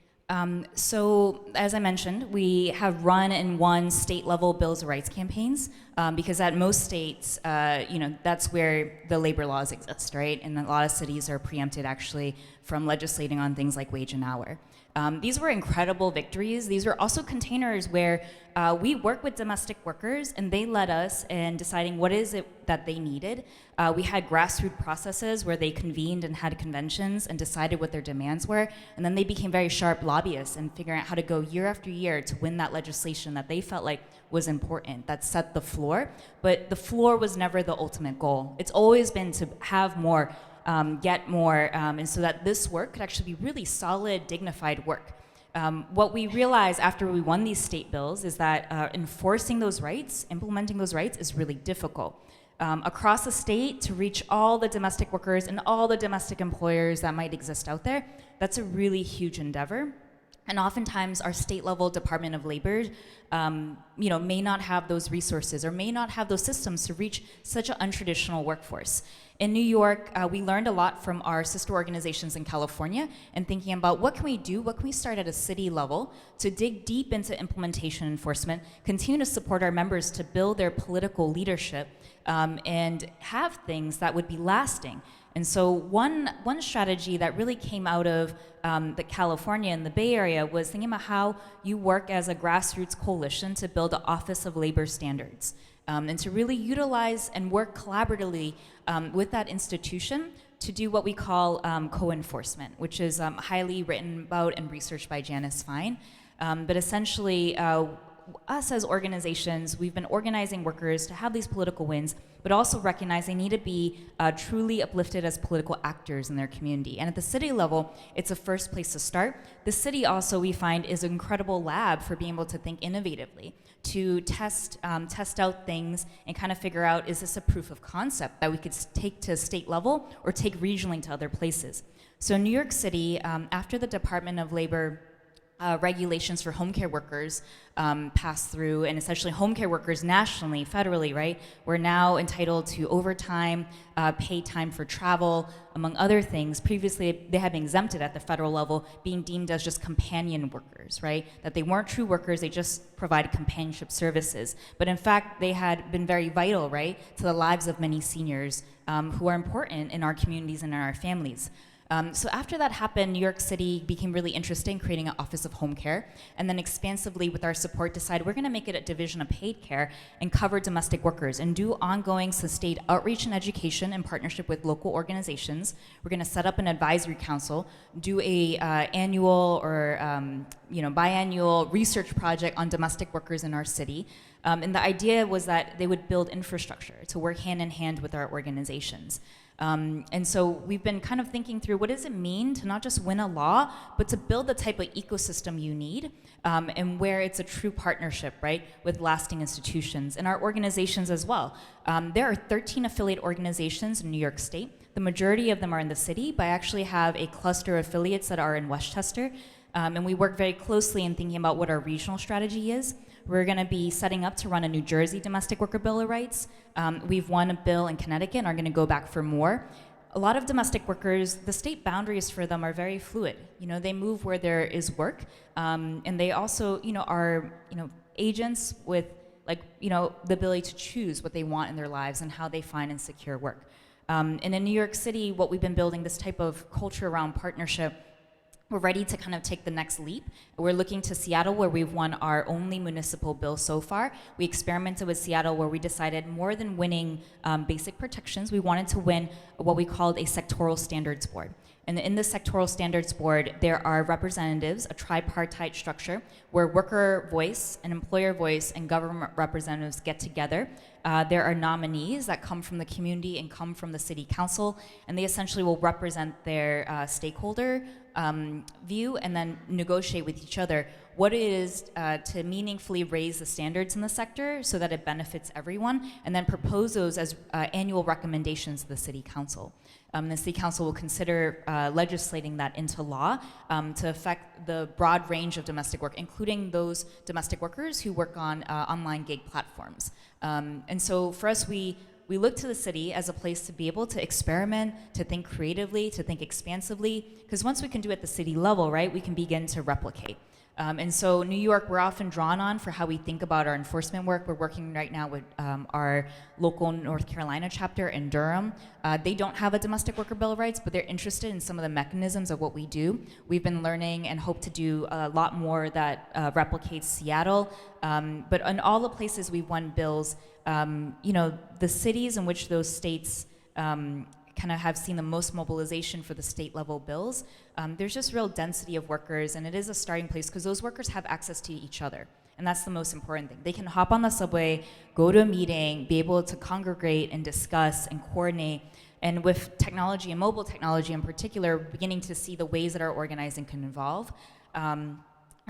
So, as I mentioned, we have run and won state-level Bills of Rights campaigns because at most states, you know, that's where the labor laws exist, right? And a lot of cities are preempted actually from legislating on things like wage and hour. These were incredible victories. These were also containers where we work with domestic workers and they led us in deciding what is it that they needed. We had grassroots processes where they convened and had conventions and decided what their demands were, and then they became very sharp lobbyists and figuring out how to go year after year to win that legislation that they felt like was important, that set the floor. But the floor was never the ultimate goal. It's always been to have more, get more, and so that this work could actually be really solid, dignified work. What we realized after we won these state bills is that enforcing those rights, implementing those rights is really difficult. Across the state, to reach all the domestic workers and all the domestic employers that might exist out there, that's a really huge endeavor. And oftentimes our state level Department of Labor you know, may not have those resources or may not have those systems to reach such an untraditional workforce. In New York, we learned a lot from our sister organizations in California and thinking about what can we do, what can we start at a city level to dig deep into implementation enforcement, continue to support our members to build their political leadership and have things that would be lasting. And so one strategy that really came out of the California and the Bay Area was thinking about how you work as a grassroots coalition to build an Office of Labor Standards and to really utilize and work collaboratively with that institution to do what we call co-enforcement, which is highly written about and researched by Janice Fine. But essentially, us as organizations, we've been organizing workers to have these political wins, but also recognize they need to be truly uplifted as political actors in their community. And at the city level, it's a first place to start. The city also, we find, is an incredible lab for being able to think innovatively, to test out things and kind of figure out, is this a proof of concept that we could take to state level or take regionally to other places? So in New York City, after the Department of Labor regulations for home care workers passed through, and essentially home care workers nationally, federally, right, were now entitled to overtime, paid time for travel, among other things. Previously, they had been exempted at the federal level, being deemed as just companion workers, right? That they weren't true workers, they just provided companionship services. But in fact, they had been very vital, right, to the lives of many seniors who are important in our communities and in our families. So after that happened, New York City became really interested in creating an Office of Home Care, and then expansively with our support decided we're going to make it a division of paid care and cover domestic workers and do ongoing sustained outreach and education in partnership with local organizations. We're going to set up an advisory council, do a annual or biannual research project on domestic workers in our city. And the idea was that they would build infrastructure to work hand in hand with our organizations. And so we've been kind of thinking through what does it mean to not just win a law, but to build the type of ecosystem you need and where it's a true partnership, right, with lasting institutions and our organizations as well. There are 13 affiliate organizations in New York State. The majority of them are in the city, but I actually have a cluster of affiliates that are in Westchester. And we work very closely in thinking about what our regional strategy is. We're going to be setting up to run a New Jersey domestic worker bill of rights. We've won a bill in Connecticut and are going to go back for more. A lot of domestic workers, the state boundaries for them are very fluid. They move where there is work, and they also, are, agents with, the ability to choose what they want in their lives and how they find and secure work. And in New York City, what we've been building, this type of culture around partnership, we're ready to kind of take the next leap. We're looking to Seattle, where we've won our only municipal bill so far. We experimented with Seattle, where we decided more than winning basic protections, we wanted to win what we called a sectoral standards board. And in the sectoral standards board, there are representatives, a tripartite structure, where worker voice and employer voice and government representatives get together. There are nominees that come from the community and come from the city council, and they essentially will represent their stakeholder view and then negotiate with each other what it is to meaningfully raise the standards in the sector so that it benefits everyone, and then propose those as annual recommendations to the city council. The city council will consider legislating that into law to affect the broad range of domestic work, including those domestic workers who work on online gig platforms. And so for us, we look to the city as a place to be able to experiment, to think creatively, to think expansively, because once we can do it at the city level, right, we can begin to replicate. And so New York, we're often drawn on for how we think about our enforcement work. We're working right now with our local North Carolina chapter in Durham. They don't have a domestic worker bill of rights, but they're interested in some of the mechanisms of what we do. We've been learning and hope to do a lot more that replicates Seattle. But in all the places we've won bills, the cities in which those states kind of have seen the most mobilization for the state level bills, there's just real density of workers, and it is a starting place because those workers have access to each other. And that's the most important thing. They can hop on the subway, go to a meeting, be able to congregate and discuss and coordinate. And with technology and mobile technology in particular, beginning to see the ways that our organizing can evolve. And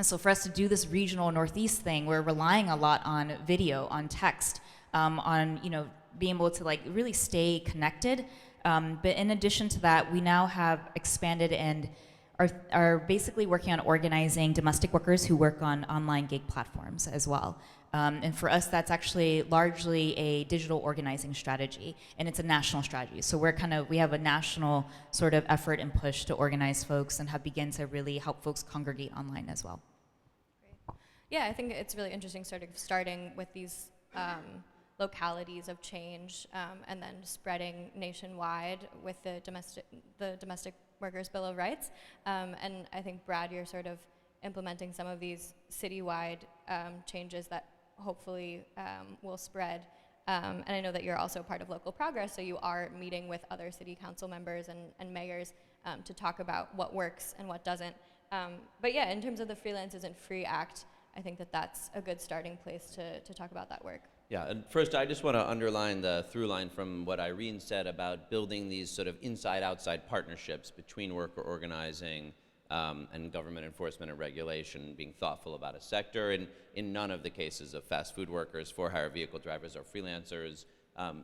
so for us to do this regional Northeast thing, we're relying a lot on video, on text, on being able to really stay connected. But in addition to that, we now have expanded and are basically working on organizing domestic workers who work on online gig platforms as well. And for us, that's actually largely a digital organizing strategy, and it's a national strategy. So we have a national sort of effort and push to organize folks and have begun to really help folks congregate online as well. Great. Yeah, I think it's really interesting starting with these localities of change and then spreading nationwide with the domestic workers bill of rights. And I think, Brad, you're sort of implementing some of these citywide changes that hopefully will spread. And I know that you're also part of Local Progress, so you are meeting with other city council members and mayors to talk about what works and what doesn't. But yeah, in terms of the Freelance Isn't Free Act, I think that's a good starting place to talk about that work. Yeah, and first I just want to underline the through line from what Irene said about building these sort of inside-outside partnerships between worker organizing and government enforcement and regulation, being thoughtful about a sector. And in none of the cases of fast food workers, for-hire vehicle drivers, or freelancers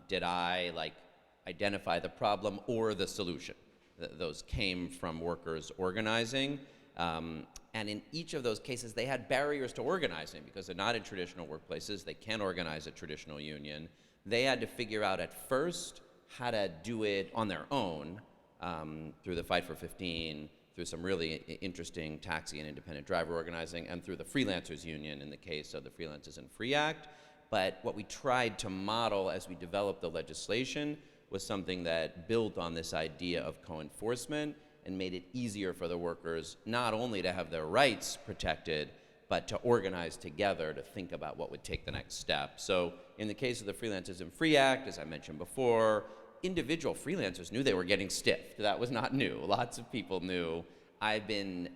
did I identify the problem or the solution. Those came from workers organizing. And in each of those cases, they had barriers to organizing because they're not in traditional workplaces. They can't organize a traditional union. They had to figure out at first how to do it on their own through the Fight for 15, through some really interesting taxi and independent driver organizing, and through the Freelancers Union in the case of the Freelance Isn't Free Act. But what we tried to model as we developed the legislation was something that built on this idea of co-enforcement and made it easier for the workers not only to have their rights protected, but to organize together to think about what would take the next step. So in the case of the Freelance Isn't Free Act, as I mentioned before, individual freelancers knew they were getting stiffed. That was not new. Lots of people knew. I've been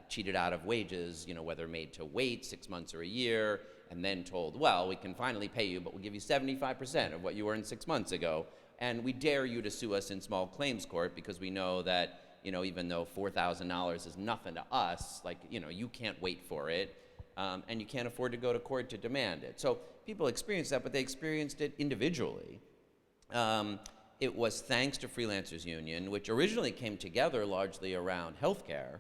cheated out of wages, whether made to wait 6 months or a year, and then told, well, we can finally pay you, but we'll give you 75% of what you earned 6 months ago. And we dare you to sue us in small claims court because we know that even though $4,000 is nothing to us, you can't wait for it, and you can't afford to go to court to demand it. So people experienced that, but they experienced it individually. It was thanks to Freelancers Union, which originally came together largely around healthcare,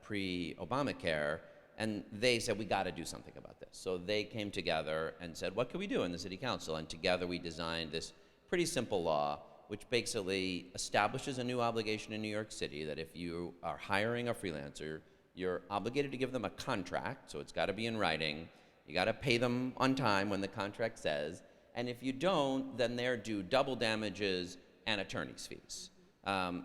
pre-Obamacare, and they said, we got to do something about this. So they came together and said, what can we do in the city council? And together we designed this pretty simple law, which basically establishes a new obligation in New York City that if you are hiring a freelancer, you're obligated to give them a contract, so it's got to be in writing. You got to pay them on time when the contract says, and if you don't, then they're due double damages and attorney's fees.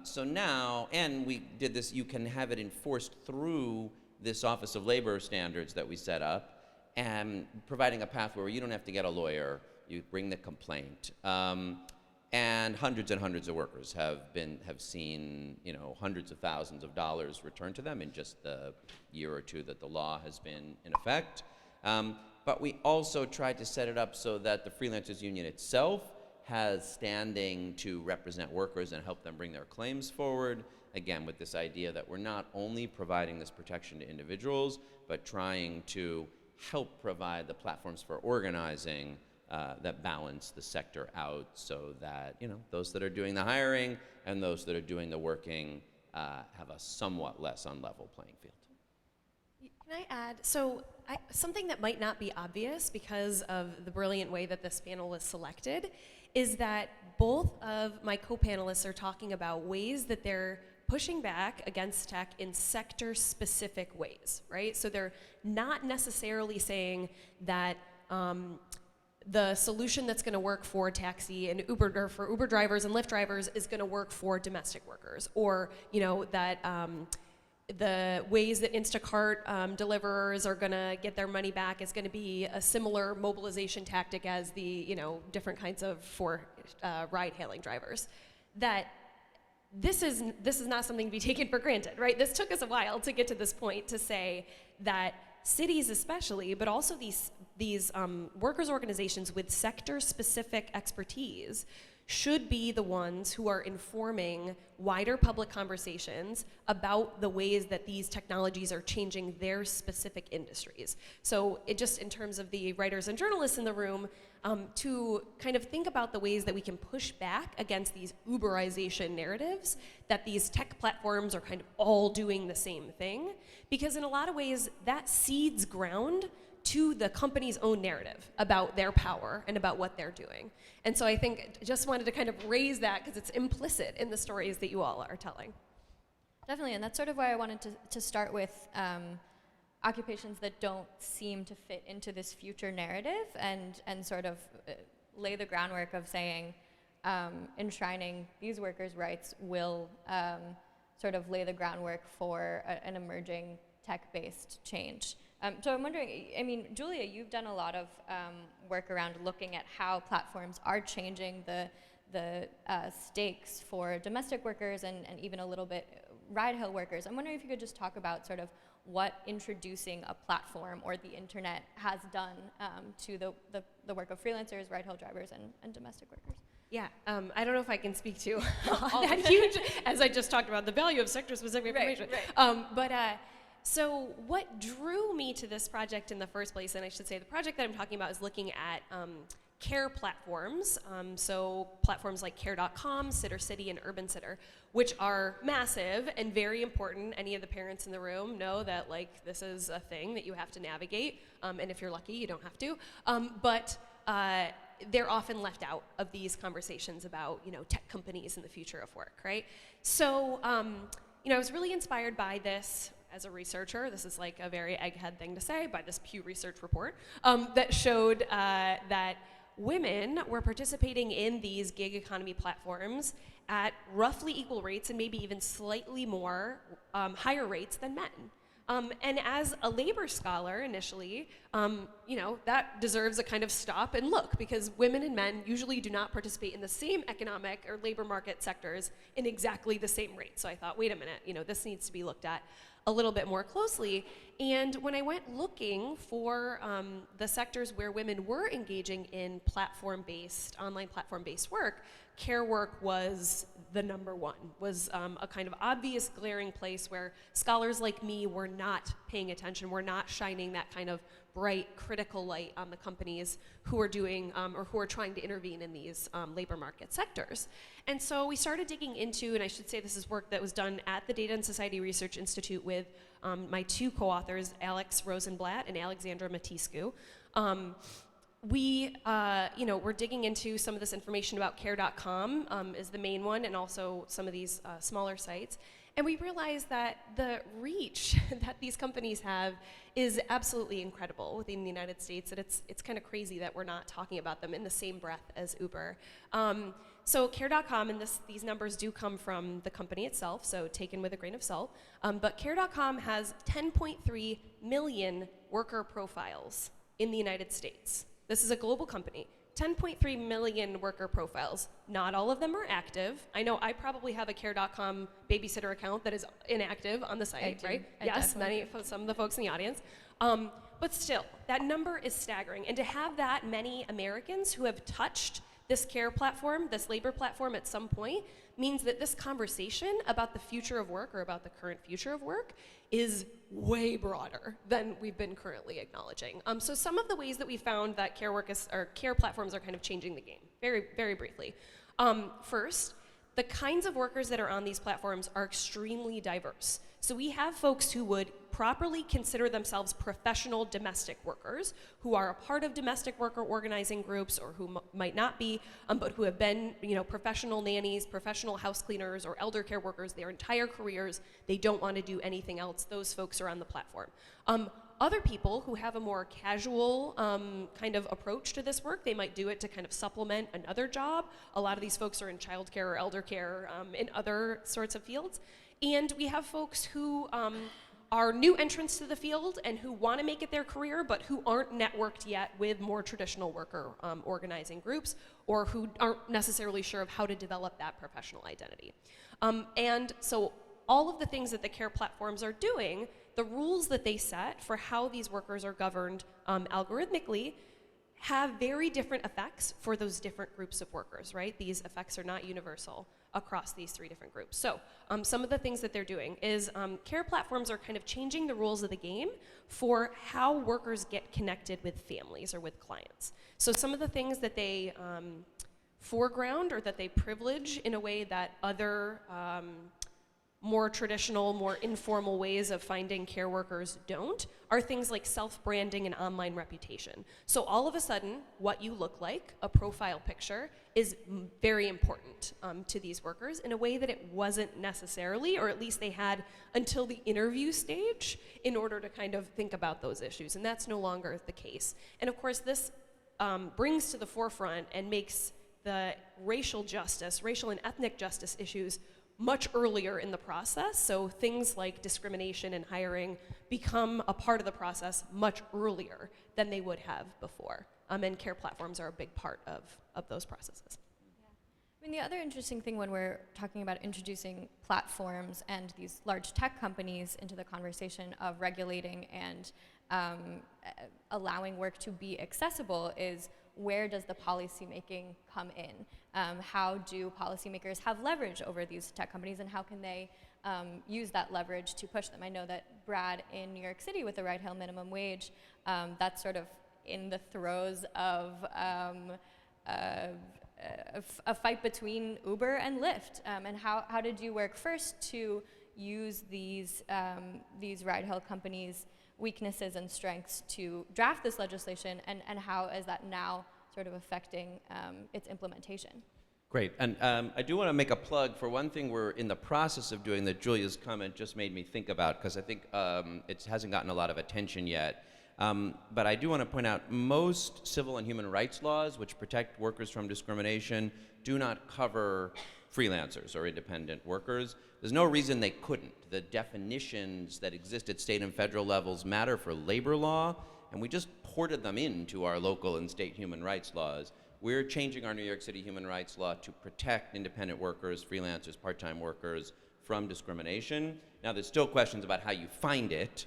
So now, and we did this, you can have it enforced through this Office of Labor Standards that we set up, and providing a path where you don't have to get a lawyer, you bring the complaint. And hundreds of workers have seen, hundreds of thousands of dollars returned to them in just the year or two that the law has been in effect. But we also tried to set it up so that the Freelancers Union itself has standing to represent workers and help them bring their claims forward. Again, with this idea that we're not only providing this protection to individuals, but trying to help provide the platforms for organizing that balance the sector out so that, those that are doing the hiring and those that are doing the working have a somewhat less unlevel playing field. Can I add? So something that might not be obvious because of the brilliant way that this panel was selected is that both of my co-panelists are talking about ways that they're pushing back against tech in sector-specific ways, right? So they're not necessarily saying that the solution that's going to work for taxi and Uber, or for Uber drivers and Lyft drivers, is going to work for domestic workers, or that the ways that Instacart deliverers are going to get their money back is going to be a similar mobilization tactic as the different kinds of for ride-hailing drivers. That this is not something to be taken for granted, right? This took us a while to get to this point to say that cities especially, but also these workers' organizations with sector-specific expertise should be the ones who are informing wider public conversations about the ways that these technologies are changing their specific industries. So it just, in terms of the writers and journalists in the room, to kind of think about the ways that we can push back against these Uberization narratives, that these tech platforms are kind of all doing the same thing, because in a lot of ways that seeds ground to the company's own narrative about their power and about what they're doing. And so I think just wanted to kind of raise that because it's implicit in the stories that you all are telling. Definitely, and that's sort of why I wanted to start with occupations that don't seem to fit into this future narrative and sort of lay the groundwork of saying enshrining these workers' rights will sort of lay the groundwork for an emerging tech-based change. So I'm wondering, Julia, you've done a lot of work around looking at how platforms are changing the stakes for domestic workers and even a little bit ride-hail workers. I'm wondering if you could just talk about sort of what introducing a platform or the internet has done to the work of freelancers, ride-hail drivers, and domestic workers. Yeah, I don't know if I can speak to that huge, as I just talked about, the value of sector-specific information. Right. So what drew me to this project in the first place, and I should say the project that I'm talking about is looking at care platforms, so platforms like care.com, SitterCity, and Urban Sitter, which are massive and very important. Any of the parents in the room know that this is a thing that you have to navigate, and if you're lucky, you don't have to. But they're often left out of these conversations about tech companies and the future of work, right? So I was really inspired by this as a researcher. This is like a very egghead thing to say, by this Pew Research report that showed that women were participating in these gig economy platforms at roughly equal rates and maybe even slightly more higher rates than men. And as a labor scholar initially, that deserves a kind of stop and look, because women and men usually do not participate in the same economic or labor market sectors in exactly the same rate. So I thought, wait a minute, this needs to be looked at a little bit more closely. And when I went looking for the sectors where women were engaging in online platform-based work, care work was the number one, was a kind of obvious glaring place where scholars like me were not paying attention, were not shining that kind of bright critical light on the companies who are doing or who are trying to intervene in these labor market sectors. And so we started digging into, and I should say this is work that was done at the Data and Society Research Institute with my two co-authors, Alex Rosenblatt and Alexandra Matiscu. We're digging into some of this information about care.com is the main one, and also some of these smaller sites. And we realized that the reach that these companies have is absolutely incredible within the United States, that it's kind of crazy that we're not talking about them in the same breath as Uber. So care.com, and these numbers do come from the company itself, so taken with a grain of salt, but care.com has 10.3 million worker profiles in the United States. This is a global company. 10.3 million worker profiles. Not all of them are active. I know I probably have a care.com babysitter account that is inactive on the site, right? Yes, some of the folks in the audience. But still, that number is staggering. And to have that many Americans who have touched this care platform, this labor platform at some point, means that this conversation about the future of work, or about the current future of work, is way broader than we've been currently acknowledging. So some of the ways that we found that care platforms are kind of changing the game, very, very briefly. First, the kinds of workers that are on these platforms are extremely diverse. So we have folks who would properly consider themselves professional domestic workers, who are a part of domestic worker organizing groups, or who might not be, but who have been, professional nannies, professional house cleaners, or elder care workers their entire careers. They don't want to do anything else. Those folks are on the platform. Other people who have a more casual kind of approach to this work, they might do it to kind of supplement another job. A lot of these folks are in childcare or elder care, in other sorts of fields. And we have folks who are new entrants to the field and who want to make it their career, but who aren't networked yet with more traditional worker organizing groups, or who aren't necessarily sure of how to develop that professional identity. And so all of the things that the care platforms are doing, the rules that they set for how these workers are governed algorithmically, have very different effects for those different groups of workers, right? These effects are not universal across these three different groups. So some of the things that they're doing is care platforms are kind of changing the rules of the game for how workers get connected with families or with clients. So some of the things that they foreground, or that they privilege in a way that other more traditional, more informal ways of finding care workers don't, are things like self-branding and online reputation. So all of a sudden, what you look like, a profile picture, is very important to these workers in a way that it wasn't necessarily, or at least they had until the interview stage, in order to kind of think about those issues. And that's no longer the case. And of course, this brings to the forefront and makes the racial and ethnic justice issues much earlier in the process. So things like discrimination and hiring become a part of the process much earlier than they would have before. And care platforms are a big part of those processes. I mean, the other interesting thing when we're talking about introducing platforms and these large tech companies into the conversation of regulating and allowing work to be accessible is, where does the policy making come in? How do policymakers have leverage over these tech companies, and how can they use that leverage to push them? I know that Brad, in New York City with the ride-hail minimum wage, that's sort of in the throes of a fight between Uber and Lyft. And how did you work first to use these ride-hail companies' weaknesses and strengths to draft this legislation, and how is that now sort of affecting its implementation? Great, and I do want to make a plug for one thing we're in the process of doing that Julia's comment just made me think about, because I think it hasn't gotten a lot of attention yet. But I do want to point out, most civil and human rights laws which protect workers from discrimination do not cover freelancers or independent workers. There's no reason they couldn't. The definitions that exist at state and federal levels matter for labor law, and we just ported them into our local and state human rights laws. We're changing our New York City human rights law to protect independent workers, freelancers, part-time workers from discrimination. Now, there's still questions about how you find it,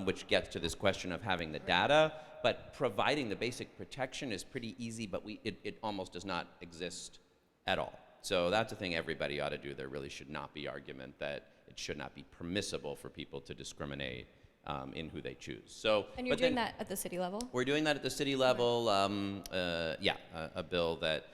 which gets to this question of having the data, but providing the basic protection is pretty easy, but it almost does not exist at all. So that's a thing everybody ought to do. There really should not be argument that it should not be permissible for people to discriminate in who they choose. So, And you're doing that at the city level? We're doing that at the city level. A bill that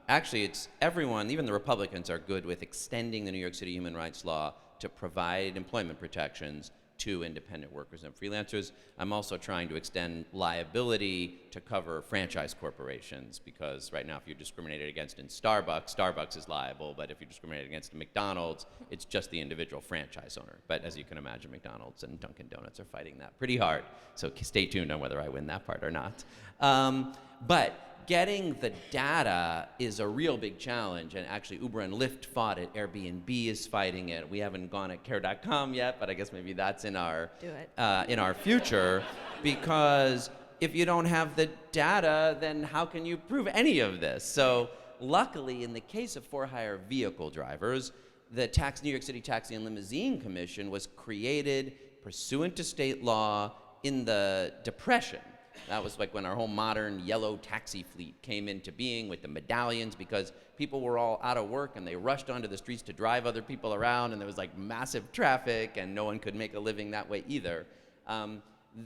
actually it's everyone, even the Republicans, are good with extending the New York City human rights law to provide employment protections to independent workers and freelancers. I'm also trying to extend liability to cover franchise corporations, because right now if you're discriminated against in Starbucks, Starbucks is liable, but if you're discriminated against in McDonald's, it's just the individual franchise owner. But as you can imagine, McDonald's and Dunkin' Donuts are fighting that pretty hard, so stay tuned on whether I win that part or not. But getting the data is a real big challenge, and actually Uber and Lyft fought it. Airbnb is fighting it. We haven't gone at care.com yet, but I guess maybe that's in our future, because if you don't have the data, then how can you prove any of this? So luckily, in the case of for-hire vehicle drivers, the New York City Taxi and Limousine Commission was created pursuant to state law in the Depression. That was like when our whole modern yellow taxi fleet came into being with the medallions, because people were all out of work and they rushed onto the streets to drive other people around, and there was like massive traffic and no one could make a living that way either.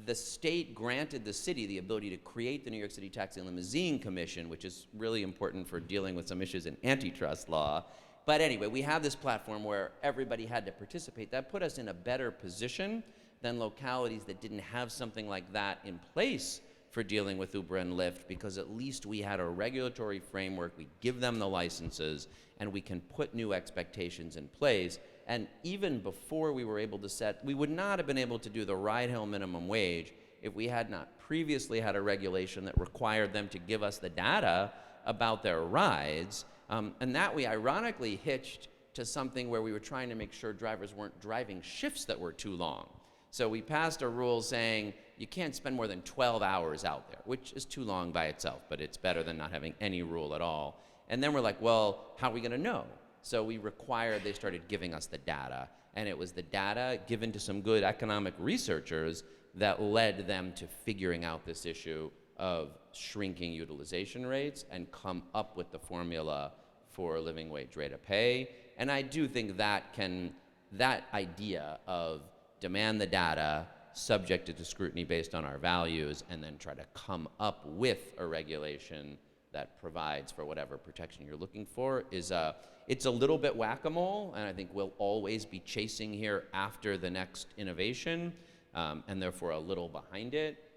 The state granted the city the ability to create the New York City Taxi and Limousine Commission, which is really important for dealing with some issues in antitrust law. But anyway, we have this platform where everybody had to participate. That put us in a better position than localities that didn't have something like that in place for dealing with Uber and Lyft, because at least we had a regulatory framework, we give them the licenses, and we can put new expectations in place. And even before we were able to we would not have been able to do the ride-hail minimum wage if we had not previously had a regulation that required them to give us the data about their rides. And that we ironically hitched to something where we were trying to make sure drivers weren't driving shifts that were too long. So we passed a rule saying you can't spend more than 12 hours out there, which is too long by itself, but it's better than not having any rule at all. And then we're like, well, how are we going to know? So we required they started giving us the data, and it was the data given to some good economic researchers that led them to figuring out this issue of shrinking utilization rates and come up with the formula for living wage rate of pay. And I do think that idea of demand the data, subject to scrutiny based on our values, and then try to come up with a regulation that provides for whatever protection you're looking for it's a little bit whack-a-mole, and I think we'll always be chasing here after the next innovation, and therefore a little behind it.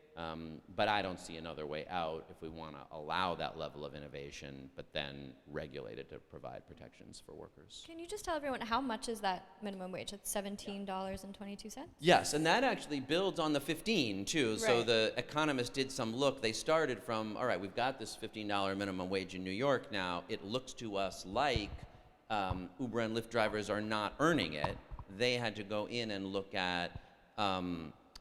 But I don't see another way out if we want to allow that level of innovation, but then regulate it to provide protections for workers. Can you just tell everyone how much is that minimum wage? It's $17.22? Yes, and that actually builds on the 15 too. Right. So the economists did some look. They started from, all right, we've got this $15 minimum wage in New York now. It looks to us like Uber and Lyft drivers are not earning it. They had to go in and look at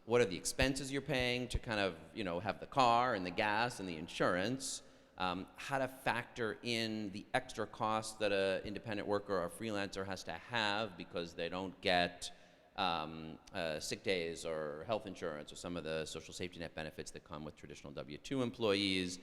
what are the expenses you're paying to kind of, have the car and the gas and the insurance, how to factor in the extra costs that an independent worker or a freelancer has to have because they don't get sick days or health insurance or some of the social safety net benefits that come with traditional W-2 employees,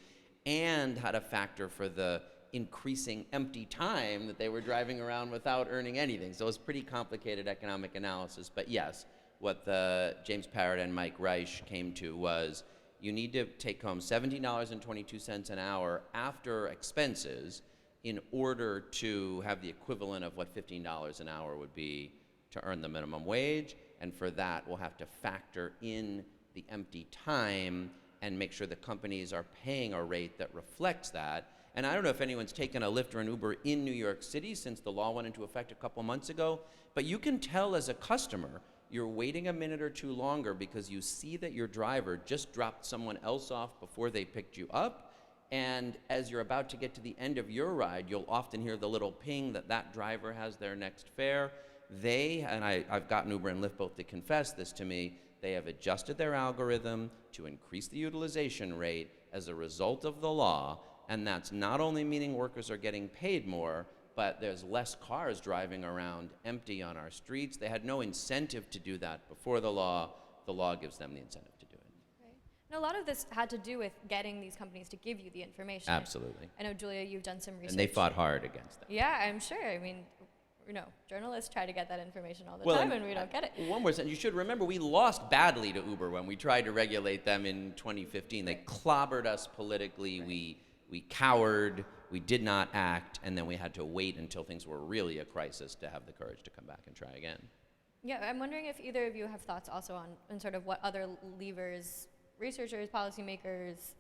and how to factor for the increasing empty time that they were driving around without earning anything. So it was pretty complicated economic analysis, but yes, what the James Parrott and Mike Reich came to was you need to take home $17.22 an hour after expenses in order to have the equivalent of what $15 an hour would be to earn the minimum wage. And for that, we'll have to factor in the empty time and make sure the companies are paying a rate that reflects that. And I don't know if anyone's taken a Lyft or an Uber in New York City since the law went into effect a couple months ago, but you can tell as a customer you're waiting a minute or two longer because you see that your driver just dropped someone else off before they picked you up. And as you're about to get to the end of your ride, you'll often hear the little ping that driver has their next fare. I've gotten Uber and Lyft both to confess this to me, they have adjusted their algorithm to increase the utilization rate as a result of the law. And that's not only meaning workers are getting paid more, but there's less cars driving around empty on our streets. They had no incentive to do that before the law. The law gives them the incentive to do it. And a lot of this had to do with getting these companies to give you the information. Absolutely. I know, Julia, you've done some research. And they fought hard against that. Yeah, I'm sure. I mean, journalists try to get that information all the time, and we don't get it. One more sentence. You should remember we lost badly to Uber when we tried to regulate them in 2015. They clobbered us politically. We cowered. We did not act, and then we had to wait until things were really a crisis to have the courage to come back and try again. Yeah, I'm wondering if either of you have thoughts also on sort of what other levers researchers, policymakers,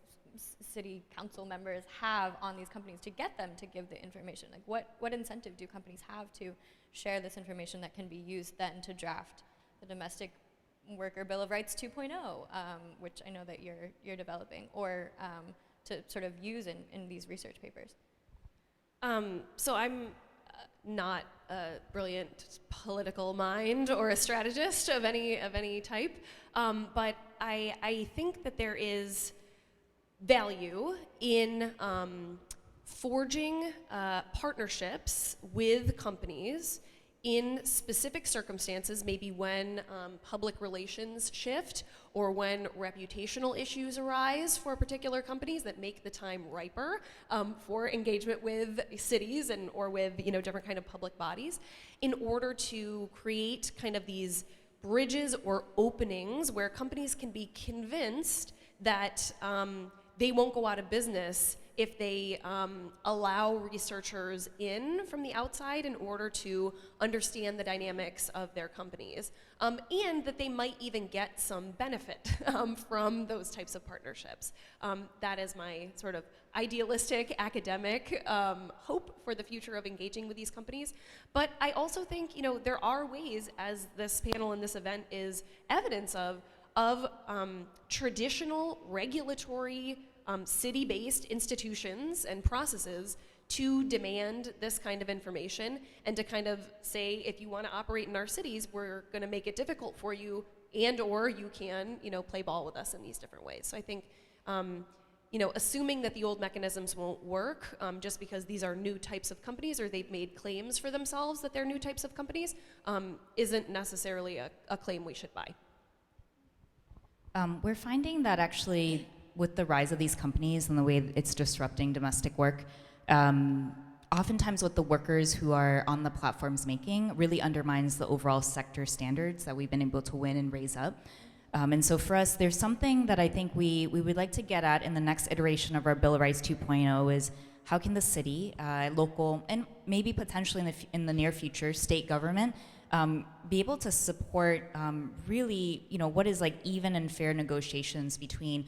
city council members have on these companies to get them to give the information. Like what incentive do companies have to share this information that can be used then to draft the Domestic Worker Bill of Rights 2.0, which I know that you're developing, or to sort of use in these research papers? So I'm not a brilliant political mind or a strategist of any type, but I think that there is value in forging partnerships with companies in specific circumstances, maybe when public relations shift or when reputational issues arise for particular companies that make the time riper for engagement with cities or with different kind of public bodies, in order to create kind of these bridges or openings where companies can be convinced that they won't go out of business if they allow researchers in from the outside in order to understand the dynamics of their companies, and that they might even get some benefit from those types of partnerships. That is my sort of idealistic academic hope for the future of engaging with these companies. But I also think there are ways, as this panel and this event is evidence of traditional regulatory city-based institutions and processes to demand this kind of information and to kind of say, if you want to operate in our cities, we're going to make it difficult for you, and or you can play ball with us in these different ways. So I think assuming that the old mechanisms won't work just because these are new types of companies or they've made claims for themselves that they're new types of companies isn't necessarily a claim we should buy. We're finding that actually with the rise of these companies and the way it's disrupting domestic work, oftentimes what the workers who are on the platforms making really undermines the overall sector standards that we've been able to win and raise up. And so for us, there's something that I think we would like to get at in the next iteration of our Bill of Rights 2.0 is how can the city, local, and maybe potentially in the near future, state government, be able to support really, what is like even and fair negotiations between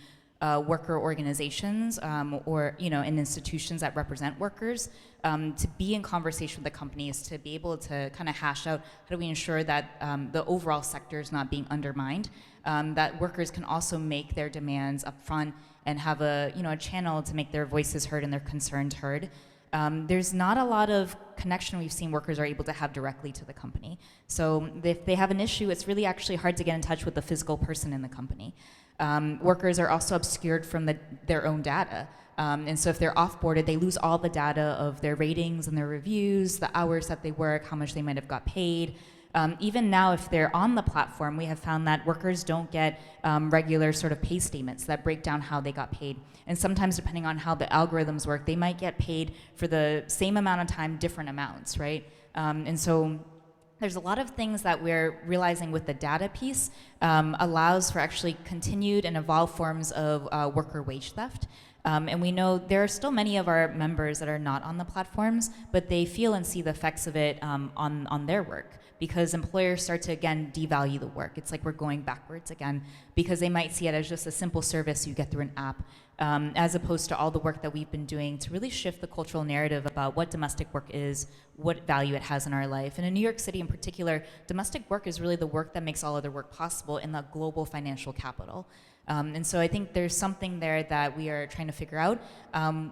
worker organizations or in institutions that represent workers, to be in conversation with the companies, to be able to kind of hash out how do we ensure that the overall sector is not being undermined, that workers can also make their demands up front and have a channel to make their voices heard and their concerns heard. There's not a lot of connection we've seen workers are able to have directly to the company. So if they have an issue, it's really actually hard to get in touch with the physical person in the company. Workers are also obscured from their own data. And so if they're off-boarded, they lose all the data of their ratings and their reviews, the hours that they work, how much they might have got paid. Even now, if they're on the platform, we have found that workers don't get regular sort of pay statements that break down how they got paid. And sometimes, depending on how the algorithms work, they might get paid for the same amount of time, different amounts, right? And so there's a lot of things that we're realizing with the data piece allows for actually continued and evolved forms of worker wage theft. And we know there are still many of our members that are not on the platforms, but they feel and see the effects of it on their work, because employers start to, again, devalue the work. It's like we're going backwards again, because they might see it as just a simple service you get through an app, as opposed to all the work that we've been doing to really shift the cultural narrative about what domestic work is, what value it has in our life. And in New York City in particular, domestic work is really the work that makes all other work possible in the global financial capital. And so I think there's something there that we are trying to figure out.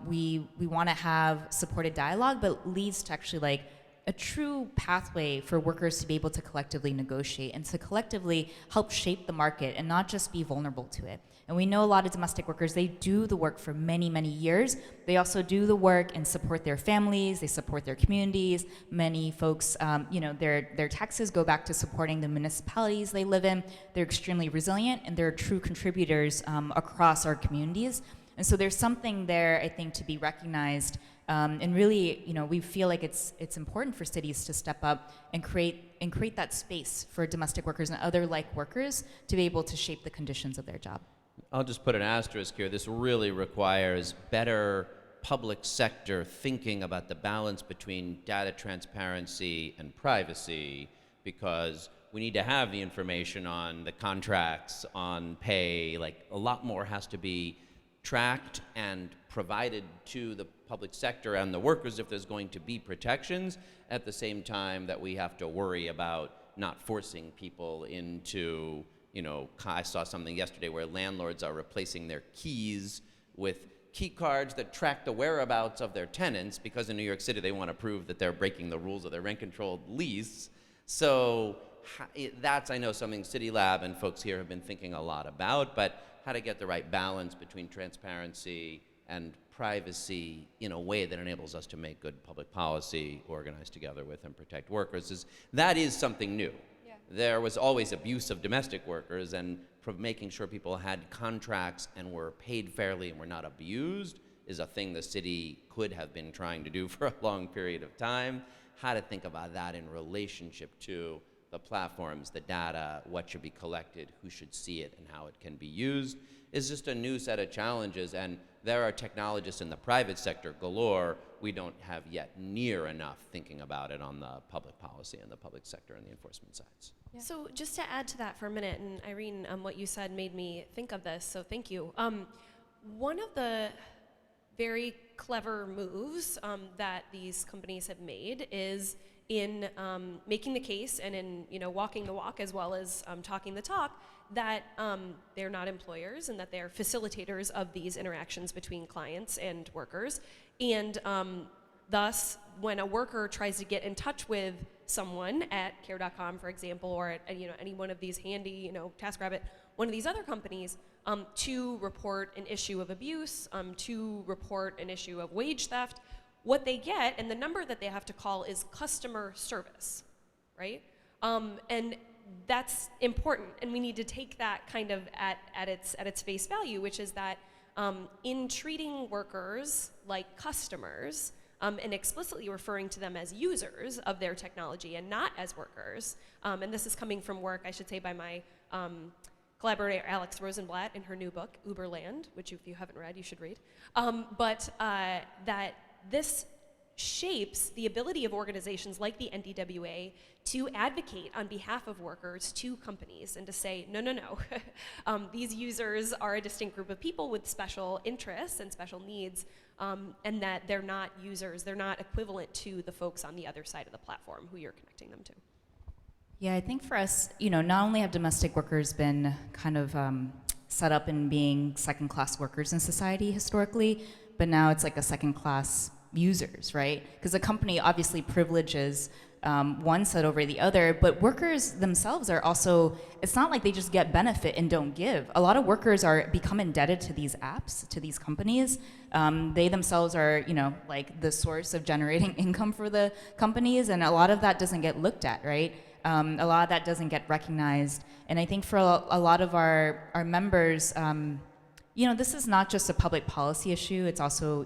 We want to have supported dialogue, but leads to actually like a true pathway for workers to be able to collectively negotiate and to collectively help shape the market and not just be vulnerable to it. And we know a lot of domestic workers, they do the work for many, many years. They also do the work and support their families, they support their communities. Many folks, their taxes go back to supporting the municipalities they live in. They're extremely resilient and they're true contributors across our communities. And so there's something there, I think, to be recognized. And really, we feel like it's important for cities to step up and create that space for domestic workers and other like workers to be able to shape the conditions of their job. I'll just put an asterisk here. This really requires better public sector thinking about the balance between data transparency and privacy, because we need to have the information on the contracts, on pay. Like, a lot more has to be tracked and provided to the public sector and the workers if there's going to be protections, at the same time that we have to worry about not forcing people into, I saw something yesterday where landlords are replacing their keys with key cards that track the whereabouts of their tenants, because in New York City they want to prove that they're breaking the rules of their rent-controlled lease. So that's, I know, something CityLab and folks here have been thinking a lot about, but how to get the right balance between transparency and privacy in a way that enables us to make good public policy, organize together with and protect workers, that is something new. Yeah. There was always abuse of domestic workers, and making sure people had contracts and were paid fairly and were not abused is a thing the city could have been trying to do for a long period of time. How to think about that in relationship to the platforms, the data, what should be collected, who should see it, and how it can be used is just a new set of challenges. And there are technologists in the private sector galore. We don't have yet near enough thinking about it on the public policy and the public sector and the enforcement sides. Yeah. So just to add to that for a minute, and Irene, what you said made me think of this, so thank you. One of the very clever moves that these companies have made is in making the case and in walking the walk as well as talking the talk that they're not employers and that they're facilitators of these interactions between clients and workers. And thus, when a worker tries to get in touch with someone at care.com, for example, or at any one of these handy, TaskRabbit, one of these other companies, to report an issue of abuse, to report an issue of wage theft, what they get and the number that they have to call is customer service, right? And that's important, and we need to take that kind of at its face value, which is that in treating workers like customers and explicitly referring to them as users of their technology and not as workers, and this is coming from work, I should say, by my collaborator Alex Rosenblatt in her new book, Uberland, which if you haven't read, you should read, that this shapes the ability of organizations like the NDWA to advocate on behalf of workers to companies and to say, no, these users are a distinct group of people with special interests and special needs, and that they're not users, they're not equivalent to the folks on the other side of the platform who you're connecting them to. Yeah, I think for us, not only have domestic workers been kind of set up in being second-class workers in society historically, but now it's like a second-class users, right? Because a company obviously privileges one set over the other, but workers themselves are also, it's not like they just get benefit and don't give. A lot of workers become indebted to these apps, to these companies. They themselves are, like the source of generating income for the companies, and a lot of that doesn't get looked at, right? A lot of that doesn't get recognized. And I think for a lot of our members, this is not just a public policy issue. It's also,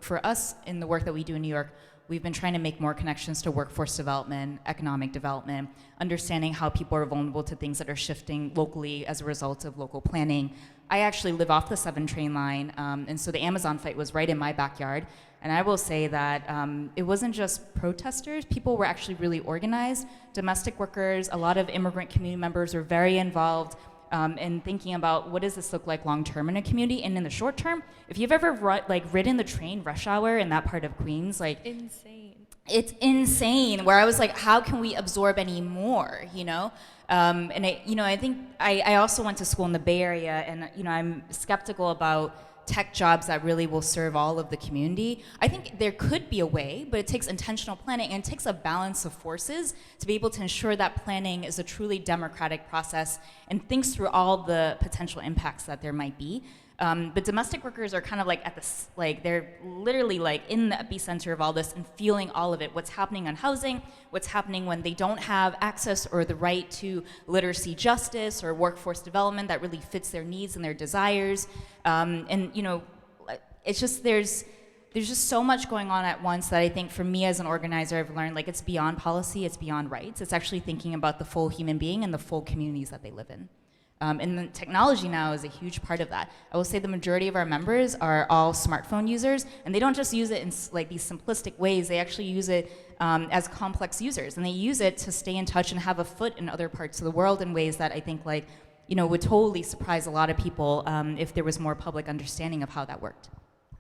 for us in the work that we do in New York, we've been trying to make more connections to workforce development, economic development, understanding how people are vulnerable to things that are shifting locally as a result of local planning. I actually live off the 7 train line, and so the Amazon fight was right in my backyard. And I will say that it wasn't just protesters. People were actually really organized. Domestic workers, a lot of immigrant community members were very involved in thinking about what does this look like long term in a community, and in the short term. If you've ever ridden the train rush hour in that part of Queens, insane. It's insane. Where I was like, how can we absorb any more? And I think I also went to school in the Bay Area, and I'm skeptical about tech jobs that really will serve all of the community. I think there could be a way, but it takes intentional planning and it takes a balance of forces to be able to ensure that planning is a truly democratic process and thinks through all the potential impacts that there might be. But domestic workers are kind of like at this, like they're literally like in the epicenter of all this and feeling all of it. What's happening on housing, what's happening when they don't have access or the right to literacy justice or workforce development that really fits their needs and their desires. And you know, it's just, there's just so much going on at once that I think for me as an organizer, I've learned like it's beyond policy, it's beyond rights. It's actually thinking about the full human being and the full communities that they live in. And the technology now is a huge part of that. I will say the majority of our members are all smartphone users, and they don't just use it in like these simplistic ways, they actually use it as complex users, and they use it to stay in touch and have a foot in other parts of the world in ways that I think like, you know, would totally surprise a lot of people if there was more public understanding of how that worked.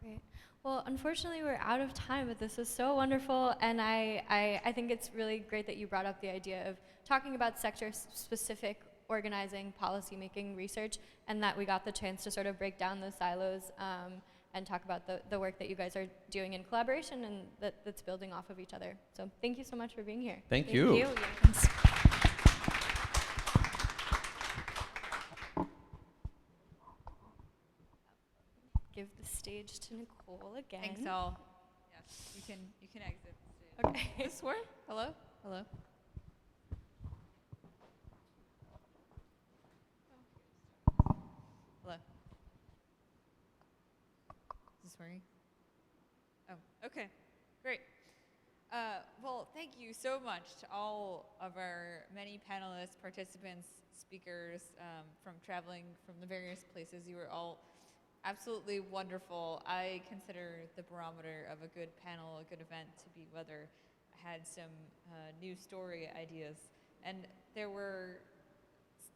Great. Well, unfortunately, we're out of time, but this was so wonderful, and I think it's really great that you brought up the idea of talking about sector-specific organizing, policy making, research, and that we got the chance to sort of break down those silos and talk about the work that you guys are doing in collaboration and that's building off of each other. So thank you so much for being here. Thank you. Yeah. Give the stage to Nicole again. Thanks all. Yes, you can exit. Okay. Does this work? Hello? Hello? Hello. Is this working? Oh, okay. Great. Well, thank you so much to all of our many panelists, participants, speakers from traveling from the various places. You were all absolutely wonderful. I consider the barometer of a good panel, a good event, to be whether I had some new story ideas. And there were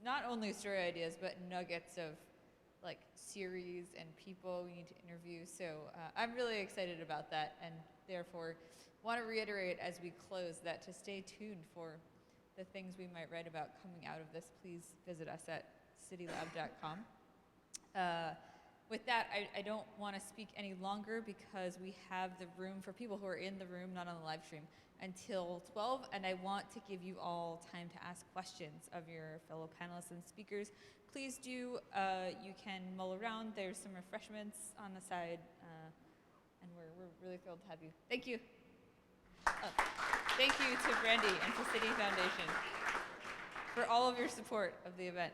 not only story ideas, but nuggets of like series and people we need to interview. So I'm really excited about that, and therefore want to reiterate as we close that to stay tuned for the things we might write about coming out of this, please visit us at citylab.com. With that, I don't want to speak any longer because we have the room for people who are in the room, not on the live stream, until 12, and I want to give you all time to ask questions of your fellow panelists and speakers. Please do, you can mull around. There's some refreshments on the side, and we're really thrilled to have you. Thank you. Thank you to Brandy and to City Foundation for all of your support of the event.